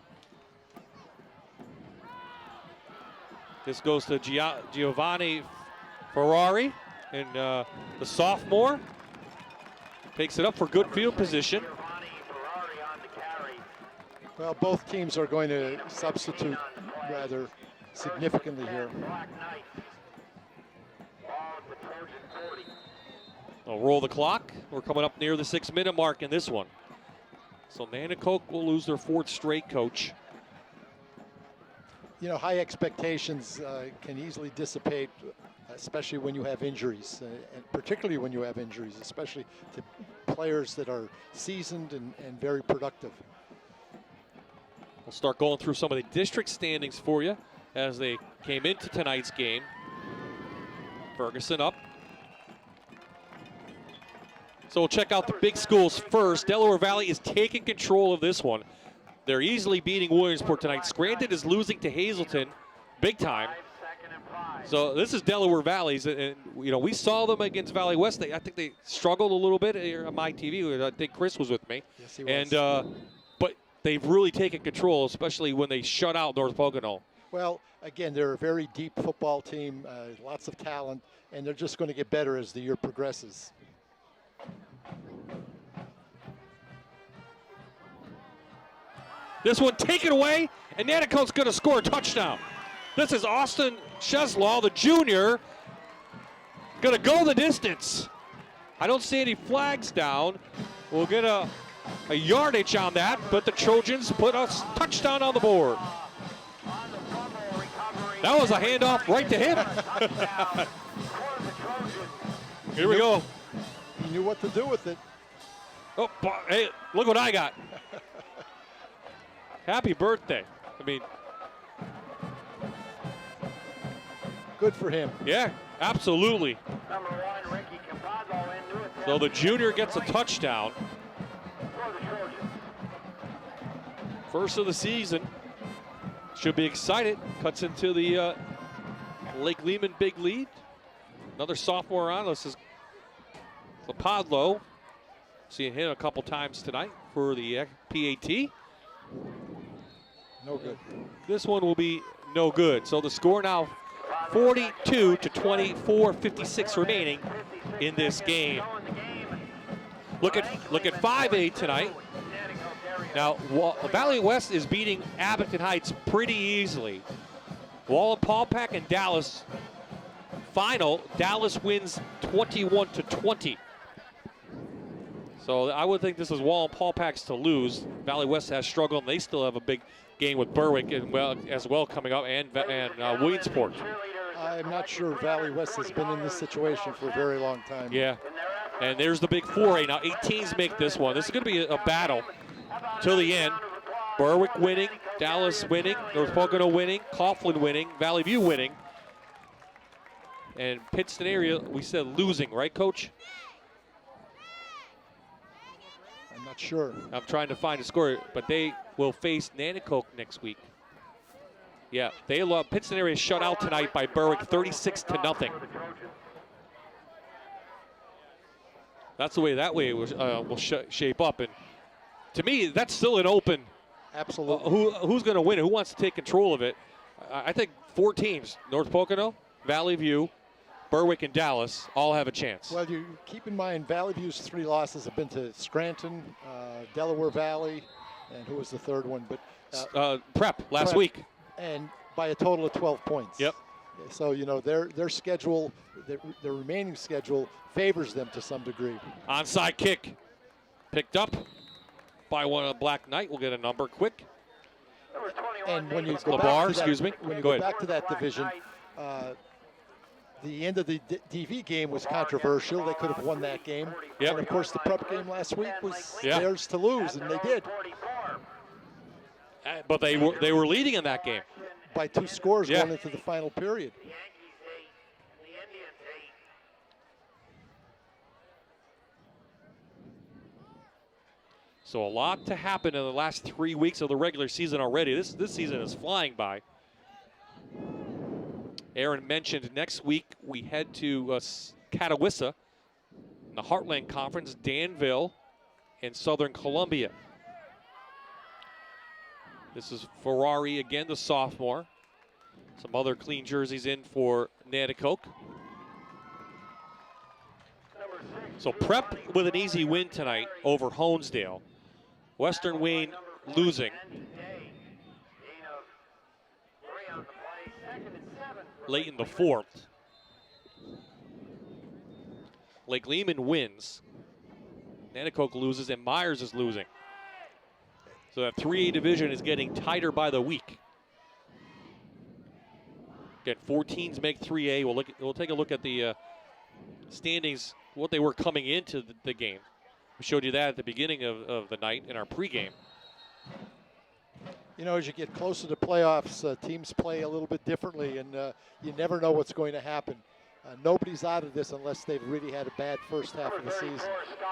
This goes to Giovanni Ferrari, and the sophomore takes it up for good field position.
Well, both teams are going to substitute rather significantly here.
They'll roll the clock. We're coming up near the 6-minute mark in this one. So Nanticoke will lose their 4th straight, Coach.
You know, high expectations can easily dissipate, especially when you have injuries, and particularly when you have injuries, especially to players that are seasoned and very productive.
We'll start going through some of the district standings for you as they came into tonight's game. Ferguson up. So we'll check out the big schools first. Delaware Valley is taking control of this one. They're easily beating Williamsport tonight. Scranton is losing to Hazleton big time. So this is Delaware Valley's, and we saw them against Valley West. I think they struggled a little bit here on my TV. I think Chris was with me.
Yes, he was.
And but they've really taken control, especially when they shut out North Pocono.
Well, again, they're a very deep football team, lots of talent, and they're just going to get better as the year progresses.
This one taken away, and Nanticoke's going to score a touchdown. This is Austin Cheslaw, the junior, going to go the distance. I don't see any flags down. We'll get a yardage on that, but the Trojans put a touchdown on the board. That was a handoff right to him. Here we go.
He knew what to do with it.
Oh, hey, look what I got. Happy birthday. I mean,
good for him.
Yeah, absolutely. So the junior gets a touchdown. First of the season. Should be excited. Cuts into the Lake Lehman big lead. Another sophomore on. This is Lapadlo. Seeing him a couple times tonight for the PAT.
No good.
This one will be no good. So the score now 42-24, 56 remaining in this game.
Look at 5A tonight. Now, Valley West is beating Abington Heights pretty easily. Wallenpaupack and Dallas. Final, Dallas wins 21-20. So I would think this is Wallenpaupack's to lose. Valley West has struggled, and they still have a big game with Berwick as well coming up, and Williamsport.
I'm not sure Valley West has been in this situation for a very long time.
Yeah, and there's the big 4A. Now 8 teams make this one. This is going to be a battle till the end. Berwick winning, Dallas winning, North Pocono winning, Coughlin winning, Valley View winning. And Pittston area, we said losing, right, Coach?
I'm not sure.
I'm trying to find a score, but they will face Nanticoke next week. Yeah, they love Pittston area shut out tonight by Berwick, 36-0. That's the way it will shape up, and to me, that's still an open.
Absolutely.
Who's going to win it? Who wants to take control of it? I think 4 teams: North Pocono, Valley View, Berwick, and Dallas all have a chance.
Well, you keep in mind Valley View's 3 losses have been to Scranton, Delaware Valley, and who was the third one? But
Prep last week.
And by a total of 12 points.
Yep.
So, you know, their schedule, their remaining schedule favors them to some degree.
Onside kick picked up by one of Black Knight. We'll get a number quick.
And when you go back to that division, the end of the DV game was controversial. They could have won that game.
Yep.
And, of course, the Prep game last week was theirs to lose, and they did.
But they were leading in that game.
By 2 scores going into the final period.
So a lot to happen in the last 3 weeks of the regular season already. This season is flying by. Aaron mentioned next week we head to Catawissa in the Heartland Conference, Danville, and Southern Columbia. This is Ferrari again, the sophomore. Some other clean jerseys in for Nanticoke. So Prep with an easy win tonight over Honesdale. Western Wayne losing. Late in the 4th. Lake Lehman wins. Nanticoke loses, and Myers is losing. So that 3A division is getting tighter by the week. Again, 4 teams make 3A. We'll take a look at the standings, what they were coming into the game. We showed you that at the beginning of the night in our pregame.
You know, as you get closer to playoffs, teams play a little bit differently, and you never know what's going to happen. Nobody's out of this unless they've really had a bad first half of the season.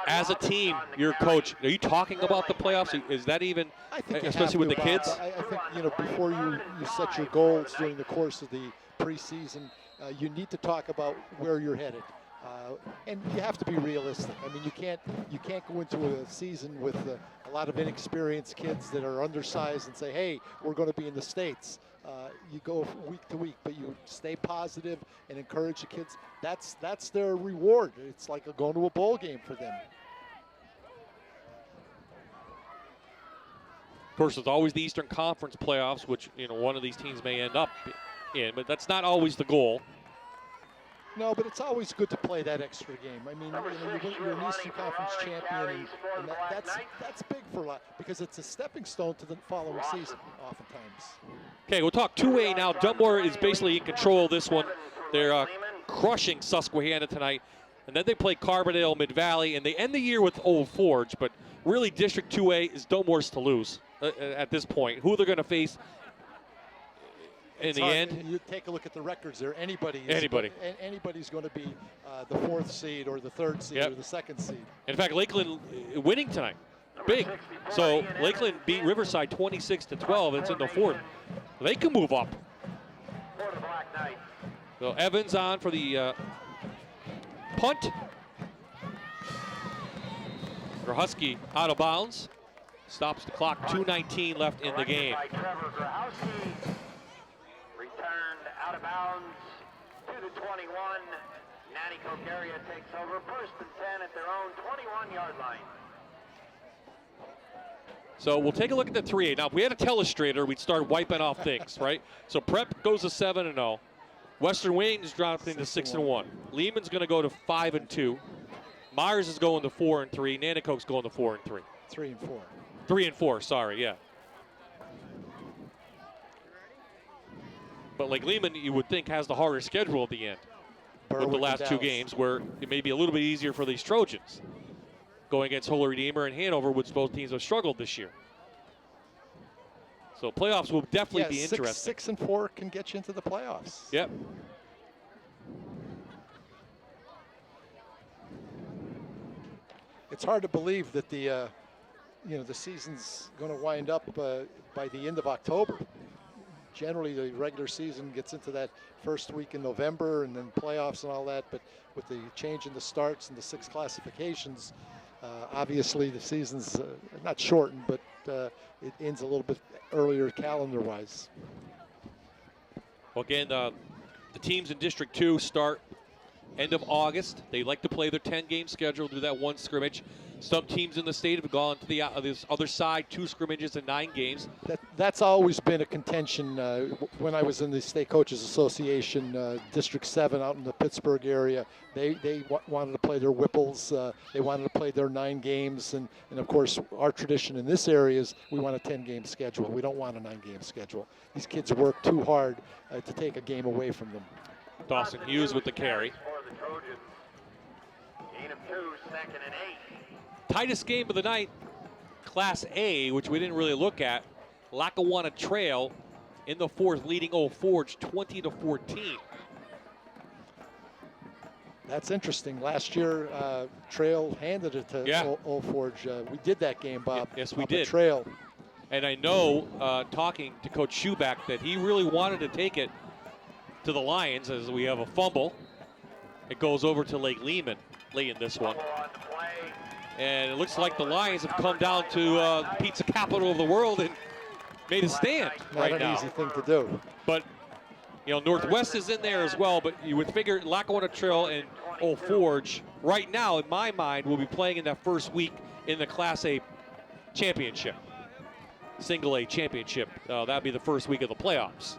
As a team, your coach, are you talking about the playoffs? Is that even, especially with the kids?
I think, you know, before you set your goals during the course of the preseason, you need to talk about where you're headed. And you have to be realistic. I mean, you can't go into a season with a lot of inexperienced kids that are undersized and say, hey, we're going to be in the States. You go week to week, but you stay positive and encourage the kids. That's their reward. It's like going to a bowl game for them.
Of course, there's always the Eastern Conference playoffs, which, you know, one of these teams may end up in, but that's not always the goal.
No, but it's always good to play that extra game. I mean, you're an Eastern Conference champion, and that's big for a lot because it's a stepping stone to the following season, oftentimes.
Okay, we'll talk 2A now. Dunmore is basically in control of this one. They're crushing Susquehanna tonight, and then they play Carbondale, Mid-Valley, and they end the year with Old Forge. But really, District 2A is Dunmore's to lose at this point. Who they're going to face in the end?
You take a look at the records there. Anybody's going to be the 4th seed or the 3rd seed or the 2nd seed.
In fact, Lakeland winning tonight, big. So Lakeland beat Riverside 26-12. It's in the 4th. They can move up. So Evans on for the punt. Grahusky out of bounds. Stops the clock. 2:19 left in the game.
Returned out of bounds to the 21. Nanticoke area takes over 1st and 10 at their own 21-yard line.
So we'll take a look at the 3A. Now, if we had a telestrator, we'd start wiping off things, right? So Prep goes to 7-0. Western Wayne's dropping to 6-1. Lehman's going to go to 5-2. Myers is going to 4-3. Nanticoke's going to 4-3.
3 and 4.
3 and 4. Sorry, yeah. But like Lehman, you would think has the harder schedule at the end with the last two games, where it may be a little bit easier for these Trojans. Going against Holy Redeemer and Hanover, which both teams have struggled this year. So playoffs will definitely be interesting.
6 and 4 can get you into the playoffs.
Yep.
It's hard to believe that the season's going to wind up by the end of October. Generally, the regular season gets into that first week in November, and then playoffs and all that. But with the change in the starts and the 6 classifications, obviously the season's not shortened, but it ends a little bit earlier calendar-wise.
Well, again, the teams in District 2 start end of August. They like to play their 10-game schedule, do that one scrimmage. Some teams in the state have gone to the this other side, 2 scrimmages and 9 games.
That's always been a contention. When I was in the State Coaches Association, District 7 out in the Pittsburgh area, they wanted to play their Whipples. They wanted to play their 9 games. And of course, our tradition in this area is we want a 10-game schedule. We don't want a 9-game schedule. These kids work too hard to take a game away from them.
Dawson Hughes with the carry.
For the Trojans. Gain of 2, 2nd and 8.
Tightest game of the night, Class A, which we didn't really look at. Lackawanna Trail in the 4th, leading Old Forge 20-14.
That's interesting. Last year, Trail handed it to Old Forge. We did that game, Bob.
Yes, we did.
Trail.
And I know, talking to Coach Schuback, that he really wanted to take it to the Lions as we have a fumble. It goes over to Lake Lehman late in this one. And it looks like the Lions have come down to pizza capital of the world and made a stand right now.
Not an easy thing to do.
But, Northwest is in there as well, but you would figure Lackawanna Trail and Old Forge right now, in my mind, will be playing in that first week in the Class A championship. Single A championship. That'd be the first week of the playoffs.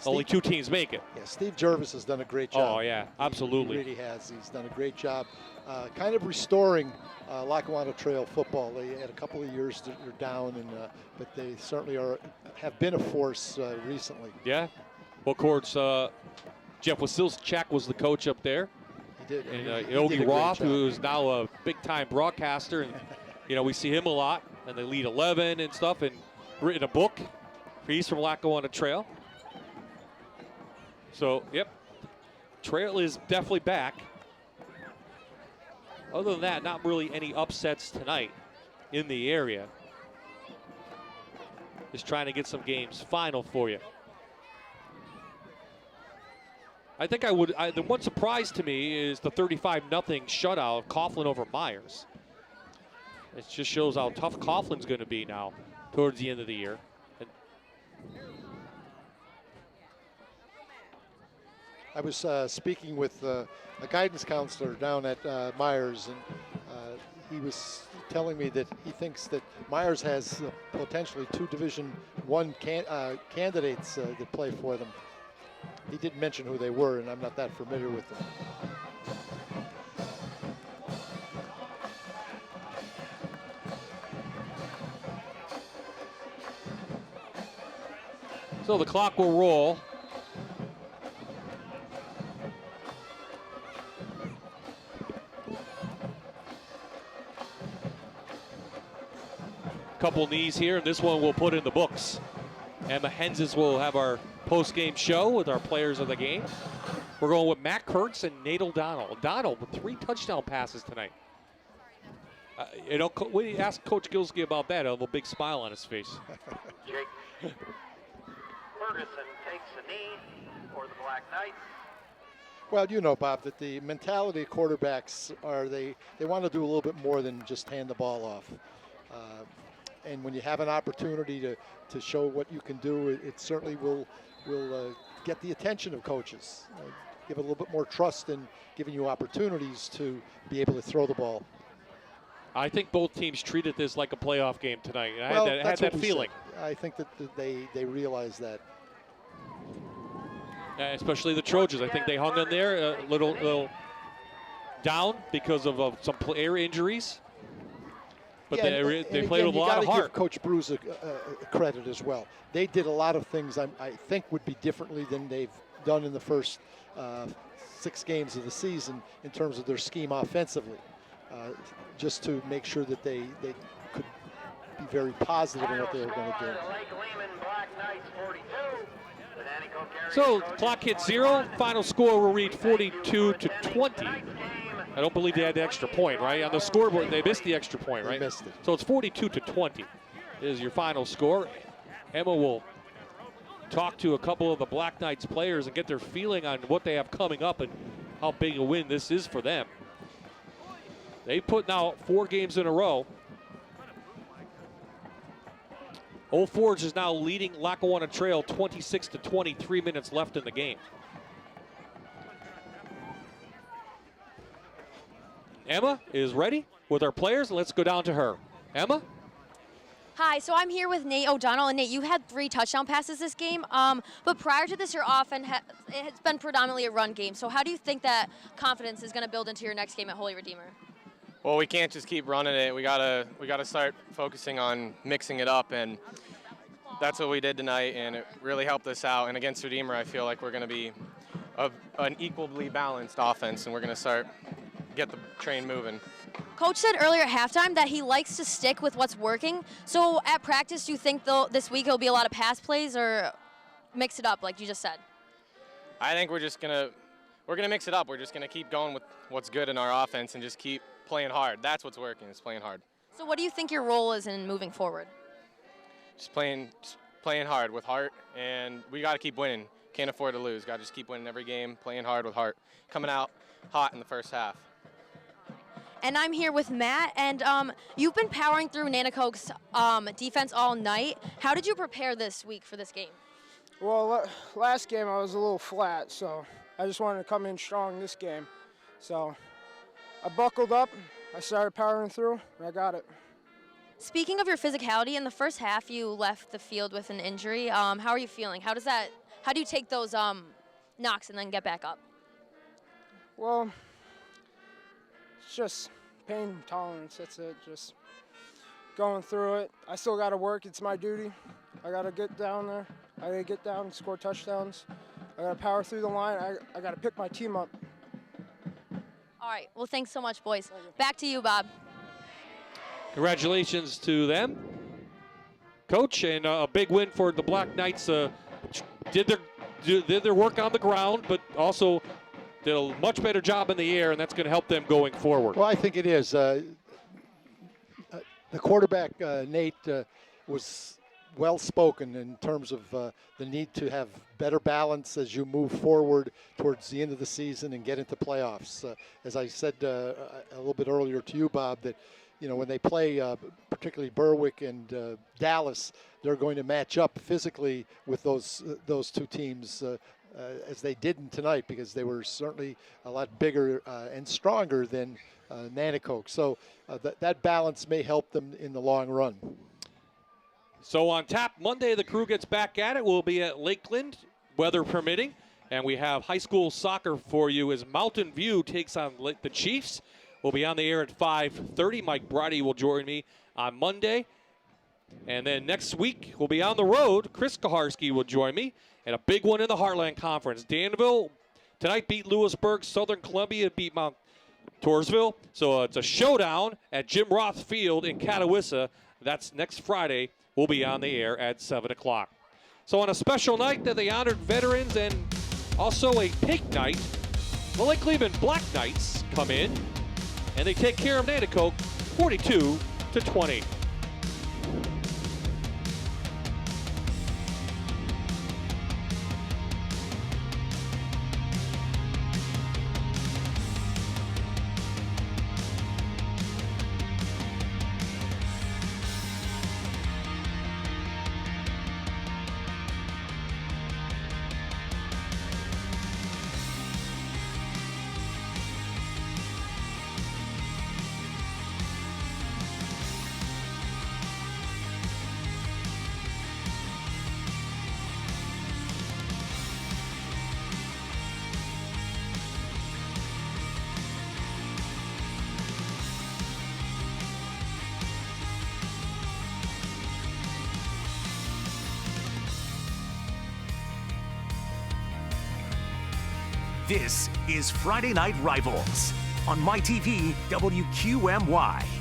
Only 2 teams make it.
Yeah, Steve Jervis has done a great job.
Oh, yeah, absolutely.
He really has. He's done a great job kind of restoring Lackawanna Trail football. They had a couple of years that they're down, but they certainly have been a force recently.
Yeah. Well, of course, Jeff Wasilchak was the coach up there.
He did.
And Yogi Roth, who is now a big-time broadcaster. And, we see him a lot. And they lead 11 and stuff, and written a book. He's from Lackawanna Trail. So, yep, Trail is definitely back. Other than that, not really any upsets tonight in the area. Just trying to get some games final for you. I think the one surprise to me is the 35-0 shutout of Coughlin over Myers. It just shows how tough Coughlin's going to be now towards the end of the year.
I was speaking with a guidance counselor down at Myers, and he was telling me that he thinks that Myers has potentially 2 Division I candidates that play for them. He didn't mention who they were, and I'm not that familiar with them.
So the clock will roll. Couple knees here, and this one we'll put in the books. Emma Henses will have our post-game show with our players of the game. We're going with Matt Kurtz and Nate O'Donnell. O'Donnell with 3 touchdown passes tonight. When you ask Coach Gilsky about that, he'll have a big smile on his face.
Jake Ferguson takes a knee for the Black Knights.
Well, Bob, that the mentality of quarterbacks are they want to do a little bit more than just hand the ball off. And when you have an opportunity to show what you can do, it certainly will get the attention of coaches. give it a little bit more trust in giving you opportunities to be able to throw the ball.
I think both teams treated this like a playoff game tonight. I
Well,
had
that's
that
what we
feeling.
said. I think that they realize that.
Especially the Trojans. I think they hung in there a little down because of some player injuries. But
Yeah,
they played with a lot of heart.
You got to give Coach Bruce a credit as well. They did a lot of things I think would be differently than they've done in the first 6 games of the season in terms of their scheme offensively, just to make sure that they could be very positive in what they were going to do.
So clock hit 0. Final score will read 42-20. I don't believe they had the extra point, right? On the scoreboard, they missed the extra point, right?
They missed it.
So it's 42-20 is your final score. Emma will talk to a couple of the Black Knights players and get their feeling on what they have coming up and how big a win this is for them. They put now 4 games in a row. Old Forge is now leading Lackawanna Trail 26-20, 3 minutes left in the game. Emma is ready with our players. Let's go down to her. Emma?
Hi, so I'm here with Nate O'Donnell. And Nate, you had 3 touchdown passes this game, but prior to this, your offense it's been predominantly a run game. So how do you think that confidence is going to build into your next game at Holy Redeemer?
Well, we can't just keep running it. We gotta start focusing on mixing it up, and that's what we did tonight, and it really helped us out. And against Redeemer, I feel like we're going to be an equally balanced offense, and we're going to get the train moving.
Coach said earlier at halftime that he likes to stick with what's working. So at practice, do you think this week it'll be a lot of pass plays or mix it up like you just said?
I think we're gonna mix it up. We're just gonna keep going with what's good in our offense and just keep playing hard. That's what's working, is playing hard.
So what do you think your role is in moving forward?
Just playing hard with heart, and we got to keep winning. Can't afford to lose. Got to just keep winning every game, playing hard with heart, coming out hot in the first half.
And I'm here with Matt, and you've been powering through Nanticoke's defense all night. How did you prepare this week for this game?
Well, last game I was a little flat, so I just wanted to come in strong this game. So I buckled up, I started powering through, and I got it.
Speaking of your physicality, in the first half you left the field with an injury. How are you feeling? How do you take those knocks and then get back up?
Well, it's just pain tolerance, that's it, just going through it. I still got to work, it's my duty. I got to get down there, I got to get down and score touchdowns. I got to power through the line, I got to pick my team up.
All right, well, thanks so much, boys. Back to you, Bob.
Congratulations to them, Coach, and a big win for the Black Knights. Did their work on the ground, but also did a much better job in the air, and that's going to help them going forward.
Well, I think it is. The quarterback, Nate, was well-spoken in terms of the need to have better balance as you move forward towards the end of the season and get into playoffs. As I said a little bit earlier to you, Bob, that when they play, particularly Berwick and Dallas, they're going to match up physically with those 2 teams as they didn't tonight, because they were certainly a lot bigger and stronger than Nanticoke. So that balance may help them in the long run.
So on tap Monday, the crew gets back at it. We'll be at Lakeland, weather permitting, and we have high school soccer for you as Mountain View takes on the Chiefs. We'll be on the air at 5:30. Mike Brady will join me on Monday. And then next week, we'll be on the road. Chris Kaharski will join me. And a big one in the Heartland Conference. Danville tonight beat Lewisburg. Southern Columbia beat Mount Toursville. So it's a showdown at Jim Roth Field in Catawissa. That's next Friday. We'll be on the air at 7 o'clock. So on a special night that they honored veterans and also a pig night, the Lake Lehman Black Knights come in and they take care of Nanticoke 42-20.
This is Friday Night Rivals on MyTV WQMY.